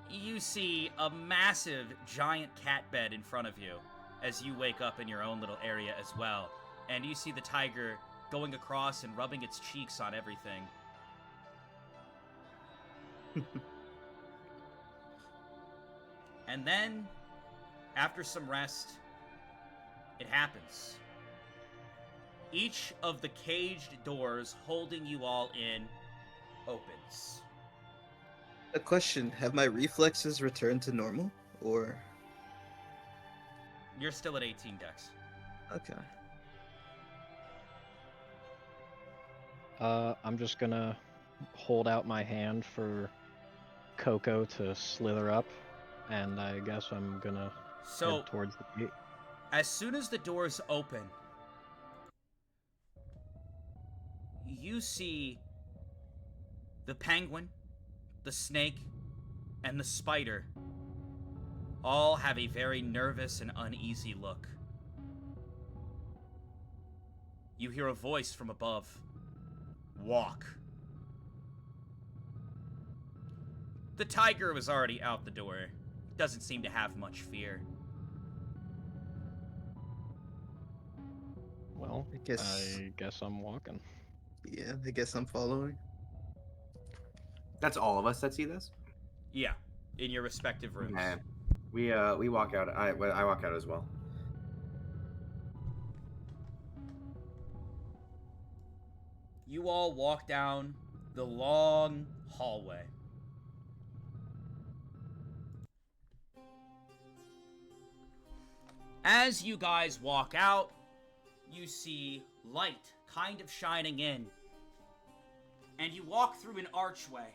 you see a massive, giant cat bed in front of you as you wake up in your own little area as well. And you see the tiger going across and rubbing its cheeks on everything. And then, after some rest, it happens. Each of the caged doors holding you all in opens. A question, have my reflexes returned to normal? Or... You're still at 18 dex. Okay. I'm just gonna hold out my hand for Coco to slither up, and I guess I'm gonna head towards the gate. As soon as the doors open, you see the penguin, the snake, and the spider all have a very nervous and uneasy look. You hear a voice from above. Walk. The tiger was already out the door. Doesn't seem to have much fear. Well, I guess I'm walking. Yeah, I guess I'm following. That's all of us that see this. Yeah, in your respective rooms. Okay. We walk out. I walk out as well. You all walk down the long hallway. As you guys walk out, you see light kind of shining in. And you walk through an archway.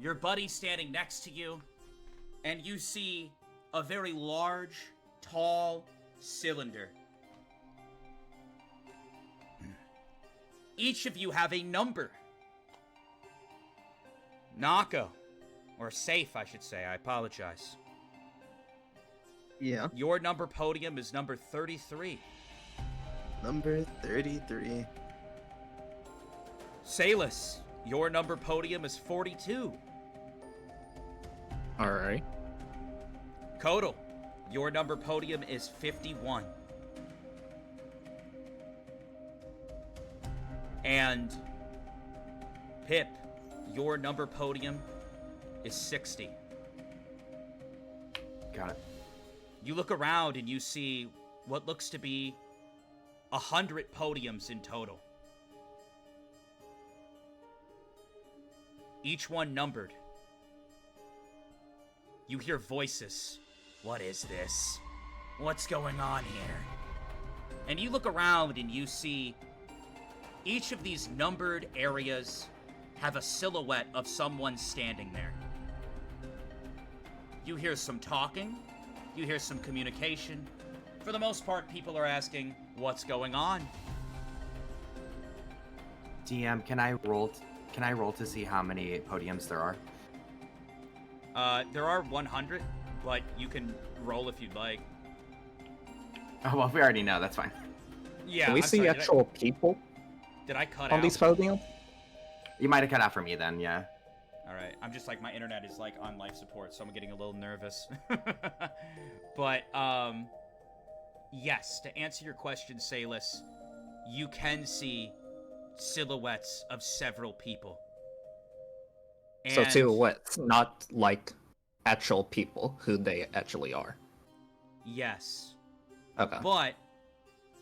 Your buddy standing next to you, and you see a very large, tall cylinder. Each of you have a number. Nako. Or safe, I should say. I apologize. Yeah. Your number podium is number 33. Number 33. Salus, your number podium is 42. Alright. Kodal, your number podium is 51. And Pip, your number podium is 60. Got it. You look around and you see what looks to be 100 podiums in total. Each one numbered. You hear voices. What is this? What's going on here? And you look around and you see each of these numbered areas have a silhouette of someone standing there. You hear some talking. You hear some communication. For the most part, people are asking, what's going on? DM, can I roll to see how many podiums there are? There are 100, but you can roll if you'd like. Oh well, we already know. That's fine. Yeah, Can we I'm see sorry, actual people Did I cut on out? these podiums? You might have cut out for me then. Yeah. Alright, I'm just like, my internet is like on life support, so I'm getting a little nervous. But, yes, to answer your question, Salus, you can see silhouettes of several people. So And- silhouettes, not like actual people who they actually are. Yes. Okay. But,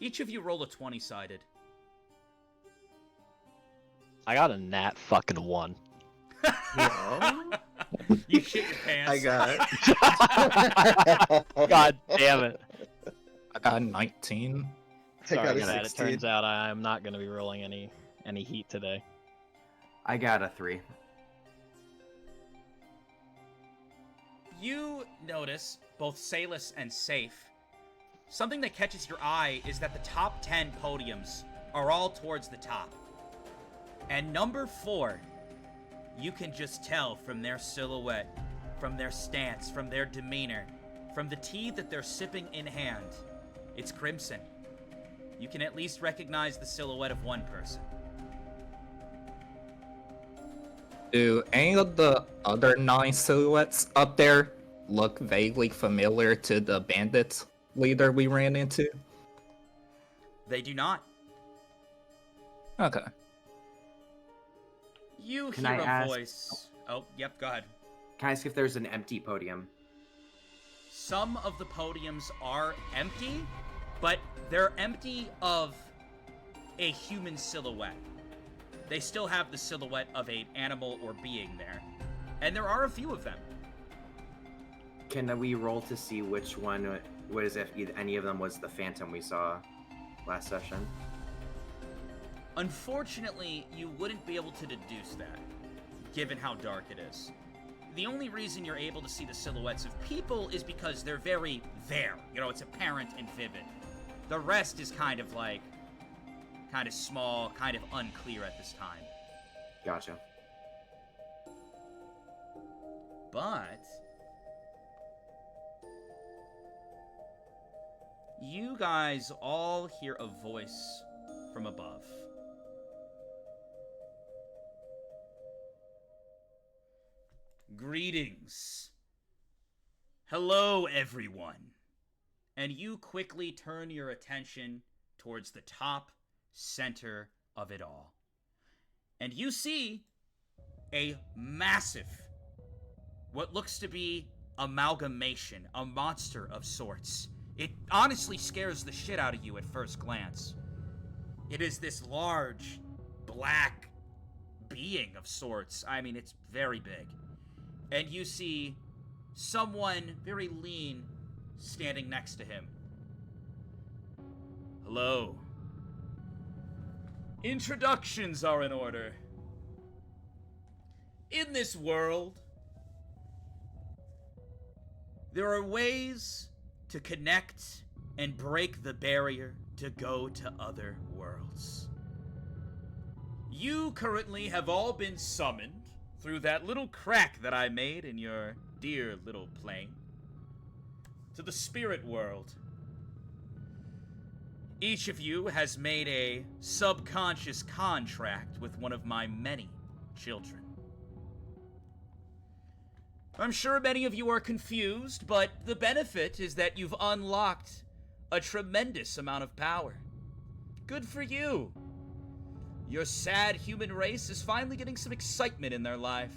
each of you roll a 20-sided. I got a nat fucking 1. You shit your pants. I got God damn it. I got 19. I got Sorry, a Matt. It 16. turns out I'm not going to be rolling any heat today. I got a 3. You notice, both Salus and Safe, something that catches your eye is that the top 10 podiums are all towards the top. And number 4, you can just tell from their silhouette, from their stance, from their demeanor, from the tea that they're sipping in hand, it's Crimson. You can at least recognize the silhouette of one person. Do any of the other 9 silhouettes up there look vaguely familiar to the bandits leader we ran into? They do not. Okay. You Can hear I a ask- voice. Oh, yep, go ahead. Can I ask if there's an empty podium? Some of the podiums are empty, but they're empty of a human silhouette. They still have the silhouette of an animal or being there. And there are a few of them. Can we roll to see which one? What is if any of them was the phantom we saw last session? Unfortunately, you wouldn't be able to deduce that, given how dark it is. The only reason you're able to see the silhouettes of people is because they're very there. You know, it's apparent and vivid. The rest is kind of like, kind of small, kind of unclear at this time. Gotcha. But you guys all hear a voice from above. Greetings. Hello, everyone. And you quickly turn your attention towards the top center of it all. And you see a massive, what looks to be amalgamation, a monster of sorts. It honestly scares the shit out of you at first glance. It is this large, black being of sorts. I mean, it's very big. And you see someone very lean standing next to him. Hello. Introductions are in order. In this world, there are ways to connect and break the barrier to go to other worlds. You currently have all been summoned through that little crack that I made in your dear little plane to the spirit world. Each of you has made a subconscious contract with one of my many children. I'm sure many of you are confused, but the benefit is that you've unlocked a tremendous amount of power. Good for you. Your sad human race is finally getting some excitement in their life.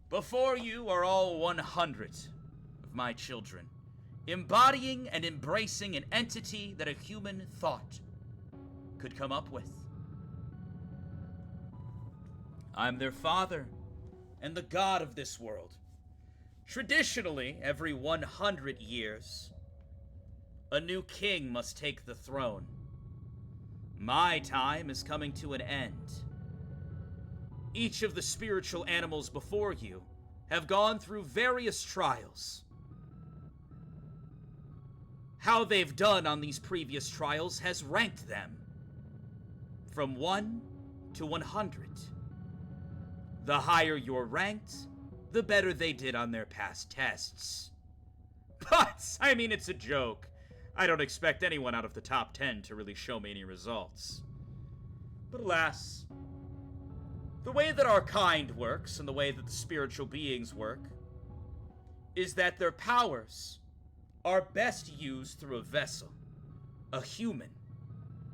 Before you are all 100 of my children, embodying and embracing an entity that a human thought could come up with. I'm their father and the god of this world. Traditionally, every 100 years, a new king must take the throne. My time is coming to an end. Each of the spiritual animals before you have gone through various trials. How they've done on these previous trials has ranked them from 1 to 100. The higher you're ranked, the better they did on their past tests. But, I mean, it's a joke. I don't expect anyone out of the top 10 to really show me any results. But alas, the way that our kind works and the way that the spiritual beings work is that their powers are best used through a vessel, a human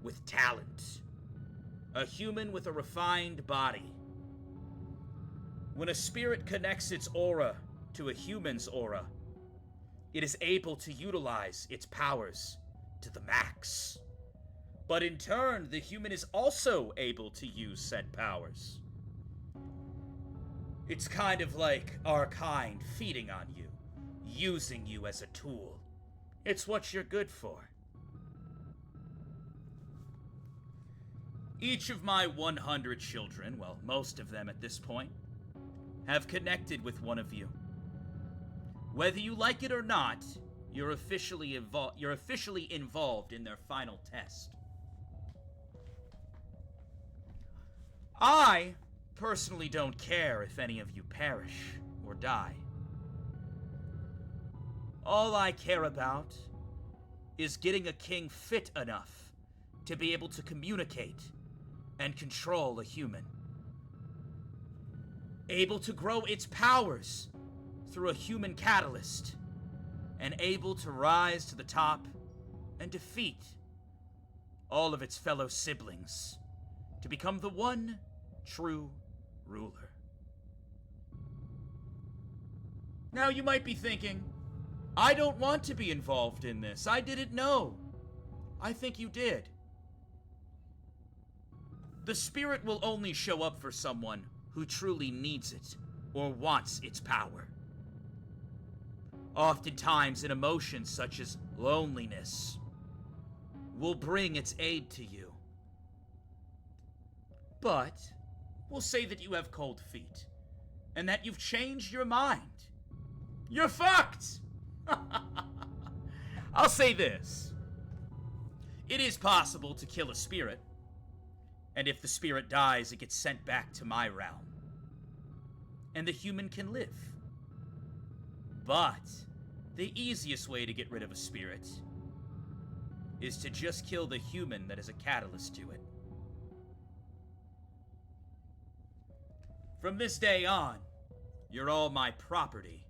with talent, a human with a refined body. When a spirit connects its aura to a human's aura, it is able to utilize its powers to the max. But in turn, the human is also able to use said powers. It's kind of like our kind feeding on you, using you as a tool. It's what you're good for. Each of my 100 children, well, most of them at this point, have connected with one of you. Whether you like it or not, you're officially involved in their final test. I personally don't care if any of you perish or die. All I care about is getting a king fit enough to be able to communicate and control a human. Able to grow its powers through a human catalyst, and able to rise to the top and defeat all of its fellow siblings to become the one true ruler. Now you might be thinking, I don't want to be involved in this. I didn't know. I think you did. The spirit will only show up for someone who truly needs it or wants its power. Oftentimes, an emotion such as loneliness will bring its aid to you. But we'll say that you have cold feet and that you've changed your mind. You're fucked! I'll say this. It is possible to kill a spirit, and if the spirit dies, it gets sent back to my realm, and the human can live. But the easiest way to get rid of a spirit is to just kill the human that is a catalyst to it. From this day on, you're all my property,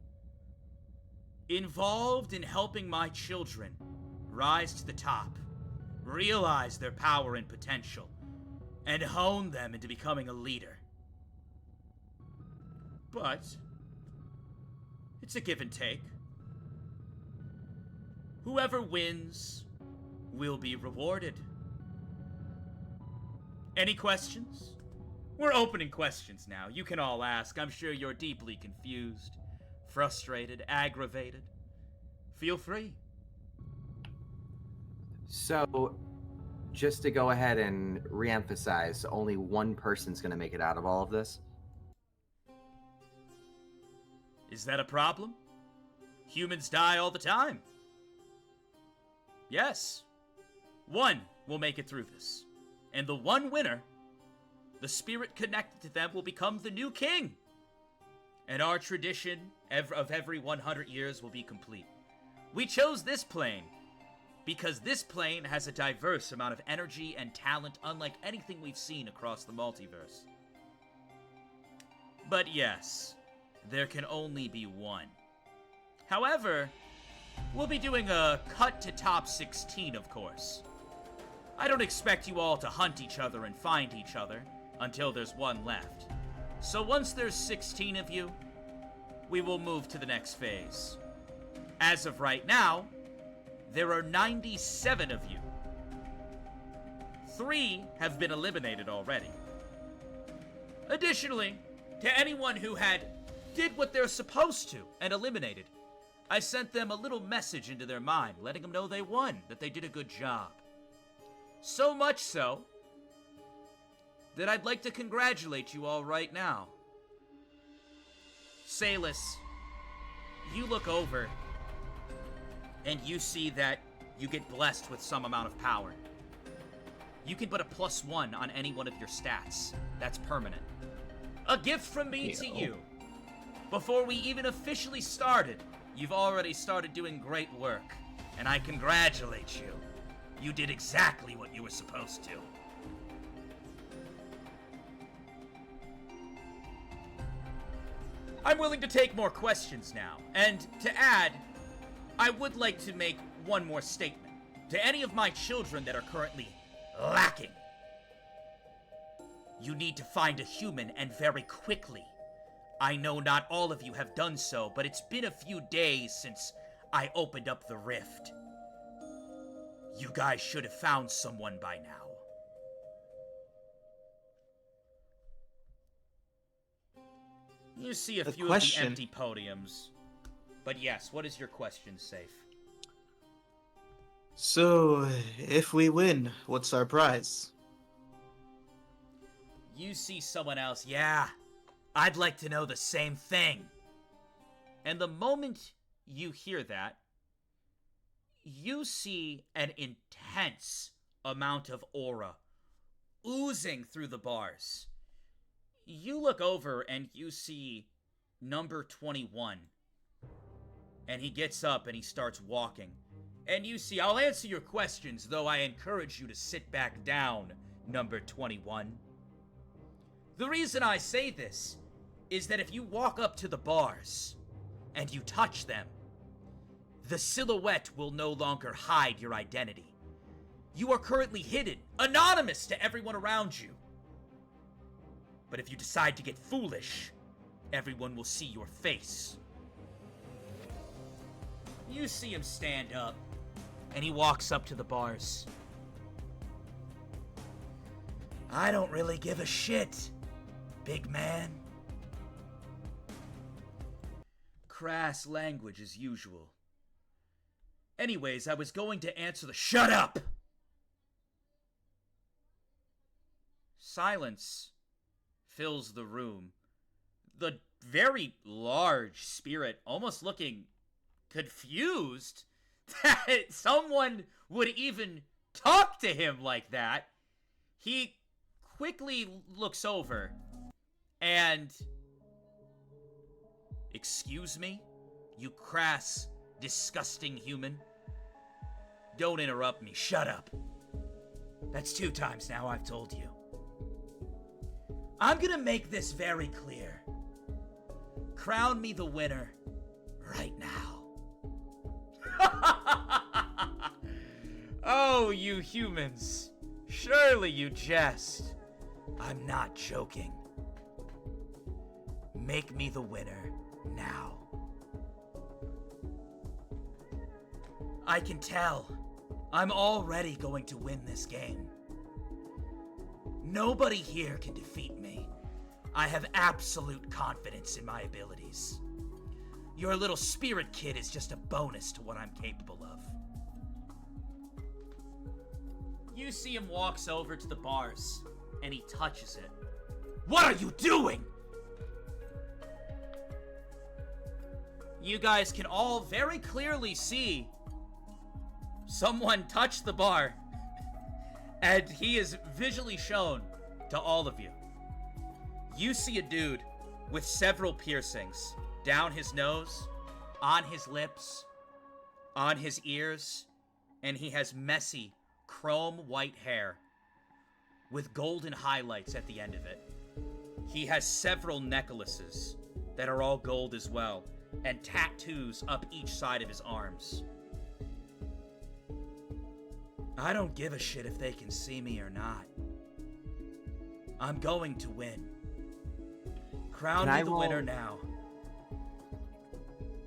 involved in helping my children rise to the top, realize their power and potential, and hone them into becoming a leader. But it's a give and take. Whoever wins will be rewarded. Any questions? We're opening questions now. You can all ask. I'm sure you're deeply confused, frustrated, aggravated. Feel free. So, just to go ahead and re-emphasize, only one person's going to make it out of all of this? Is that a problem? Humans die all the time. Yes. One will make it through this. And the one winner, the spirit connected to them, will become the new king. And our tradition of every 100 years will be complete. We chose this plane because this plane has a diverse amount of energy and talent unlike anything we've seen across the multiverse. But yes, there can only be one. However, we'll be doing a cut to top 16, of course. I don't expect you all to hunt each other and find each other until there's one left. So once there's 16 of you, we will move to the next phase. As of right now, there are 97 of you. 3 have been eliminated already. Additionally, to anyone who did what they're supposed to and eliminated, I sent them a little message into their mind, letting them know they won, that they did a good job. So much so that I'd like to congratulate you all right now. Salus, you look over and you see that you get blessed with some amount of power. You can put a +1 on any one of your stats. That's permanent. A gift from me to you. Before we even officially started, you've already started doing great work, and I congratulate you. You did exactly what you were supposed to. I'm willing to take more questions now, and to add, I would like to make one more statement. To any of my children that are currently lacking, you need to find a human, and very quickly. I know not all of you have done so, but it's been a few days since I opened up the rift. You guys should have found someone by now. You see a few of the empty podiums. But yes, what is your question, Safe? So, if we win, what's our prize? You see someone else, yeah, I'd like to know the same thing. And the moment you hear that, you see an intense amount of aura oozing through the bars. You look over and you see number 21. And he gets up and he starts walking. And you see, I'll answer your questions, though I encourage you to sit back down, number 21. The reason I say this is that if you walk up to the bars and you touch them, the silhouette will no longer hide your identity. You are currently hidden, anonymous to everyone around you. But if you decide to get foolish, everyone will see your face. You see him stand up, and he walks up to the bars. I don't really give a shit, big man. Crass language as usual. Anyways, I was going to answer the— Shut up! Silence fills the room. The very large spirit almost looking confused that someone would even talk to him like that. He quickly looks over and... Excuse me? You crass, disgusting human? Don't interrupt me. Shut up. That's 2 times now I've told you. I'm gonna make this very clear. Crown me the winner right now. Oh, you humans. Surely you jest. I'm not joking. Make me the winner now. I can tell. I'm already going to win this game. Nobody here can defeat me. I have absolute confidence in my abilities. Your little spirit kid is just a bonus to what I'm capable of. You see him walks over to the bars, and he touches it. What are you doing? You guys can all very clearly see someone touch the bar, and he is visually shown to all of you. You see a dude with several piercings down his nose, on his lips, on his ears, and he has messy, chrome white hair with golden highlights at the end of it. He has several necklaces that are all gold as well, and tattoos up each side of his arms. I don't give a shit if they can see me or not. I'm going to win. Crown me the winner now.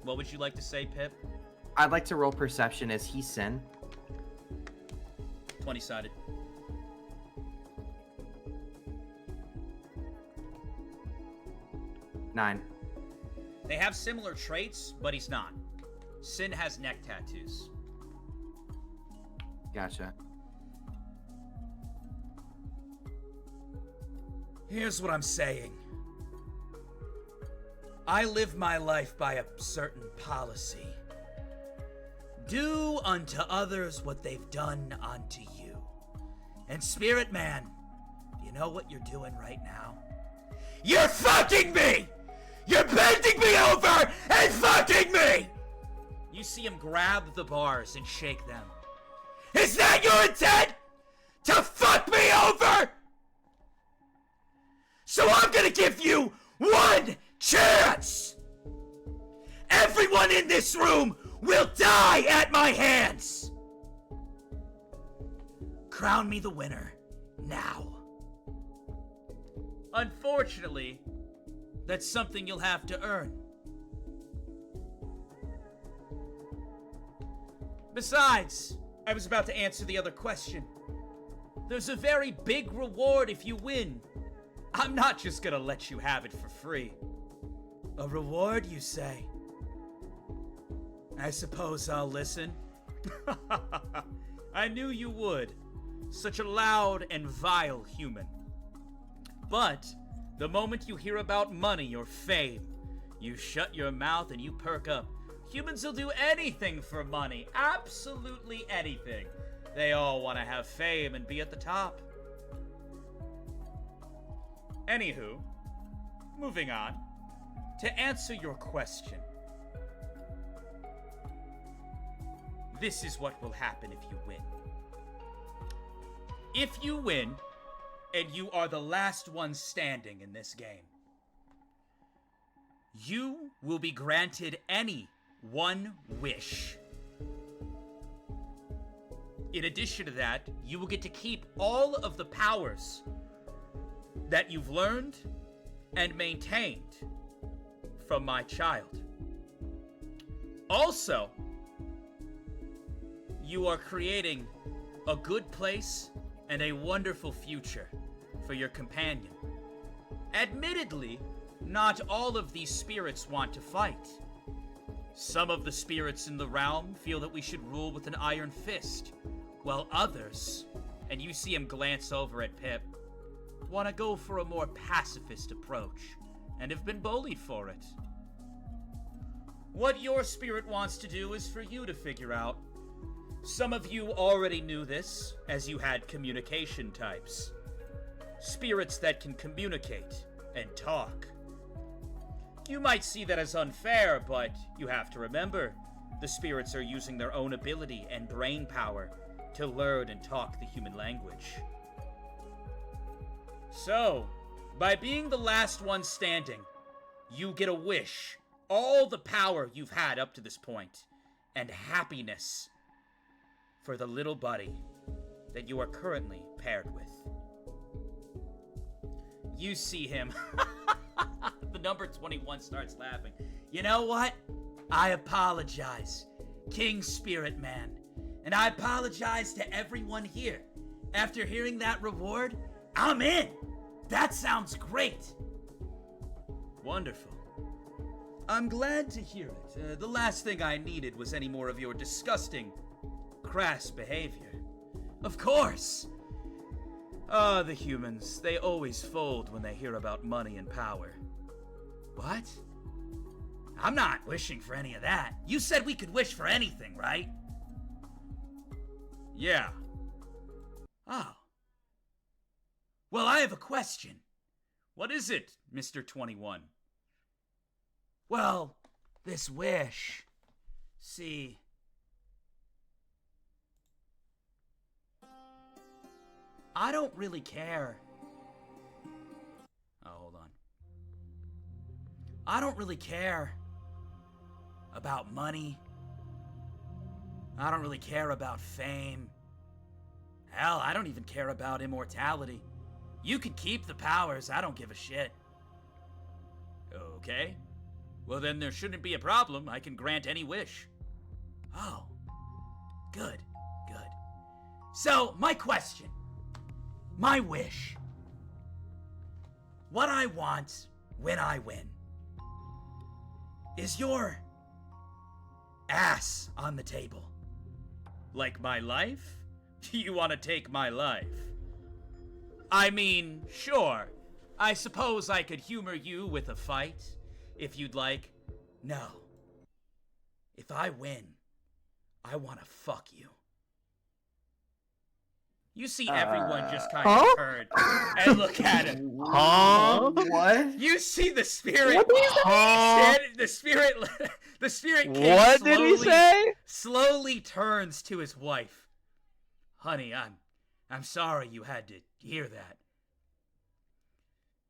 What would you like to say, Pip? I'd like to roll perception as he sin. 20-sided. Nine. They have similar traits, but he's not. Sin has neck tattoos. Gotcha. Here's what I'm saying. I live my life by a certain policy. Do unto others what they've done unto you. And Spirit Man, you know what you're doing right now? You're fucking me! You're bending me over and fucking me! You see him grab the bars and shake them. Is that your intent? To fuck me over? So I'm gonna give you one chance! Everyone in this room will die at my hands! Crown me the winner now. Unfortunately, that's something you'll have to earn. Besides, I was about to answer the other question. There's a very big reward if you win. I'm not just gonna let you have it for free. A reward, you say? I suppose I'll listen. I knew you would. Such a loud and vile human. But the moment you hear about money or fame, you shut your mouth and you perk up. Humans will do anything for money. Absolutely anything. They all want to have fame and be at the top. Anywho, moving on. To answer your question. This is what will happen if you win. If you win, and you are the last one standing in this game, you will be granted any one wish. In addition to that, you will get to keep all of the powers that you've learned and maintained from my child. Also, you are creating a good place and a wonderful future for your companion. Admittedly, not all of these spirits want to fight. Some of the spirits in the realm feel that we should rule with an iron fist, while others, and you see him glance over at Pip, want to go for a more pacifist approach, and have been bullied for it. What your spirit wants to do is for you to figure out. Some of you already knew this, as you had communication types. Spirits that can communicate and talk. You might see that as unfair, but you have to remember, the spirits are using their own ability and brain power to learn and talk the human language. So, by being the last one standing, you get a wish, all the power you've had up to this point, and happiness for the little buddy that you are currently paired with. You see him. The number 21 starts laughing. You know what? I apologize, King Spirit Man. And I apologize to everyone here. After hearing that reward, I'm in. That sounds great. Wonderful. I'm glad to hear it. The last thing I needed was any more of your disgusting, crass behavior. Of course. The humans. They always fold when they hear about money and power. What? I'm not wishing for any of that. You said we could wish for anything, right? Yeah. Oh. Well, I have a question. What is it, Mr. 21? Well, this wish. See. I don't really care. Oh, hold on. I don't really care about money. I don't really care about fame. Hell, I don't even care about immortality. You can keep the powers, I don't give a shit. Okay. Well, then there shouldn't be a problem. I can grant any wish. Oh. Good. Good. So, my question. My wish. What I want when I win is your ass on the table. Like my life? You want to take my life? I mean, sure. I suppose I could humor you with a fight, if you'd like. No. If I win, I want to fuck you. You see everyone just kind of turn and look at him. Huh? What? You see the spirit. What did he say? The spirit king What did he say? slowly turns to his wife. Honey, I'm sorry you had to hear that.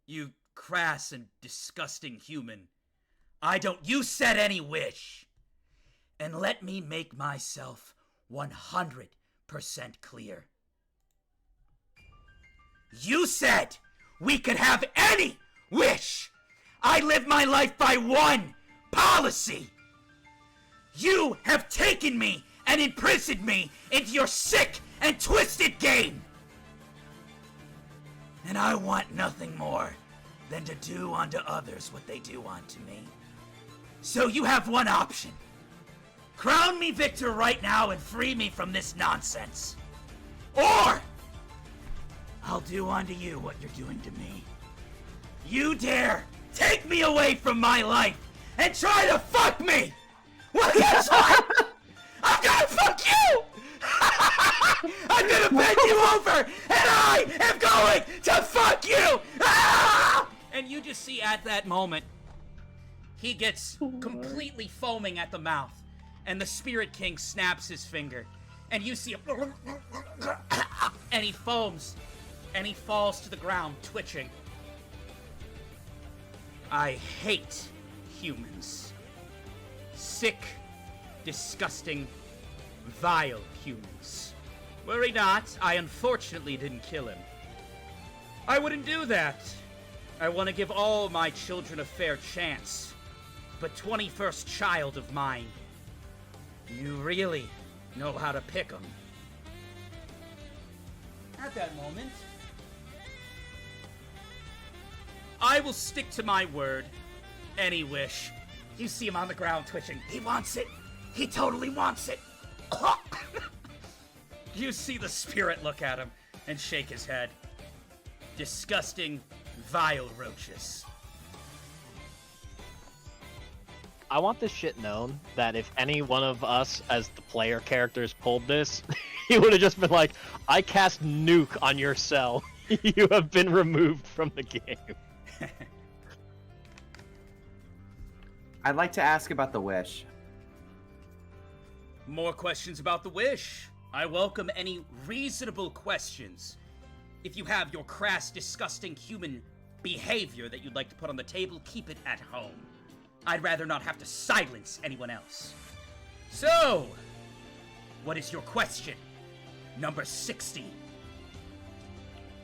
You crass and disgusting human. You said any wish. And let me make myself 100% clear. You said we could have any wish. I live my life by one policy. You have taken me and imprisoned me into your sick and twisted game. And I want nothing more than to do unto others what they do unto me. So you have one option. Crown me victor right now and free me from this nonsense. Or I'll do unto you what you're doing to me. You dare take me away from my life and try to fuck me! Well, guess what? I'm gonna fuck you! I'm gonna bend you over and I am going to fuck you! Ah! And you just see at that moment, he gets completely foaming at the mouth, and the Spirit King snaps his finger, and you see him, and he foams, and he falls to the ground, twitching. I hate humans. Sick, disgusting, vile humans. Worry not, I unfortunately didn't kill him. I wouldn't do that. I want to give all my children a fair chance. But 21st child of mine, you really know how to pick 'em. At that moment, I will stick to my word. Any wish. You see him on the ground twitching. He wants it. He totally wants it. You see the spirit look at him and shake his head. Disgusting, vile roaches. I want this shit known that if any one of us as the player characters pulled this, he would have just been like, I cast nuke on your cell. You have been removed from the game. I'd like to ask about the wish. More questions about the wish. I welcome any reasonable questions. If you have your crass, disgusting human behavior that you'd like to put on the table, keep it at home. I'd rather not have to silence anyone else. So, What is your question? Number 60.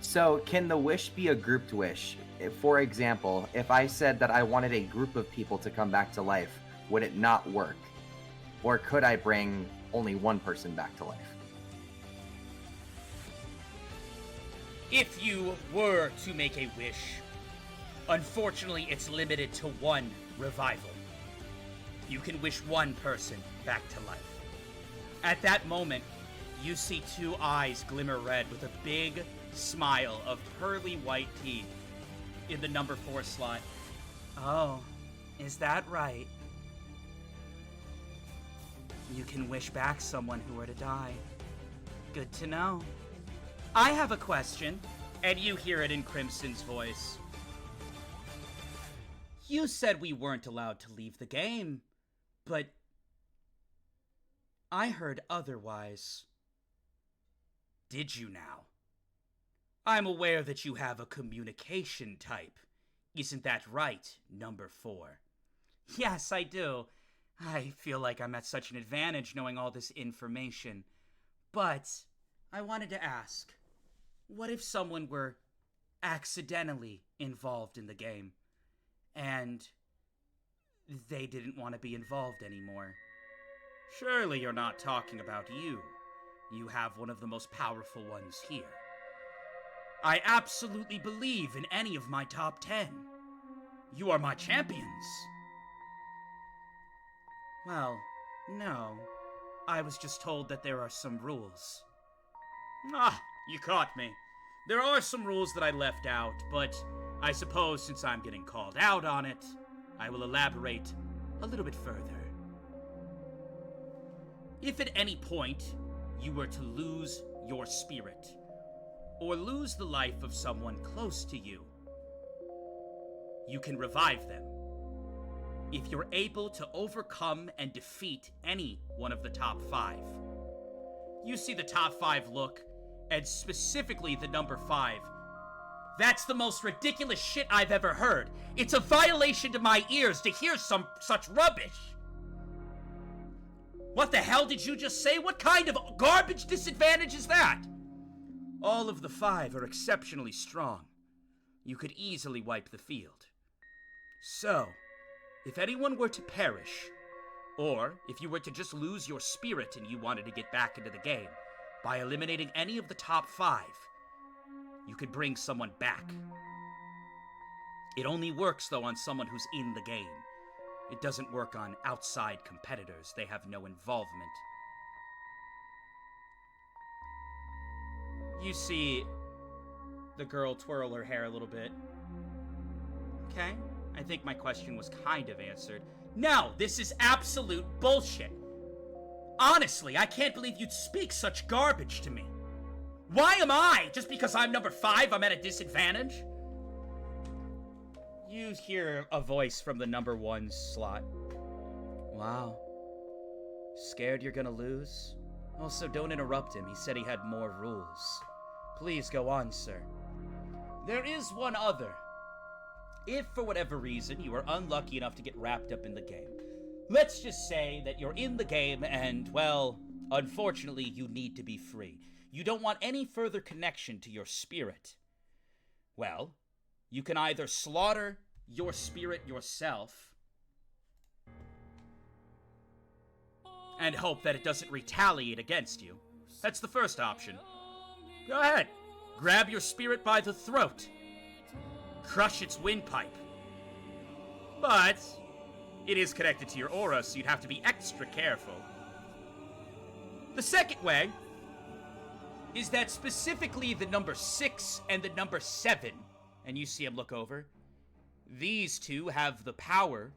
So, can the wish be a grouped wish? For example, if I said that I wanted a group of people to come back to life, would it not work? Or could I bring only one person back to life? If you were to make a wish, unfortunately it's limited to one revival. You can wish one person back to life. At that moment, you see two eyes glimmer red with a big smile of pearly white teeth in the number 4 slot. Oh, is that right? You can wish back someone who were to die. Good to know. I have a question. And you hear it in Crimson's voice. You said we weren't allowed to leave the game, but I heard otherwise. Did you now? I'm aware that you have a communication type. Isn't that right, number 4? Yes, I do. I feel like I'm at such an advantage knowing all this information. But I wanted to ask, what if someone were accidentally involved in the game and they didn't want to be involved anymore? Surely you're not talking about you. You have one of the most powerful ones here. I absolutely believe in any of my top 10. You are my champions. Well, no. I was just told that there are some rules. Ah, you caught me. There are some rules that I left out, but I suppose since I'm getting called out on it, I will elaborate a little bit further. If at any point you were to lose your spirit, or lose the life of someone close to you, you can revive them. If you're able to overcome and defeat any one of the top 5. You see the top 5 look, and specifically the number 5. That's the most ridiculous shit I've ever heard. It's a violation to my ears to hear some such rubbish. What the hell did you just say? What kind of garbage disadvantage is that? All of the 5 are exceptionally strong. You could easily wipe the field. So, if anyone were to perish, or if you were to just lose your spirit and you wanted to get back into the game, by eliminating any of the top 5, you could bring someone back. It only works, though, on someone who's in the game. It doesn't work on outside competitors. They have no involvement. You see the girl twirl her hair a little bit. Okay, I think my question was kind of answered. No, this is absolute bullshit. Honestly, I can't believe you'd speak such garbage to me. Why am I? Just because I'm number 5, I'm at a disadvantage? You hear a voice from the number 1 slot. Wow. Scared you're gonna lose? Also, don't interrupt him. He said he had more rules. Please go on, sir. There is one other. If, for whatever reason, you are unlucky enough to get wrapped up in the game, let's just say that you're in the game and, well, unfortunately, you need to be free. You don't want any further connection to your spirit. Well, you can either slaughter your spirit yourself and hope that it doesn't retaliate against you. That's the first option. Go ahead. Grab your spirit by the throat. Crush its windpipe. But it is connected to your aura, so you'd have to be extra careful. The second way is that specifically the number 6 and the number 7, and you see him look over, these two have the power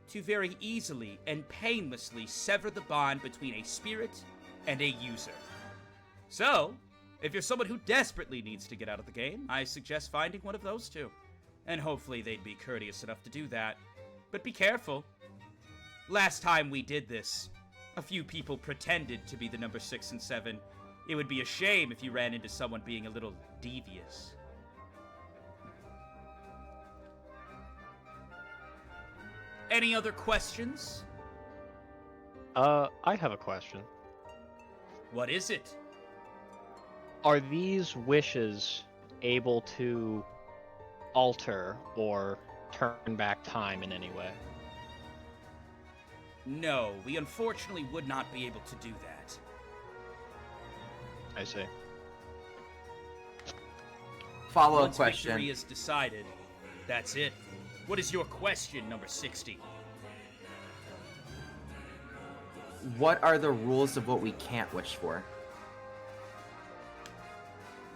to very easily and painlessly sever the bond between a spirit and a user. So, if you're someone who desperately needs to get out of the game, I suggest finding one of those two. And hopefully they'd be courteous enough to do that. But be careful. Last time we did this, a few people pretended to be the number 6 and 7. It would be a shame if you ran into someone being a little devious. Any other questions? I have a question. What is it? Are these wishes able to alter or turn back time in any way? No, we unfortunately would not be able to do that. I see. Follow-up Once question. victory is decided, that's it. What is your question, number 60? What are the rules of what we can't wish for?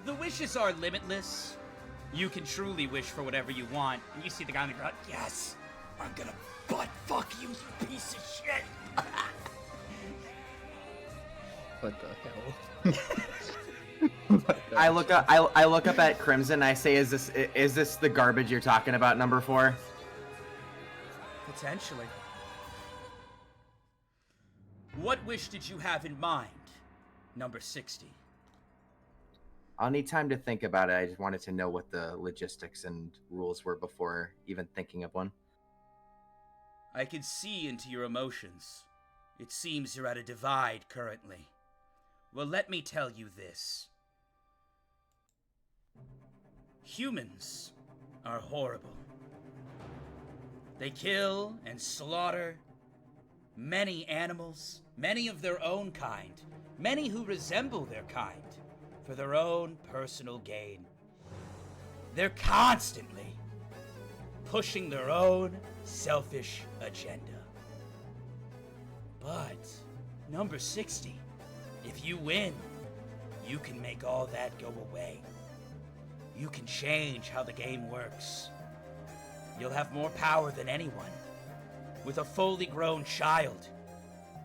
The wishes are limitless. You can truly wish for whatever you want, and you see the guy on the ground, yes, I'm gonna butt fuck you, you piece of shit. What the hell? I look up. I look up at Crimson. I say, "Is this the garbage you're talking about, number 4?" Potentially. What wish did you have in mind, number 60? I'll need time to think about it. I just wanted to know what the logistics and rules were before even thinking of one. I can see into your emotions. It seems you're at a divide currently. Well, let me tell you this. Humans are horrible. They kill and slaughter many animals, many of their own kind, many who resemble their kind, for their own personal gain. They're constantly pushing their own selfish agenda. But, number 60, if you win, you can make all that go away. You can change how the game works. You'll have more power than anyone. With a fully grown child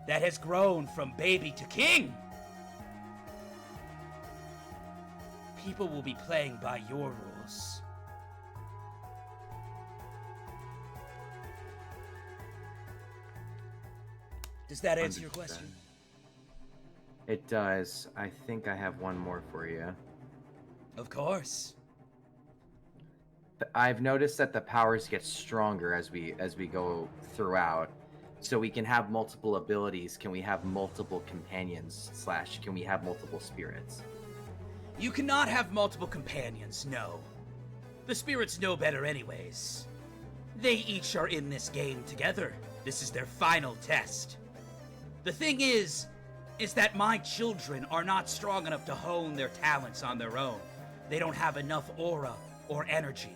that has grown from baby to king. People will be playing by your rules. Does that answer your question? It does. I think I have one more for you. Of course. I've noticed that the powers get stronger as we go throughout. So we can have multiple abilities. Can we have multiple companions / can we have multiple spirits? You cannot have multiple companions, no. The spirits know better anyways. They each are in this game together. This is their final test. The thing is that my children are not strong enough to hone their talents on their own. They don't have enough aura or energy.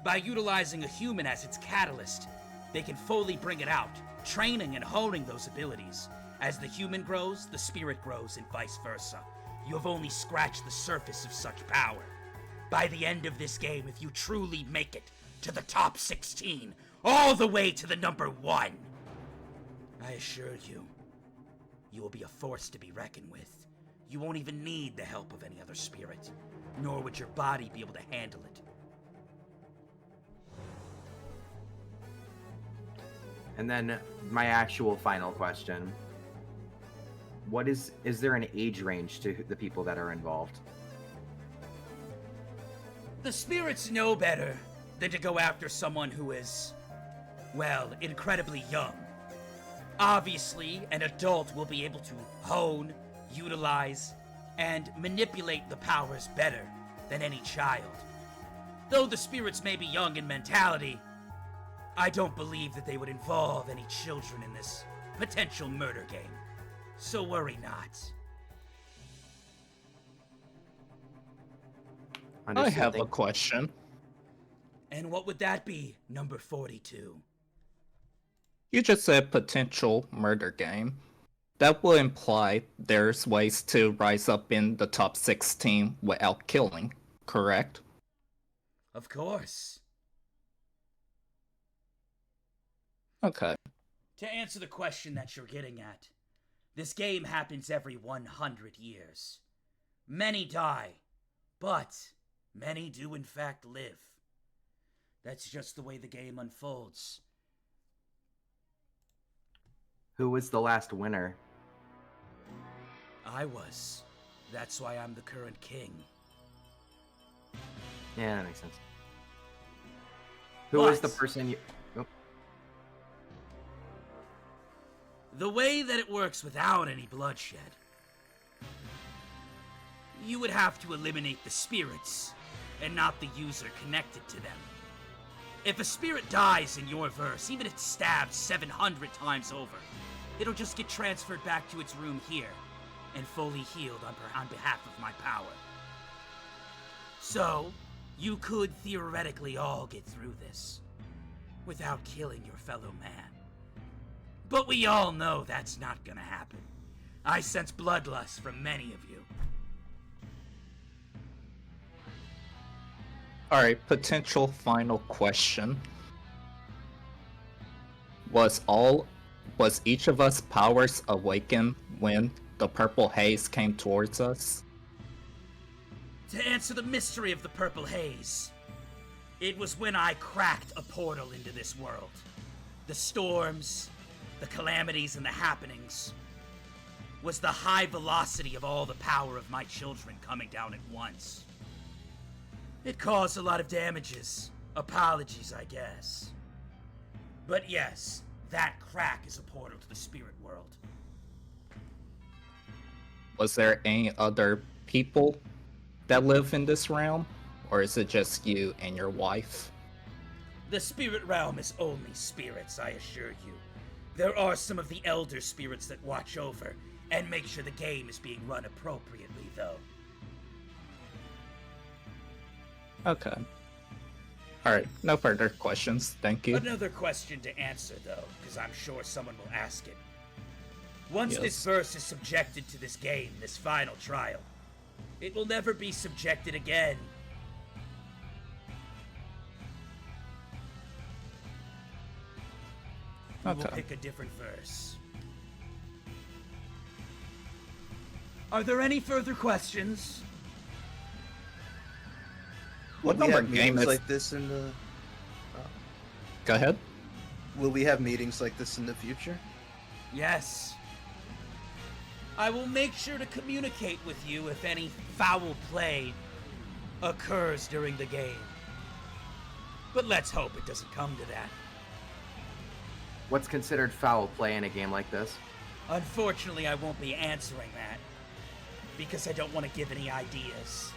By utilizing a human as its catalyst, they can fully bring it out, training and honing those abilities. As the human grows, the spirit grows, and vice versa. You have only scratched the surface of such power. By the end of this game, if you truly make it to the top 16, all the way to the number 1, I assure you, you will be a force to be reckoned with. You won't even need the help of any other spirit, nor would your body be able to handle it. And then my actual final question. Is there an age range to the people that are involved? The spirits know better than to go after someone who is, well, incredibly young. Obviously, an adult will be able to hone, utilize, and manipulate the powers better than any child. Though the spirits may be young in mentality, I don't believe that they would involve any children in this potential murder game. So worry not. I have a question. And what would that be, number 42? You just said potential murder game. That will imply there's ways to rise up in the top 16 without killing, correct? Of course. Okay. To answer the question that you're getting at, this game happens every 100 years. Many die, but many do in fact live. That's just the way the game unfolds. Who was the last winner? I was. That's why I'm the current king. Yeah, that makes sense. Who was the But- person you... Oh, The way that it works without any bloodshed you would have to eliminate the spirits, and not the user connected to them. If a spirit dies in your verse, even if it's stabbed 700 times over, it'll just get transferred back to its room here, and fully healed on behalf of my power. So, you could theoretically all get through this, without killing your fellow man. But we all know that's not gonna happen. I sense bloodlust from many of you. Alright, potential final question. Was each of us powers awakened when the purple haze came towards us? To answer the mystery of the purple haze, it was when I cracked a portal into this world. The storms, the calamities, and the happenings was the high velocity of all the power of my children coming down at once. It caused a lot of damages. Apologies, I guess. But yes, that crack is a portal to the spirit world. Was there any other people that live in this realm? Or is it just you and your wife? The spirit realm is only spirits, I assure you. There are some of the elder spirits that watch over and make sure the game is being run appropriately, though. Okay. Alright, no further questions, thank you. Another question to answer, though, because I'm sure someone will ask it. Once Yes. this verse is subjected to this game, this final trial, it will never be subjected again. We will Okay. pick a different verse. Are there any further questions? What Will we number have game meetings is... like this in the? Go ahead. Will we have meetings like this in the future? Yes. I will make sure to communicate with you if any foul play occurs during the game. But let's hope it doesn't come to that. What's considered foul play in a game like this? Unfortunately, I won't be answering that, because I don't want to give any ideas.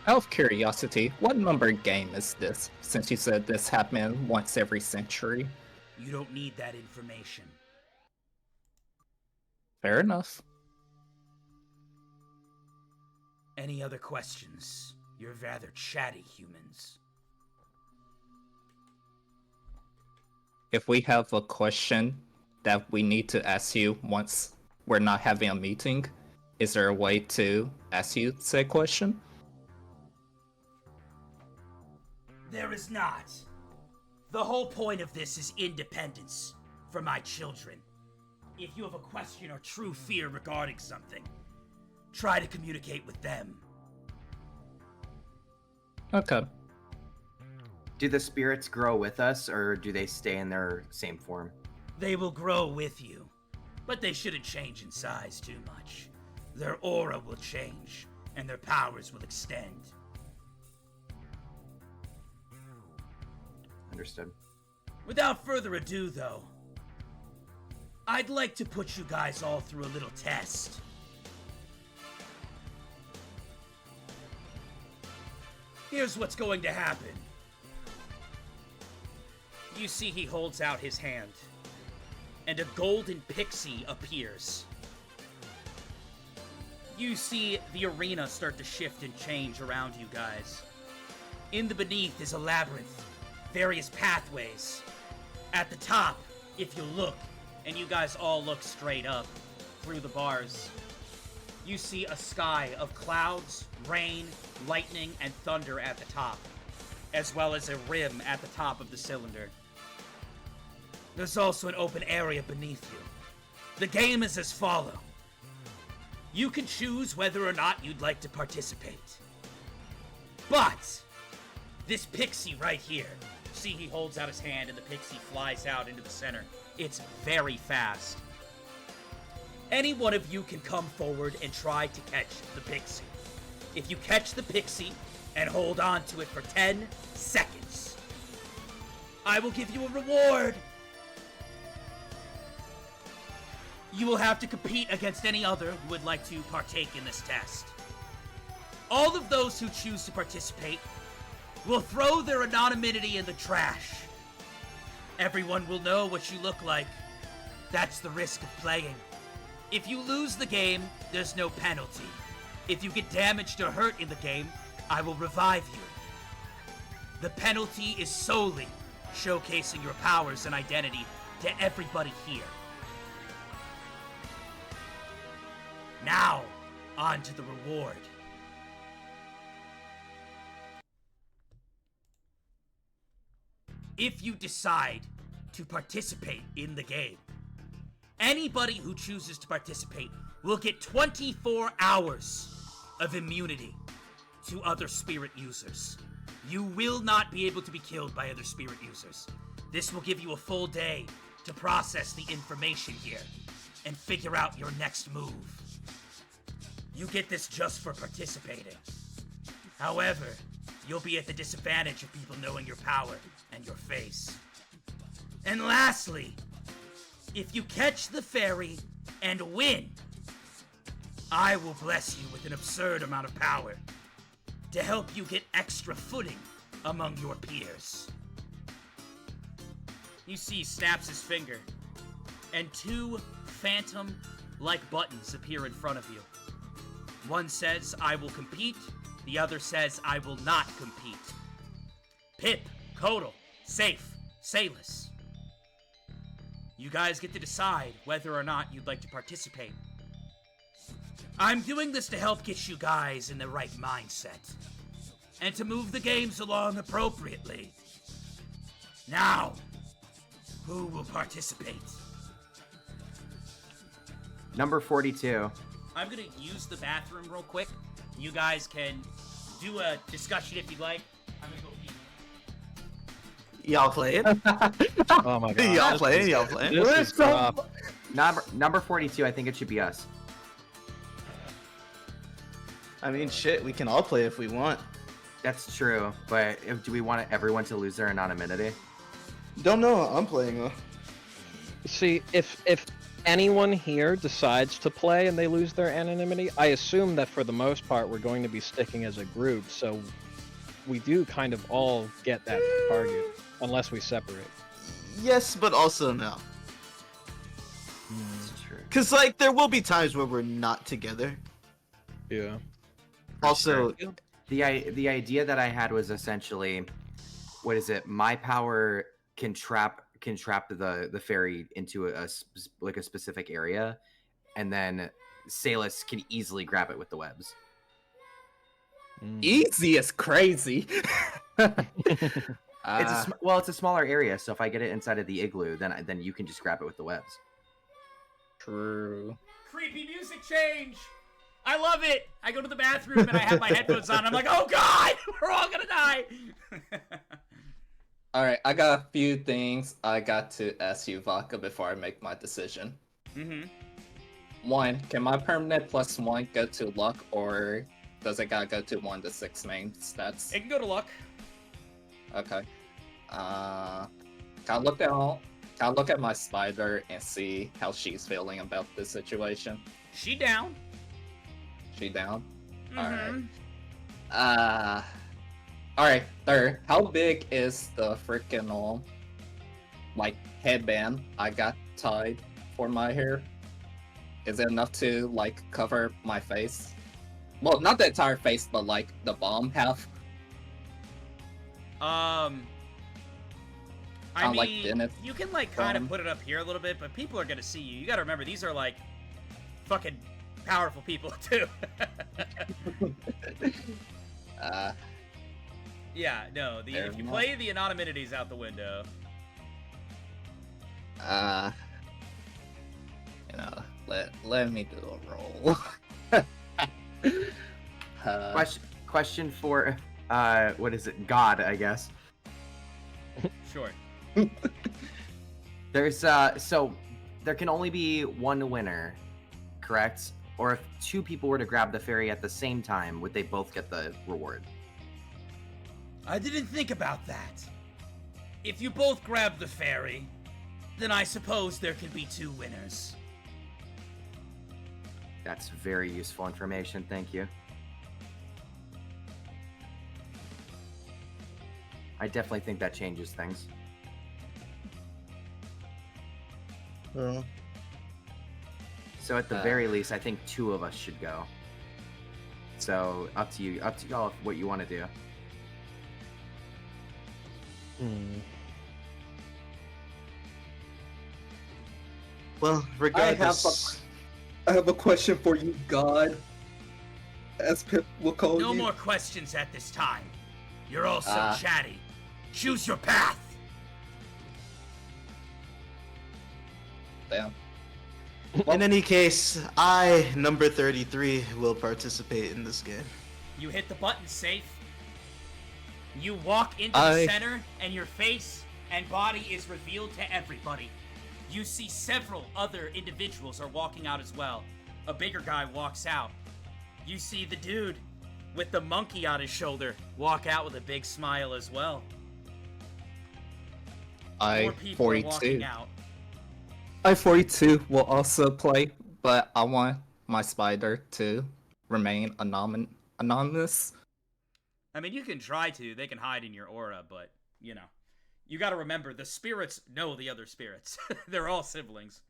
Out of curiosity, what number game is this? Since you said this happened once every century. You don't need that information. Fair enough. Any other questions? You're rather chatty humans. If we have a question that we need to ask you once we're not having a meeting, is there a way to ask you said question? There is not. The whole point of this is independence for my children. If you have a question or true fear regarding something, try to communicate with them. Okay. Do the spirits grow with us, or do they stay in their same form? They will grow with you, but they shouldn't change in size too much. Their aura will change, and their powers will extend. Understood. Without further ado, though, I'd like to put you guys all through a little test. Here's what's going to happen. You see he holds out his hand, and a golden pixie appears. You see the arena start to shift and change around you guys. In the beneath is a labyrinth, various pathways. At the top, if you look, and you guys all look straight up through the bars, you see a sky of clouds, rain, lightning, and thunder at the top, as well as a rim at the top of the cylinder. There's also an open area beneath you. The game is as follows. You can choose whether or not you'd like to participate. But this pixie right here, see he holds out his hand and the pixie flies out into the center. It's very fast. Any one of you can come forward and try to catch the pixie. If you catch the pixie and hold on to it for 10 seconds, I will give you a reward. you will have to compete against any other who would like to partake in this test. All of those who choose to participate will throw their anonymity in the trash. Everyone will know what you look like. That's the risk of playing. If you lose the game, there's no penalty. If you get damaged or hurt in the game, I will revive you. The penalty is solely showcasing your powers and identity to everybody here. Now, on to the reward. If you decide to participate in the game, anybody who chooses to participate will get 24 hours of immunity to other spirit users. You will not be able to be killed by other spirit users. This will give you a full day to process the information here and figure out your next move. You get this just for participating. However, you'll be at the disadvantage of people knowing your power and your face. And lastly, if you catch the fairy and win, I will bless you with an absurd amount of power to help you get extra footing among your peers. You see, he snaps his finger, and two phantom-like buttons appear in front of you. One says, I will compete. The other says, I will not compete. Pip, Kodal, Safe, Sayless. You guys get to decide whether or not you'd like to participate. I'm doing this to help get you guys in the right mindset, and to move the games along appropriately. Now, who will participate? Number 42. I'm gonna use the bathroom real quick. You guys can do a discussion if you'd like. I'm gonna go pee. Y'all playing? Oh my god. Y'all playing? Y'all playing? This is rough. Number 42, I think it should be us. I mean, shit, we can all play if we want. That's true, but do we want everyone to lose their anonymity? Don't know. I'm playing though. See, if anyone here decides to play and they lose their anonymity, I assume that for the most part we're going to be sticking as a group, so we do kind of all get that target, unless we separate. Yes, but also no. That's true. Cause like there will be times where we're not together. Yeah. Also, The idea that I had was essentially, what is it? My power can trap the fairy into a specific area, and then Salus can easily grab it with the webs. Easy is crazy. It's a smaller area, so if I get it inside of the igloo, then you can just grab it with the webs. True. Creepy music change! I love it! I go to the bathroom and I have my headphones on. I'm like, oh god! We're all gonna die! Alright, I got a few things I got to ask you, Vodka, before I make my decision. Mm-hmm. One, can my permanent +1 go to luck, or does it gotta go to 1 to 6 main stats? It can go to luck. Okay. Can I look at my spider and see how she's feeling about this situation? She down. She down? Mm-hmm. Alright, third. How big is the freaking headband I got tied for my hair? Is it enough to cover my face? Well, not the entire face, but the bottom half. I Kinda like mean, Dennis you can kind of put it up here a little bit, but people are gonna see you. You gotta remember, these are fucking powerful people too. Yeah, no. If you play the anonymity's out the window. Let me do a roll. Question for what is it? God, I guess. Sure. There's so there can only be one winner, correct? Or if two people were to grab the fairy at the same time, would they both get the reward? I didn't think about that. If you both grab the fairy, then I suppose there can be two winners. That's very useful information. Thank you. I definitely think that changes things. Well, So at the very least, I think 2 of us should go. So up to y'all what you want to do. well, regardless. I have a question for you, God. As Pip will call No more questions at this time. You're all so chatty. Choose your path. Damn. In any case, I, number 33, will participate in this game. You hit the button, safe. You walk into the center, and your face and body is revealed to everybody. You see several other individuals are walking out as well. A bigger guy walks out. You see the dude with the monkey on his shoulder walk out with a big smile as well. More people are walking out. I-42 will also play, but I want my spider to remain anonymous. I mean, you can try to. They can hide in your aura, but, you know. You gotta remember, the spirits know the other spirits. They're all siblings.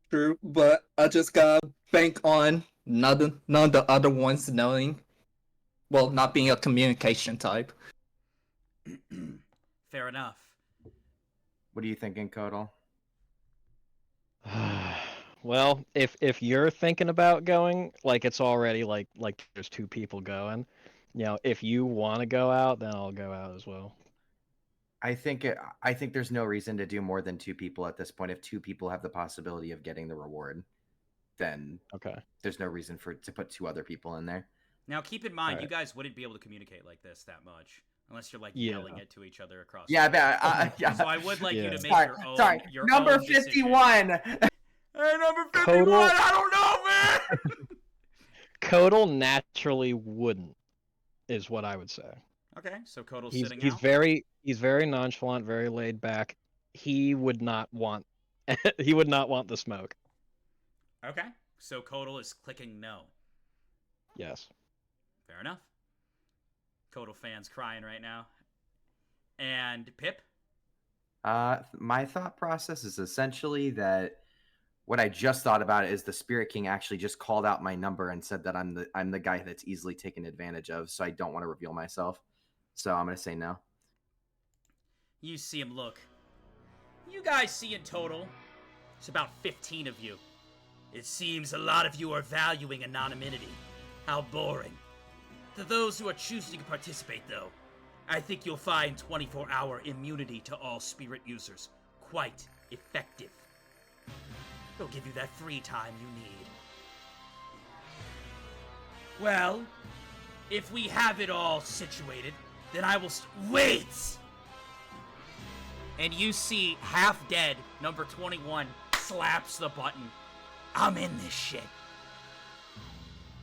True, but I just gotta bank on none of the other ones knowing. Well, not being a communication type. Fair enough. What are you thinking, Kodal? Well, if you're thinking about going, like it's already like there's 2 people going. You know, if you want to go out, then I'll go out as well. I think there's no reason to do more than 2 people at this point. If 2 people have the possibility of getting the reward, then there's no reason to put 2 other people in there. Now, keep in mind, Right. You guys wouldn't be able to communicate like this that much. Unless you're, like, yelling it to each other across Yeah, yeah. So I would like you to make your own number decision. 51! Hey, number 51! I don't know, man! Kodal naturally wouldn't, is what I would say. Okay, so Kodal's He's sitting out? he's very nonchalant, very laid back. He would not want the smoke. Okay, so Kodal is clicking no. Yes. Fair enough. Kodal fans crying right now. And Pip? My thought process is essentially that what I just thought about is the Spirit King actually just called out my number and said that I'm the guy that's easily taken advantage of, so I don't want to reveal myself. So I'm gonna say no. You see him look. You guys see in total, it's about 15 of you. It seems a lot of you are valuing anonymity. How boring. To those who are choosing to participate, though, I think you'll find 24-hour immunity to all spirit users quite effective. It'll give you that free time you need. Well, if we have it all situated, then I will wait! And you see, half dead, number 21 slaps the button. I'm in this shit.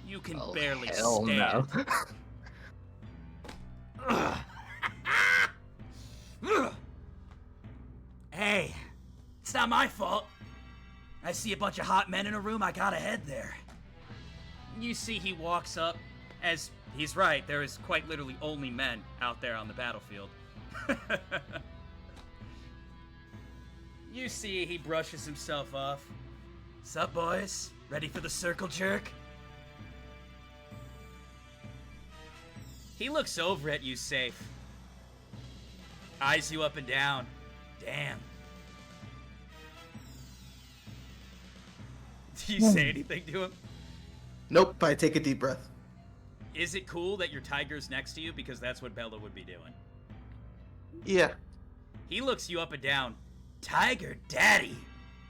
You can barely stand. No. Hey, it's not my fault. I see a bunch of hot men in a room, I gotta head there. You see he walks up, as he's right, there is quite literally only men out there on the battlefield. You see he brushes himself off. Sup, boys? Ready for the circle jerk? He looks over at you, Safe. Eyes you up and down. Damn. Do you say anything to him? Nope, I take a deep breath. Is it cool that your tiger's next to you? Because that's what Bella would be doing. Yeah. He looks you up and down. Tiger Daddy.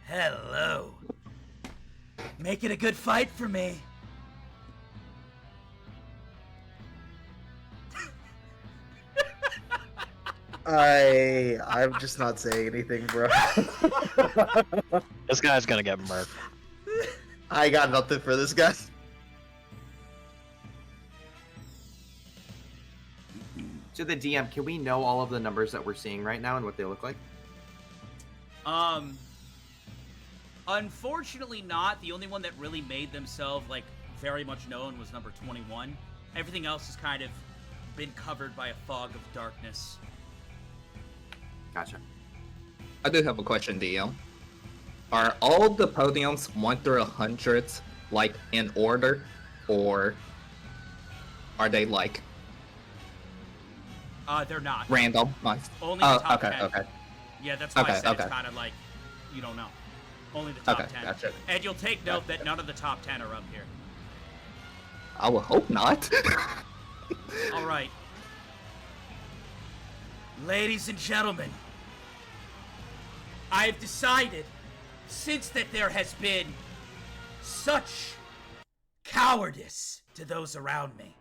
Hello. Make it a good fight for me. I'm just not saying anything, bro. This guy's gonna get murked. I got nothing for this guy. So the DM, can we know all of the numbers that we're seeing right now and what they look like? Unfortunately not. The only one that really made themselves, like, very much known was number 21. Everything else has kind of been covered by a fog of darkness. Gotcha. I do have a question, DM. Are all the podiums 1 through 100 like in order, or are they like They're not. random? Only the top okay, 10. okay. Yeah, that's why I said okay. it's kind of like, you don't know. Only the top 10. Gotcha. And you'll take note that none of the top 10 are up here. I would hope not. All right. Ladies and gentlemen, I've decided, since that there has been such cowardice to those around me,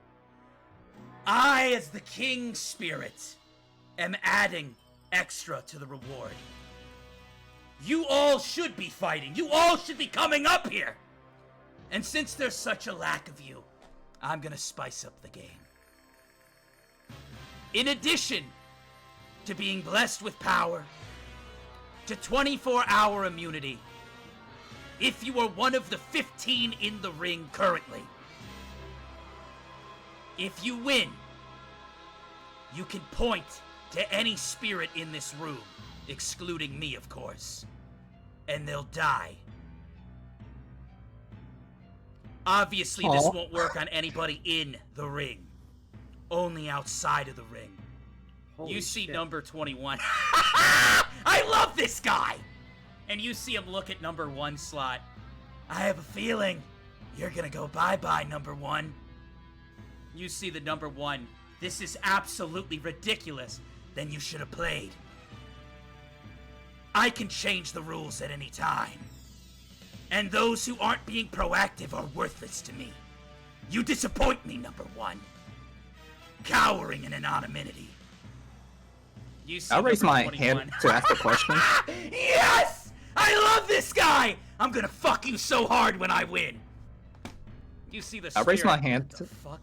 I, as the king spirit, am adding extra to the reward. You all should be fighting. You all should be coming up here. And since there's such a lack of you, I'm gonna spice up the game. In addition to being blessed with power, to 24-hour immunity, if you are one of the 15 in the ring currently, if you win, you can point to any spirit in this room, excluding me, of course, and they'll die. Obviously, this won't work on anybody in the ring, only outside of the ring. Holy you see shit. number 21. I love this guy! And you see him look at number 1 slot. I have a feeling you're gonna go bye-bye, number 1. You see the number 1. This is absolutely ridiculous. Then you should have played. I can change the rules at any time. And those who aren't being proactive are worthless to me. You disappoint me, number 1. Cowering in anonymity. You see I'll raise number my 21. hand to ask a question. Yes! I love this guy! I'm gonna fuck you so hard when I win. You see the I'll raise my spirit. hand What the to- fuck?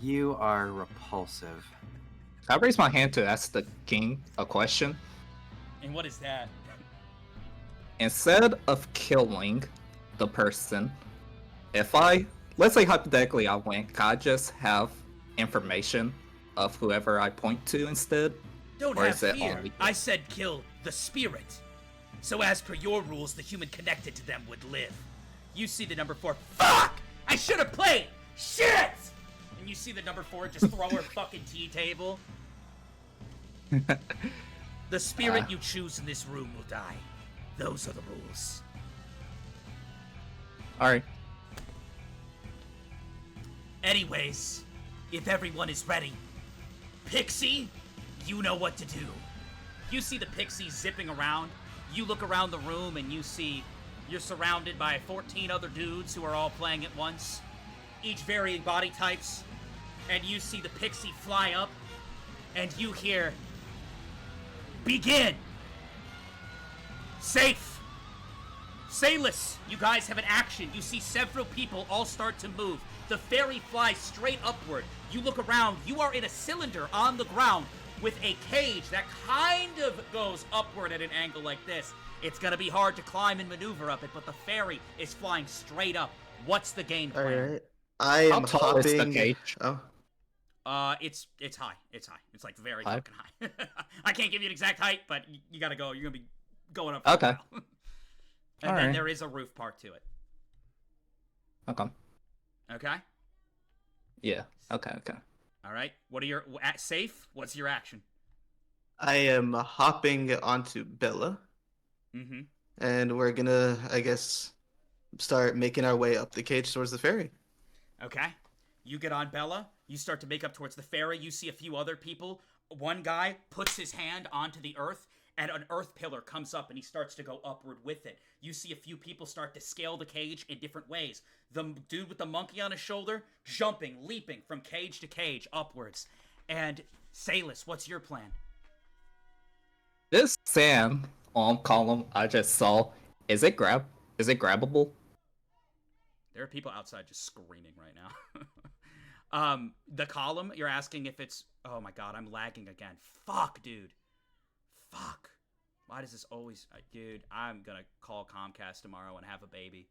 You are repulsive. I raise my hand to ask the king a question. And what is that? Instead of killing the person, let's say hypothetically I win, can I just have information of whoever I point to instead? Don't Or have is it fear. only- I said kill the spirit. So as per your rules, the human connected to them would live. You see the number 4. Fuck! I should have played! Shit! And you see the number 4 just throw her fucking tea table. The spirit you choose in this room will die. Those are the rules. Alright. Anyways, if everyone is ready, Pixie, you know what to do. You see the Pixie zipping around. You look around the room and you see you're surrounded by 14 other dudes who are all playing at once, each varying body types. And you see the Pixie fly up, and you hear, begin! Safe! Sayless, you guys have an action. You see several people all start to move. The fairy flies straight upward. You look around. You are in a cylinder on the ground with a cage that kind of goes upward at an angle like this. It's gonna be hard to climb and maneuver up it, but the fairy is flying straight up. What's the game plan? Alright. I How am tall is the hopping. cage? Oh. It's high. It's high. It's like very High? fucking high. I can't give you an exact height, but you gotta go. You're gonna be going up. Okay. A while. And then Alright. there is a roof part to it. Okay. Okay. Yeah. Okay. All right. What are your safe? What's your action? I am hopping onto Bella, Mm-hmm. and we're gonna, I guess, start making our way up the cage towards the ferry. Okay. You get on Bella. You start to make up towards the ferry. You see a few other people. One guy puts his hand onto the earth, and an earth pillar comes up, and he starts to go upward with it. You see a few people start to scale the cage in different ways. The dude with the monkey on his shoulder, jumping, leaping from cage to cage upwards. And Sayless, what's your plan? This sand column I just saw, is it grabbable? There are people outside just screaming right now. The column, you're asking if it's... Oh my god, I'm lagging again. Fuck, dude. Fuck. Why does this always... dude, I'm gonna call Comcast tomorrow and have a baby.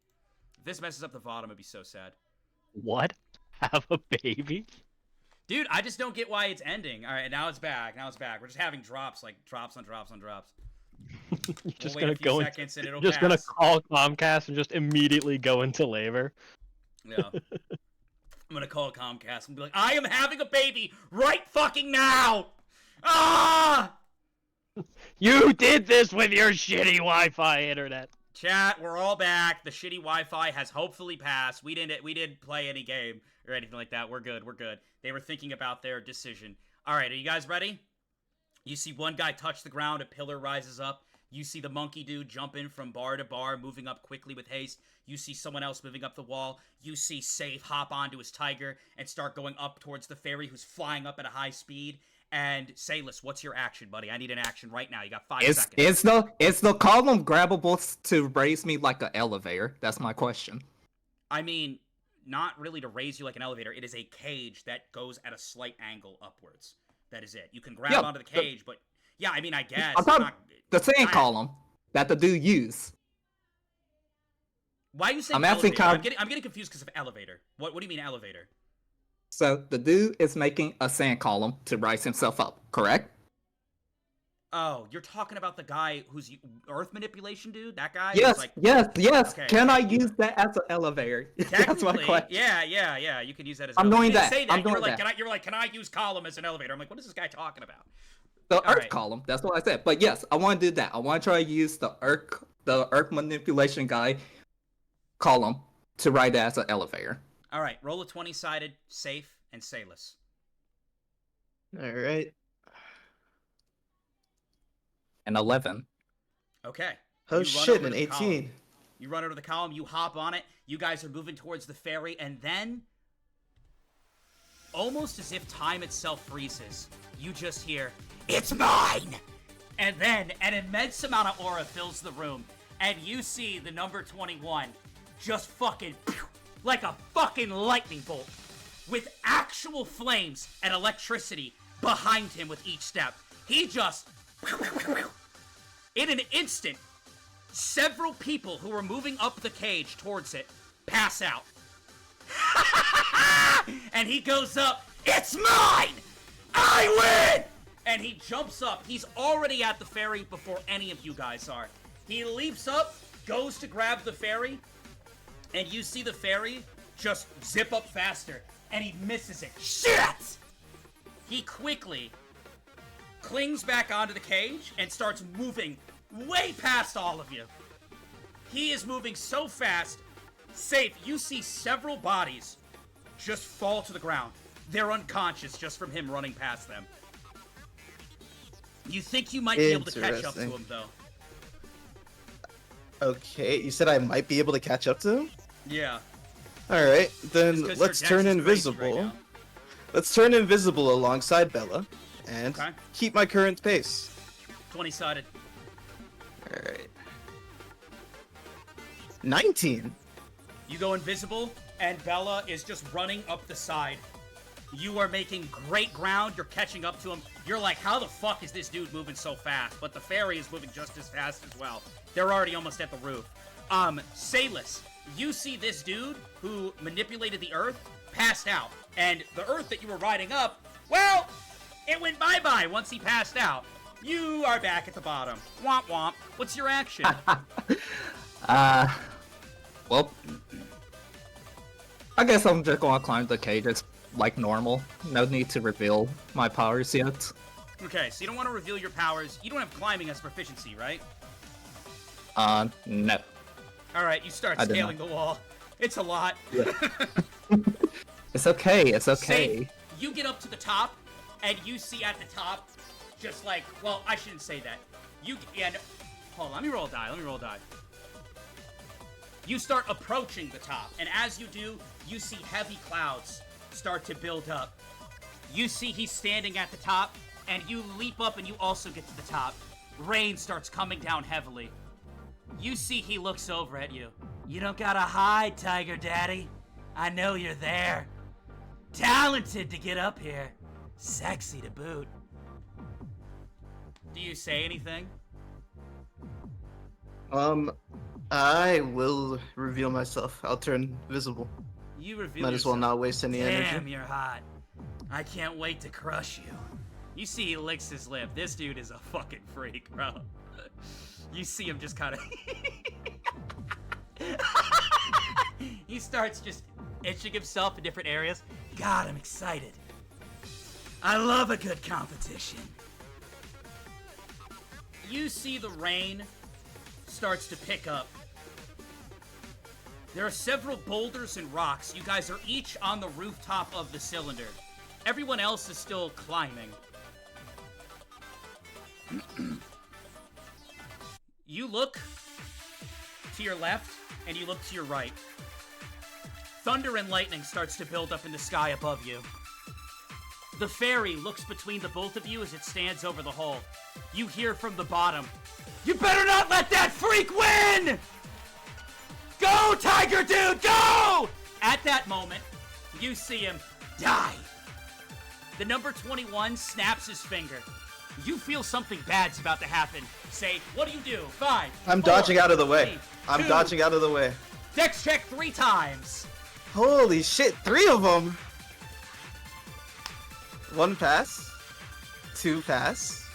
If this messes up the VOD, I'm gonna be so sad. What? Have a baby? Dude, I just don't get why it's ending. All right, now it's back. We're just having drops, like drops on drops on drops. You're just We'll gonna wait a few go seconds and it'll just gonna pass. call Comcast and just immediately go into labor. Yeah. I'm gonna call Comcast and be like, I am having a baby right fucking now! Ah! You did this with your shitty Wi-Fi internet. Chat, we're all back. The shitty Wi-Fi has hopefully passed. We didn't play any game or anything like that. We're good. They were thinking about their decision. All right, are you guys ready? You see one guy touch the ground, a pillar rises up. You see the monkey dude jump in from bar to bar, moving up quickly with haste. You see someone else moving up the wall. You see Safe hop onto his tiger and start going up towards the fairy who's flying up at a high speed. And Sayless, what's your action, buddy? I need an action right now. You got 5 seconds. Is the column grabbable to raise me like an elevator? That's my question. I mean, not really to raise you like an elevator. It is a cage that goes at a slight angle upwards. That is it. You can grab onto the cage, but yeah, I mean, I guess. I'm talking the sand column that the dude used. Why are you saying I'm asking elevator? I'm getting confused because of elevator. What do you mean elevator? So the dude is making a sand column to rise himself up, correct? Oh, you're talking about the guy who's Earth manipulation dude? That guy? Yes, like... yes. Okay. Can I use that as an elevator? That's my question. Yeah. You can use that as. I'm doing that. Say that. I'm doing that. Can I use column as an elevator? I'm like, what is this guy talking about? The Earth column. That's what I said. But yes, I want to do that. I want to try to use the Earth manipulation guy column to ride it as an elevator. All right, roll a 20-sided, Safe and Sayless. All right. An 11. Okay. Oh shit, an 18. You run over the column, you hop on it, you guys are moving towards the ferry, and then, almost as if time itself freezes, you just hear, "It's mine!" And then, an immense amount of aura fills the room, and you see the number 21 just fucking, like a fucking lightning bolt, with actual flames and electricity behind him with each step. He just, in an instant, several people who were moving up the cage towards it pass out. And he goes up, "It's mine! I win!" And he jumps up. He's already at the ferry before any of you guys are. He leaps up, goes to grab the ferry, and you see the ferry just zip up faster, and he misses it. Shit! He quickly clings back onto the cage and starts moving way past all of you. He is moving so fast. Safe, you see several bodies just fall to the ground. They're unconscious just from him running past them. You think you might be able to catch up to him, though. Okay, you said I might be able to catch up to him? Yeah. Alright, then let's turn invisible. Right, let's turn invisible alongside Bella, and keep my current pace. 20-sided. Alright. 19. You go invisible, and Bella is just running up the side. You are making great ground. You're catching up to him. You're like, how the fuck is this dude moving so fast? But the ferry is moving just as fast as well. They're already almost at the roof. Sayless, you see this dude who manipulated the Earth passed out. And the Earth that you were riding up, well, it went bye-bye once he passed out. You are back at the bottom. Womp womp. What's your action? Well, I guess I'm just gonna climb the cages like normal. No need to reveal my powers yet. Okay, so you don't want to reveal your powers. You don't have climbing as proficiency, right? No. Alright, you start scaling the wall. It's a lot. Yeah. It's okay, it's okay. Safe, you get up to the top, and you see at the top, just like, well, I shouldn't say that. Hold on, let me roll a die. You start approaching the top, and as you do, you see heavy clouds start to build up. You see he's standing at the top, and you leap up and you also get to the top. Rain starts coming down heavily. You see he looks over at you. "You don't gotta hide, Tiger Daddy. I know you're there. Talented to get up here. Sexy to boot." Do you say anything? I will reveal myself. I'll turn visible. You reveal Might as well yourself. not waste any Damn, energy. you're hot. I can't wait to crush you. You see he licks his lip. This dude is a fucking freak, bro. You see him just kind of... He starts just itching himself in different areas. God, I'm excited. I love a good competition. You see the rain starts to pick up. There are several boulders and rocks. You guys are each on the rooftop of the cylinder. Everyone else is still climbing. You look to your left, and you look to your right. Thunder and lightning starts to build up in the sky above you. The fairy looks between the both of you as it stands over the hole. You hear from the bottom, "You better not let that freak win! Go, Tiger Dude, go!" At that moment, you see him die. The number 21 snaps his finger. You feel something bad's about to happen. Say, what do you do? 5, I'm 4, dodging out of the way. 3, I'm 2. dodging out of the way. Dex check 3 times. Holy shit, 3 of them! 1 pass. 2 pass.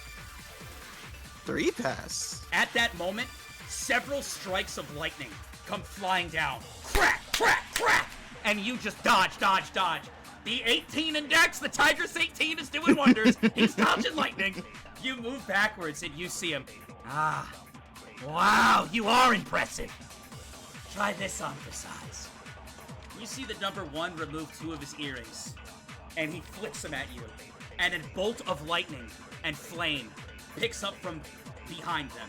3 pass. At that moment, several strikes of lightning come flying down. Crack, crack, crack! And you just dodge, dodge, dodge. The 18 in Dex, the Tiger's 18 is doing wonders. He's dodging lightning. You move backwards and you see him. Ah, wow, you are impressive. Try this on for size. You see the number 1 remove 2 of his earrings, and he flicks them at you. And a bolt of lightning and flame picks up from behind them,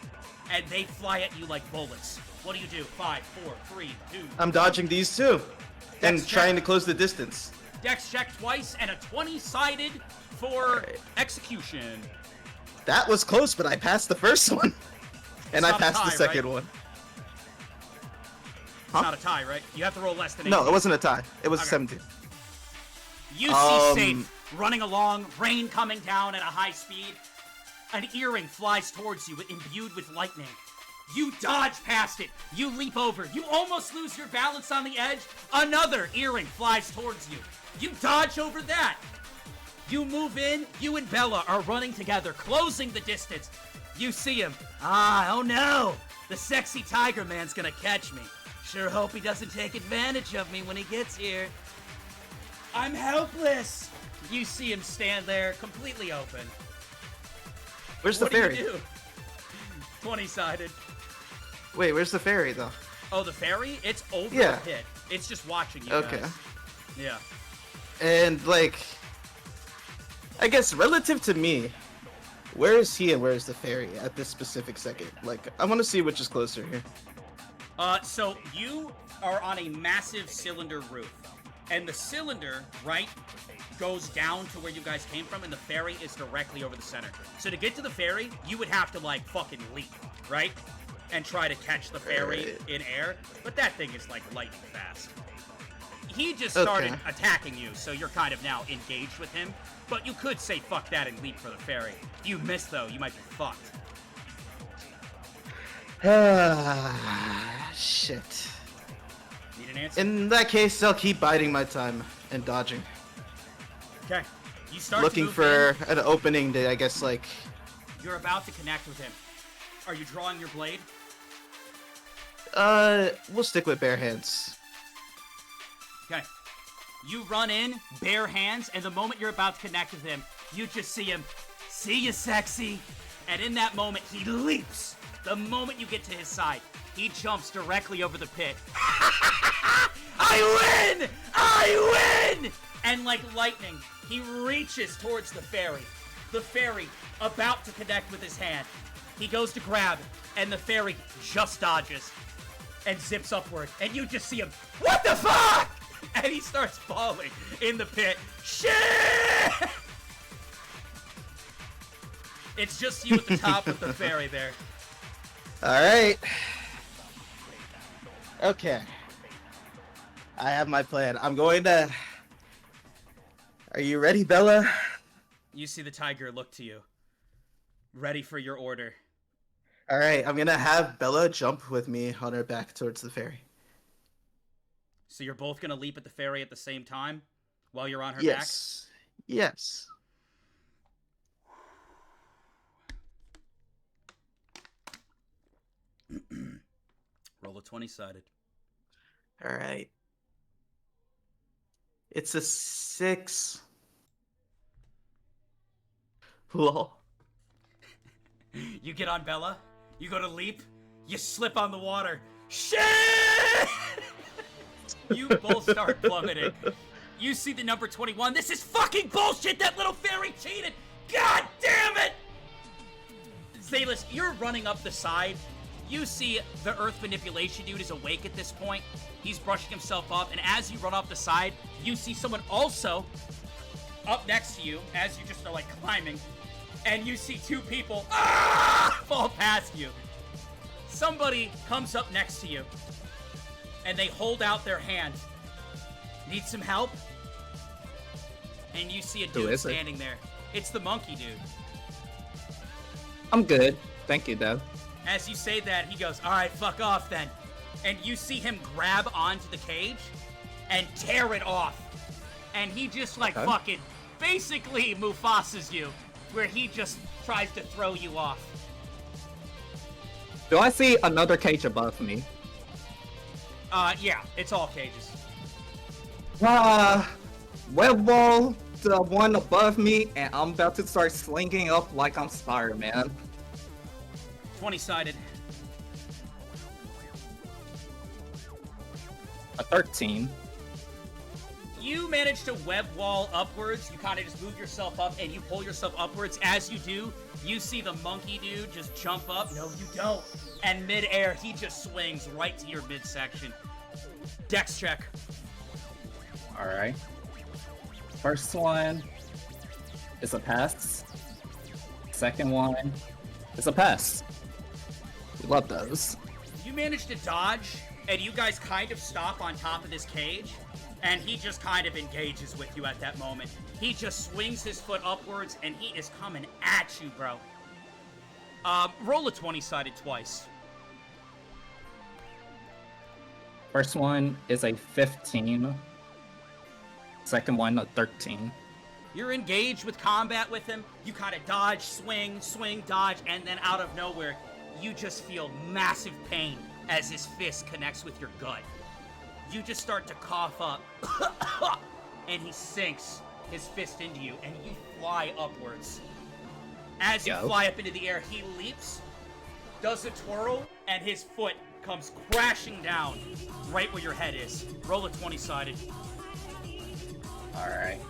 and they fly at you like bullets. What do you do? 5, 4, 3, 2. I'm dodging these too. And Dex trying to check. close the distance. Dex check twice and a 20-sided for Alright. execution. That was close, but I passed the first one. And I not a passed the tie, second right? one. It's not a tie, right? You have to roll less than 18. No, it wasn't a tie. It was Okay. 17. You see Safe running along, rain coming down at a high speed. An earring flies towards you, imbued with lightning. You dodge past it. You leap over. You almost lose your balance on the edge. Another earring flies towards you. You dodge over that. You move in. You and Bella are running together, closing the distance. You see him. Ah, oh no. The sexy tiger man's gonna catch me. Sure hope he doesn't take advantage of me when he gets here. I'm helpless. You see him stand there, completely open. Where's the What fairy? do you do? 20-sided. Wait, where's the fairy though? Oh, the fairy? It's over Yeah. the pit. It's just watching you Okay. guys. Yeah. And like, I guess relative to me, where is he and where is the fairy at this specific second? Like, I want to see which is closer here. So you are on a massive cylinder roof. And the cylinder, right, goes down to where you guys came from, and the ferry is directly over the center. So to get to the ferry, you would have to, like, fucking leap, right? And try to catch the ferry in air. But that thing is, like, lightning fast. He just started attacking you, so you're kind of now engaged with him. But you could say fuck that and leap for the ferry. If you miss, though, you might be fucked. Ah, shit. Need an answer? In that case, I'll keep biding my time and dodging. Okay. You start Looking to move for in. an opening to, I guess, like... You're about to connect with him. Are you drawing your blade? We'll stick with bare hands. Okay. You run in, bare hands, and the moment you're about to connect with him, you just see him. See you, sexy. And in that moment, he leaps. The moment you get to his side, he jumps directly over the pit. I win! I win! And like lightning, he reaches towards the fairy. The fairy about to connect with his hand. He goes to grab, and the fairy just dodges and zips upward. And you just see him, what the fuck? And he starts falling in the pit. Shit! It's just you at the top with the fairy there. Alright. Okay. I have my plan. I'm going to... Are you ready, Bella? You see the tiger look to you, ready for your order. All right, I'm gonna have Bella jump with me on her back towards the ferry. So you're both gonna leap at the ferry at the same time while you're on her Yes. Yes. back? Roll a 20-sided. All right. It's a 6. Lol. You get on Bella, you go to leap, you slip on the water. Shit! You both start plummeting. You see the number 21. This is fucking bullshit! That little fairy cheated! God damn it! Salis, you're running up the side. You see the earth manipulation dude is awake at this point. He's brushing himself up, and as you run off the side, you see someone also up next to you as you just are like climbing, and you see 2 people fall past you. Somebody comes up next to you, and they hold out their hand. Need some help? And you see a dude standing there. It's the monkey dude. I'm good. Thank you, Dad. As you say that, he goes, alright, fuck off then. And you see him grab onto the cage and tear it off. And he just like fucking basically Mufasa's you, where he just tries to throw you off. Do I see another cage above me? Yeah, it's all cages. Web wall, the one above me, and I'm about to start slinging up like I'm Spider-Man. 20-sided. A 13. You manage to web wall upwards. You kind of just move yourself up and you pull yourself upwards. As you do, you see the monkey dude just jump up. No, you don't. And mid-air, he just swings right to your midsection. Dex check. Alright. First one is a pass. Second one is a pass. We love those. You manage to dodge, and you guys kind of stop on top of this cage, and he just kind of engages with you at that moment. He just swings his foot upwards, and he is coming at you, bro. Roll a 20-sided twice. First one is a 15. Second one, a 13. You're engaged with combat with him. You kind of dodge, swing, swing, dodge, and then out of nowhere, you just feel massive pain as his fist connects with your gut. You just start to cough up, and he sinks his fist into you, and you fly upwards. As you fly up into the air, he leaps, does a twirl, and his foot comes crashing down right where your head is. Roll a 20-sided. Alright.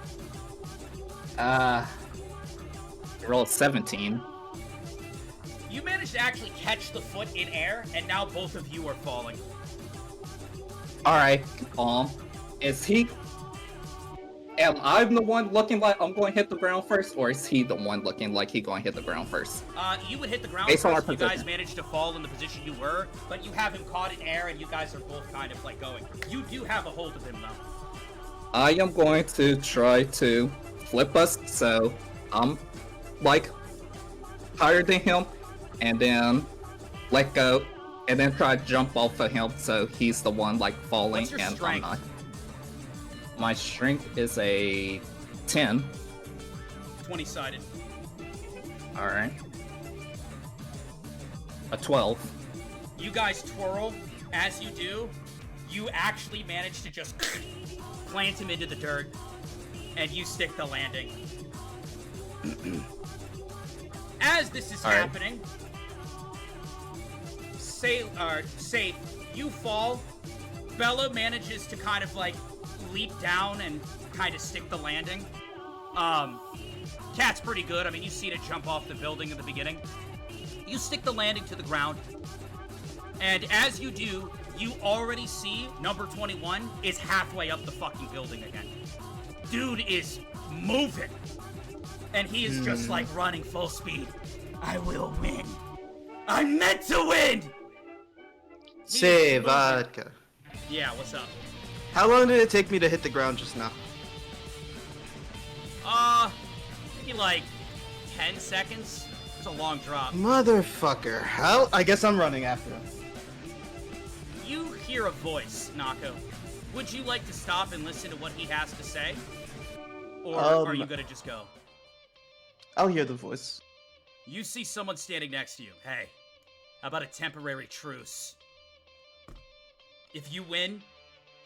Roll 17. You managed to actually catch the foot in air, and now both of you are falling. Alright, is he... Am I the one looking like I'm going to hit the ground first, or is he the one looking like he's going to hit the ground first? You would hit the ground Based on first. our You guys position. managed to fall in the position you were, but you have him caught in air, and you guys are both kind of like going. You do have a hold of him, though. I am going to try to flip us, so I'm, like, higher than him, and then let go, and then try to jump off of him, so he's the one, like, falling, What's your and strength? I'm not. My strength is a 10. 20-sided. Alright. A 12. You guys twirl. As you do, you actually manage to just plant him into the dirt, and you stick the landing. As this is happening, Safe, you fall. Bella manages to kind of like leap down and kind of stick the landing. Cat's pretty good. I mean, you've seen it jump off the building in the beginning. You stick the landing to the ground, and as you do, you already see number 21 is halfway up the fucking building again. Dude is moving, and he is just like running full speed. I will win. I'm meant to win! Say, Vodka. Yeah, what's up? How long did it take me to hit the ground just now? Maybe like 10 seconds. It's a long drop. Motherfucker. How? I guess I'm running after him. You hear a voice, Nako. Would you like to stop and listen to what he has to say? Or are you gonna just go? I'll hear the voice. You see someone standing next to you. Hey, how about a temporary truce? If you win,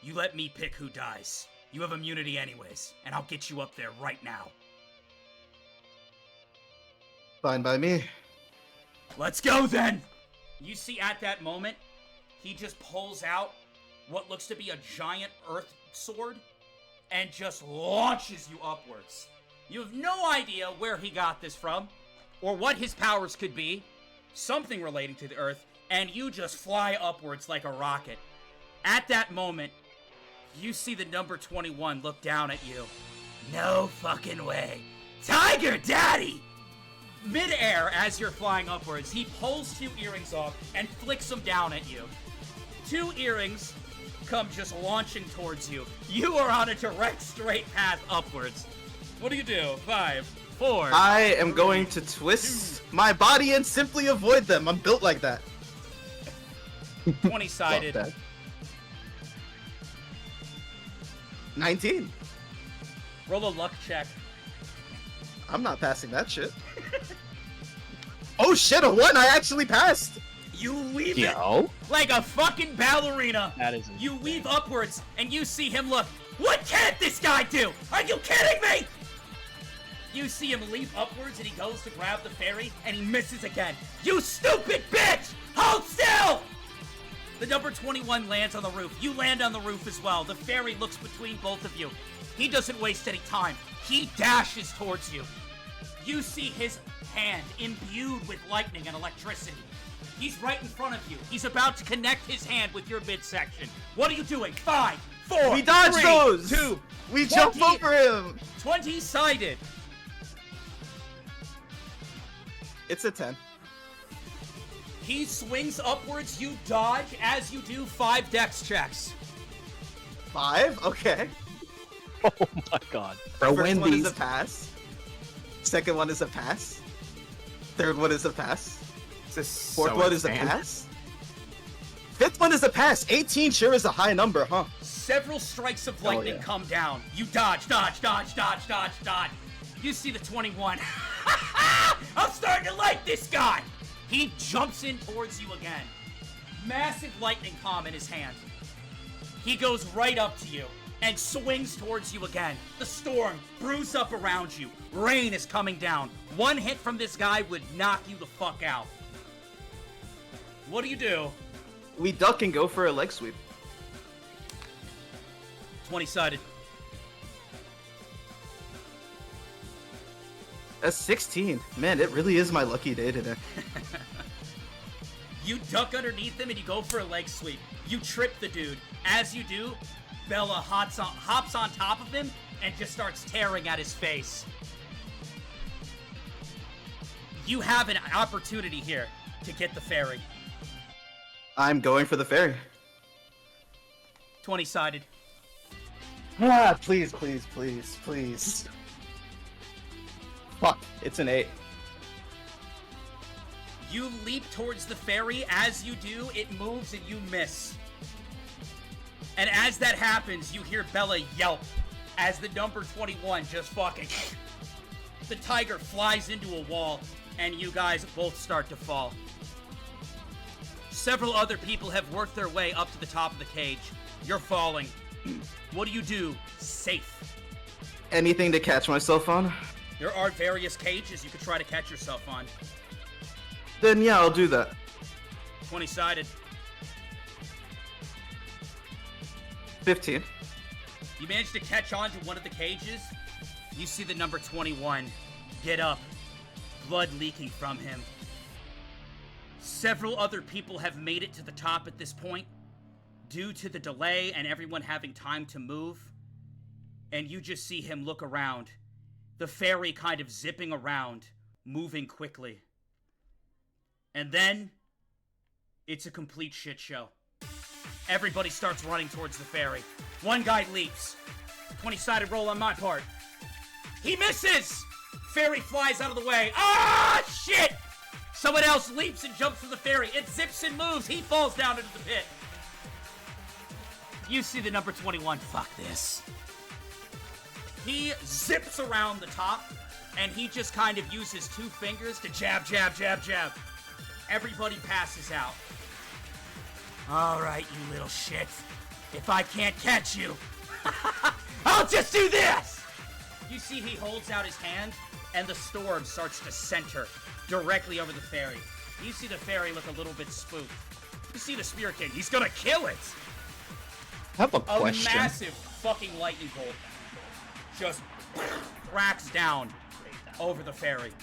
you let me pick who dies. You have immunity anyways, and I'll get you up there right now. Fine by me. Let's go then! You see at that moment, he just pulls out what looks to be a giant earth sword and just launches you upwards. You have no idea where he got this from, or what his powers could be, something relating to the earth, and you just fly upwards like a rocket. At that moment, you see the number 21 look down at you. No fucking way. Tiger Daddy! Mid-air, as you're flying upwards, he pulls 2 earrings off and flicks them down at you. 2 earrings come just launching towards you. You are on a direct straight path upwards. What do you do? 5, 4... I am going to twist my body and simply avoid them. I'm built like that. 20-sided. 19. Roll a luck check. I'm not passing that shit. Oh shit, a 1! I actually passed! You weave it Yo. like a fucking ballerina. That is You insane. weave upwards, and you see him look. What can't this guy do? Are you kidding me? You see him leap upwards, and he goes to grab the fairy, and he misses again. You stupid bitch! Hold still! The number 21 lands on the roof. You land on the roof as well. The fairy looks between both of you. He doesn't waste any time. He dashes towards you. You see his hand imbued with lightning and electricity. He's right in front of you. He's about to connect his hand with your midsection. What are you doing? 5, 4, We dodge 3, those! 2, We 20 jump over him! 20-sided. It's a 10. He swings upwards. You dodge. As you do, 5 dex checks. 5? Okay. Oh my god. For First one is Wendy's. a pass. Second one is a pass. Third one is a pass. Fourth one is a pass. Fifth one is a pass. 18 sure is a high number, huh? Several strikes of lightning yeah. come down. You dodge, dodge, dodge, dodge, dodge, dodge. You see the 21. I'm starting to like this guy. He jumps in towards you again. Massive lightning palm in his hand. He goes right up to you and swings towards you again. The storm brews up around you. Rain is coming down. One hit from this guy would knock you the fuck out. What do you do? We duck and go for a leg sweep. 20-sided. That's 16. Man, it really is my lucky day today. You duck underneath him and you go for a leg sweep. You trip the dude. As you do, Bella hops on top of him and just starts tearing at his face. You have an opportunity here to get the fairy. I'm going for the fairy. 20-sided. Ah, please, please, please, please. Fuck, it's an 8. You leap towards the fairy. As you do, it moves and you miss. And as that happens, you hear Bella yelp as the number 21 just fucking... The tiger flies into a wall, and you guys both start to fall. Several other people have worked their way up to the top of the cage. You're falling. What do you do? Safe. Anything to catch myself on? There are various cages you could try to catch yourself on. Then yeah, I'll do that. 20-sided. 15. You manage to catch on to one of the cages. You see the number 21 get up, blood leaking from him. Several other people have made it to the top at this point due to the delay and everyone having time to move. And you just see him look around. The fairy kind of zipping around, moving quickly. And then, it's a complete shit show. Everybody starts running towards the fairy. One guy leaps. 20-sided roll on my part. He misses! Fairy flies out of the way. Ah, shit! Someone else leaps and jumps for the fairy. It zips and moves. He falls down into the pit. You see the number 21. Fuck this. He zips around the top, and he just kind of uses 2 fingers to jab, jab, jab, jab. Everybody passes out. All right, you little shit. If I can't catch you, I'll just do this! You see he holds out his hand, and the storm starts to center directly over the fairy. You see the fairy look a little bit spooked. You see the Spear King. He's gonna kill it! I have a question. A massive fucking lightning bolt just cracks down over the fairy.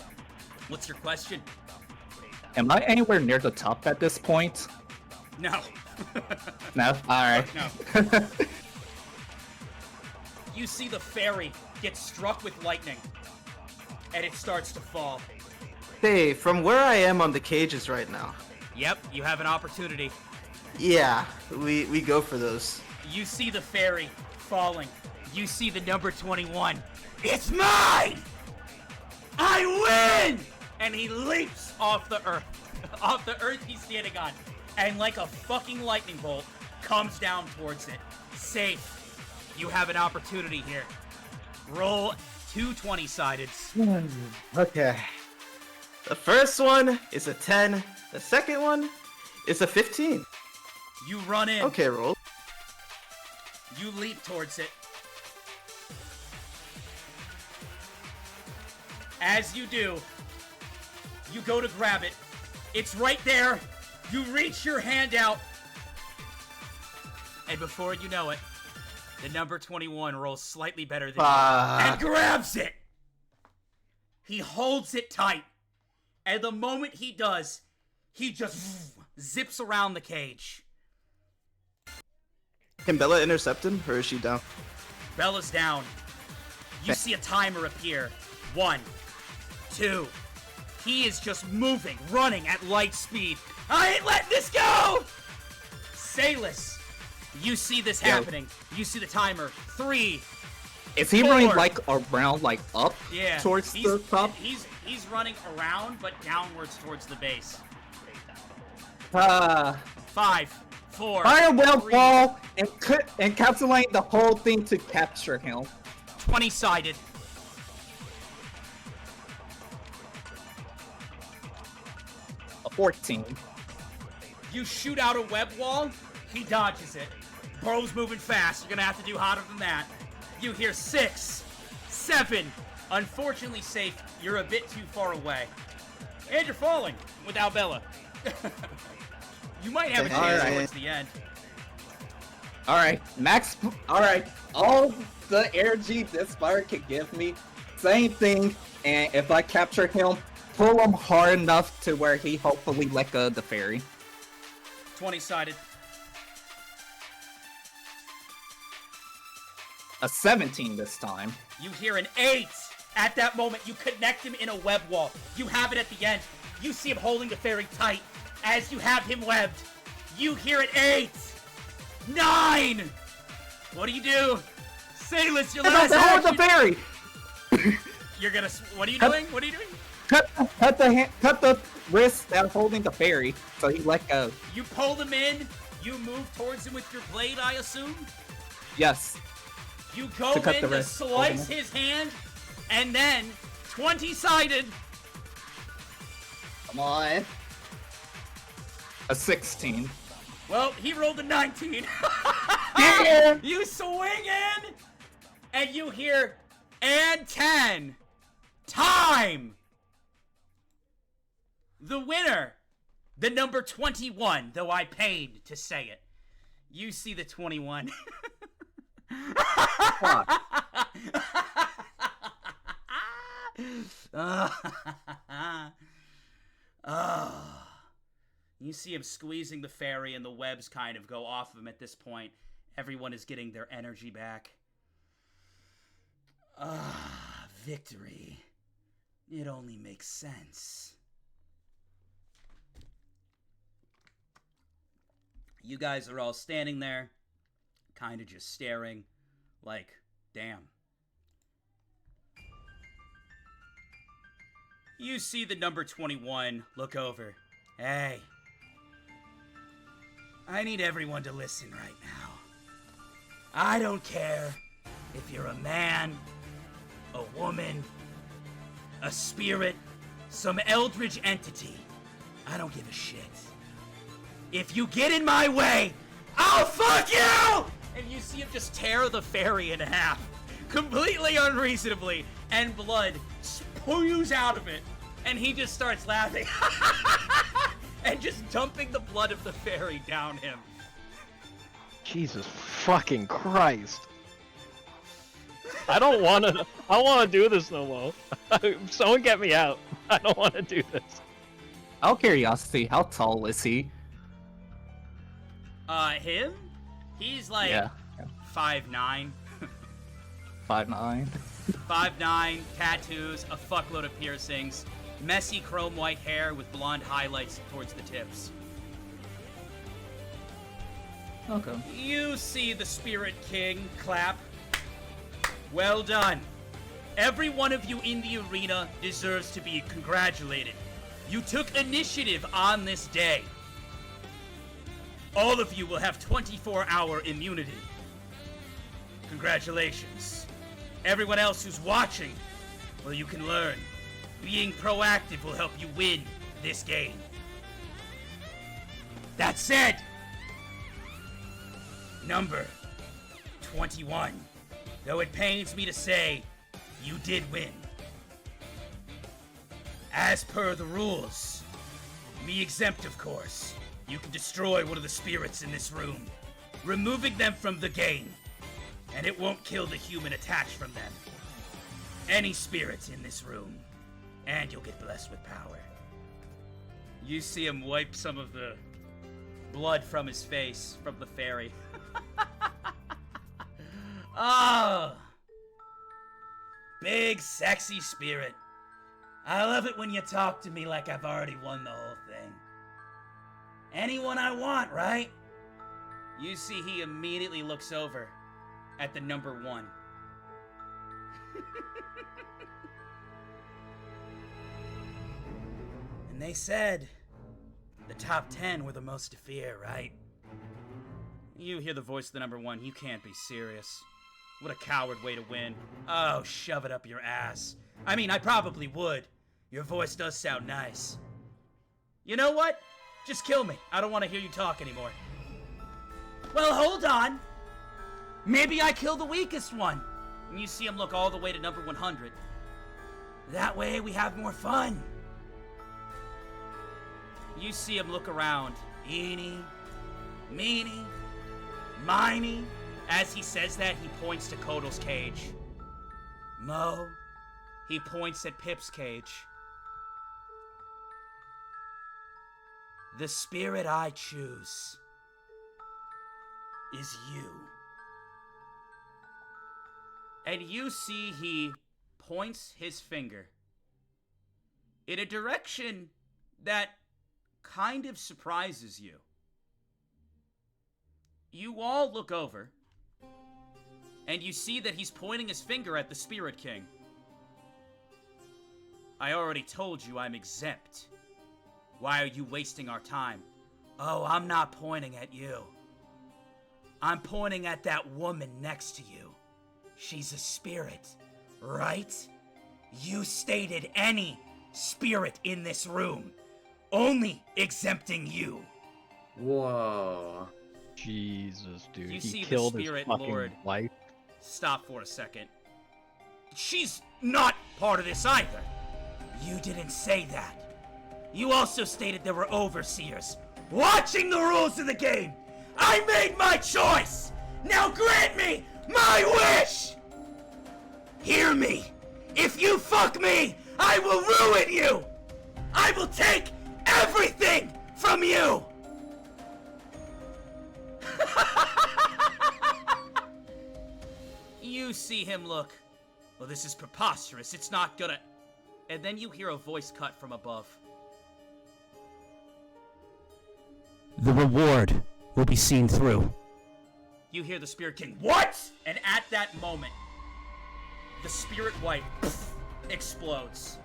What's your question? Am I anywhere near the top at this point? No. No? Alright. No. You see the fairy get struck with lightning, and it starts to fall. Hey, from where I am on the cages right now. Yep, you have an opportunity. Yeah, we go for those. You see the fairy falling. You see the number 21. It's mine! I win! And he leaps off the earth. Off the earth he's standing on. And like a fucking lightning bolt, comes down towards it. Safe. You have an opportunity here. Roll 2 20-sideds. Okay. The first one is a 10. The second one is a 15. You run in. Okay, roll. You leap towards it. As you do, you go to grab it. It's right there. You reach your hand out. And before you know it, the number 21 rolls slightly better than you and grabs it. He holds it tight. And the moment he does, he just zips around the cage. Can Bella intercept him, or is she down? Bella's down. You see a timer appear. 1, 2. He is just moving, running at light speed. I ain't letting this go! Salis, you see this happening. You see the timer. 3. Is he 4. running like around, like up towards the top? He's running around, but downwards towards the base. 5, 4. Fire web 3, ball and encapsulate the whole thing to capture him. 20-sided. A 14. You shoot out a web wall, he dodges it. Bro's moving fast, you're gonna have to do hotter than that. You hear 6, 7. Unfortunately, Safe, you're a bit too far away. And you're falling without Bella. You might have a chance towards the end. Alright, max. Alright, all the energy this fire can give me, same thing, and if I capture him, pull him hard enough to where he hopefully let go of the fairy. 20-sided. A 17 this time. You hear an 8. At that moment, you connect him in a web wall. You have it at the end. You see him holding the fairy tight as you have him webbed. You hear an 8. 9. What do? Salis, your last hold the action. fairy! You're gonna. What are you doing? What are you doing? Cut the wrist that holding the fairy, so he let go. You pull him in. You move towards him with your blade, I assume. Yes. You go in to slice his hand, and then 20-sided. Come on. A 16. Well, he rolled a 19. Yeah. You swing in, and you hear, and 10. Time! The winner, the number 21, though I paid to say it. You see the 21. You see him squeezing the fairy, and the webs kind of go off of him at this point. Everyone is getting their energy back. Victory. It only makes sense. You guys are all standing there, kind of just staring, like, damn. You see the number 21 look over. Hey. I need everyone to listen right now. I don't care if you're a man, a woman, a spirit, some eldritch entity. I don't give a shit. If you get in my way, I'll fuck you! And you see him just tear the fairy in half, completely unreasonably, and blood spews out of it. And he just starts laughing. And just dumping the blood of the fairy down him. Jesus fucking Christ. I don't wanna do this no more. Someone get me out. I don't wanna do this. Out of curiosity, how tall is he? Him? He's like Yeah. 5'9". 5'9". 5'9", tattoos, a fuckload of piercings, messy chrome white hair with blonde highlights towards the tips. Okay. You see the Spirit King clap. Well done. Every one of you in the arena deserves to be congratulated. You took initiative on this day. All of you will have 24-hour immunity. Congratulations. Everyone else who's watching, well, you can learn. Being proactive will help you win this game. That said, number 21. Though it pains me to say, you did win. As per the rules, me exempt of course, you can destroy one of the spirits in this room, removing them from the game, and it won't kill the human attached from them. Any spirits in this room, and you'll get blessed with power. You see him wipe some of the blood from his face, from the fairy. Oh! Big, sexy spirit. I love it when you talk to me like I've already won the whole thing. Anyone I want, right? You see he immediately looks over at the number 1. And they said the top 10 were the most to fear, right? You hear the voice of the number 1. You can't be serious. What a coward way to win. Oh, shove it up your ass. I mean, I probably would. Your voice does sound nice. You know what? Just kill me. I don't want to hear you talk anymore. Well, hold on. Maybe I kill the weakest one. And you see him look all the way to number 100. That way we have more fun. You see him look around. Eeny, meeny, miny. As he says that, he points to Kotal's cage. Mo, he points at Pip's cage. The spirit I choose is you. And you see he points his finger in a direction that kind of surprises you. You all look over, and you see that he's pointing his finger at the Spirit King. I already told you I'm exempt. Why are you wasting our time? Oh, I'm not pointing at you. I'm pointing at that woman next to you. She's a spirit, right? You stated any spirit in this room. Only exempting you. Whoa. Jesus, dude. You He see the killed his Spirit fucking Lord. wife. Stop for a second. She's not part of this either. You didn't say that. You also stated there were overseers watching the rules of the game. I made my choice. Now grant me my wish. Hear me. If you fuck me, I will ruin you. I will take everything from you. You see him look. Well, this is preposterous. It's not gonna... And then you hear a voice cut from above. The reward will be seen through. You hear the Spirit King, what? And at that moment, the Spirit Wife explodes.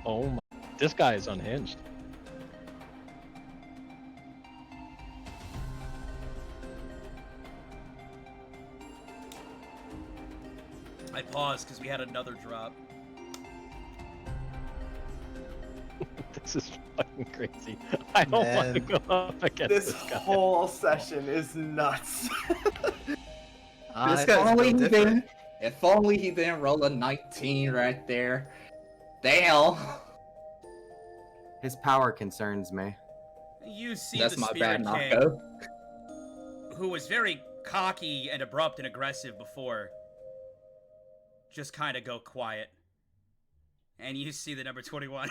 Oh my. This guy is unhinged. I paused because we had another drop. This is fucking crazy. I don't want to Man. go up against This this guy. whole session is nuts. This if guy's only built he different. didn't. If only he didn't roll a 19 right there. Damn. His power concerns me. You see That's the my Spirit bad, King, Nako. who was very cocky and abrupt and aggressive before, just kind of go quiet. And you see the number 21.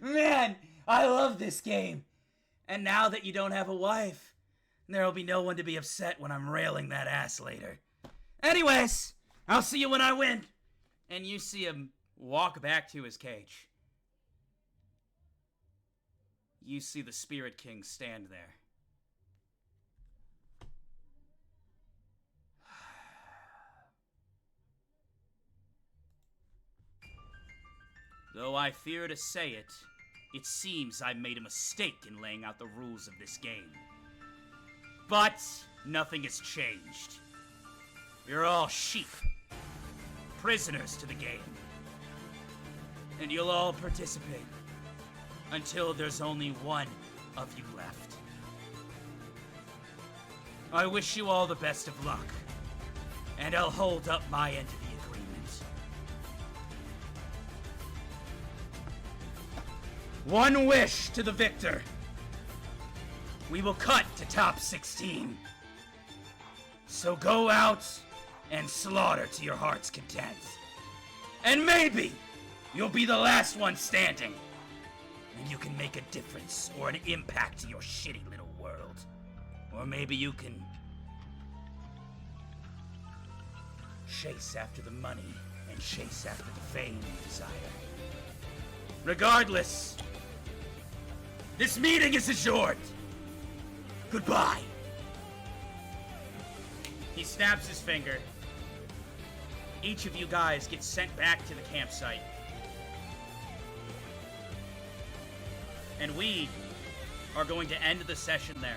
Man, I love this game. And now that you don't have a wife, there'll be no one to be upset when I'm railing that ass later. Anyways, I'll see you when I win. And you see him walk back to his cage. You see the Spirit King stand there. Though I fear to say it, it seems I made a mistake in laying out the rules of this game. But nothing has changed. You're all sheep, prisoners to the game. And you'll all participate until there's only one of you left. I wish you all the best of luck, and I'll hold up my end of the agreement. One wish to the victor. We will cut to top 16. So go out and slaughter to your heart's content. And maybe you'll be the last one standing. And you can make a difference or an impact to your shitty little world. Or maybe you can chase after the money and chase after the fame you desire. Regardless, this meeting is adjourned. Goodbye. He snaps his finger. Each of you guys gets sent back to the campsite. And we are going to end the session there.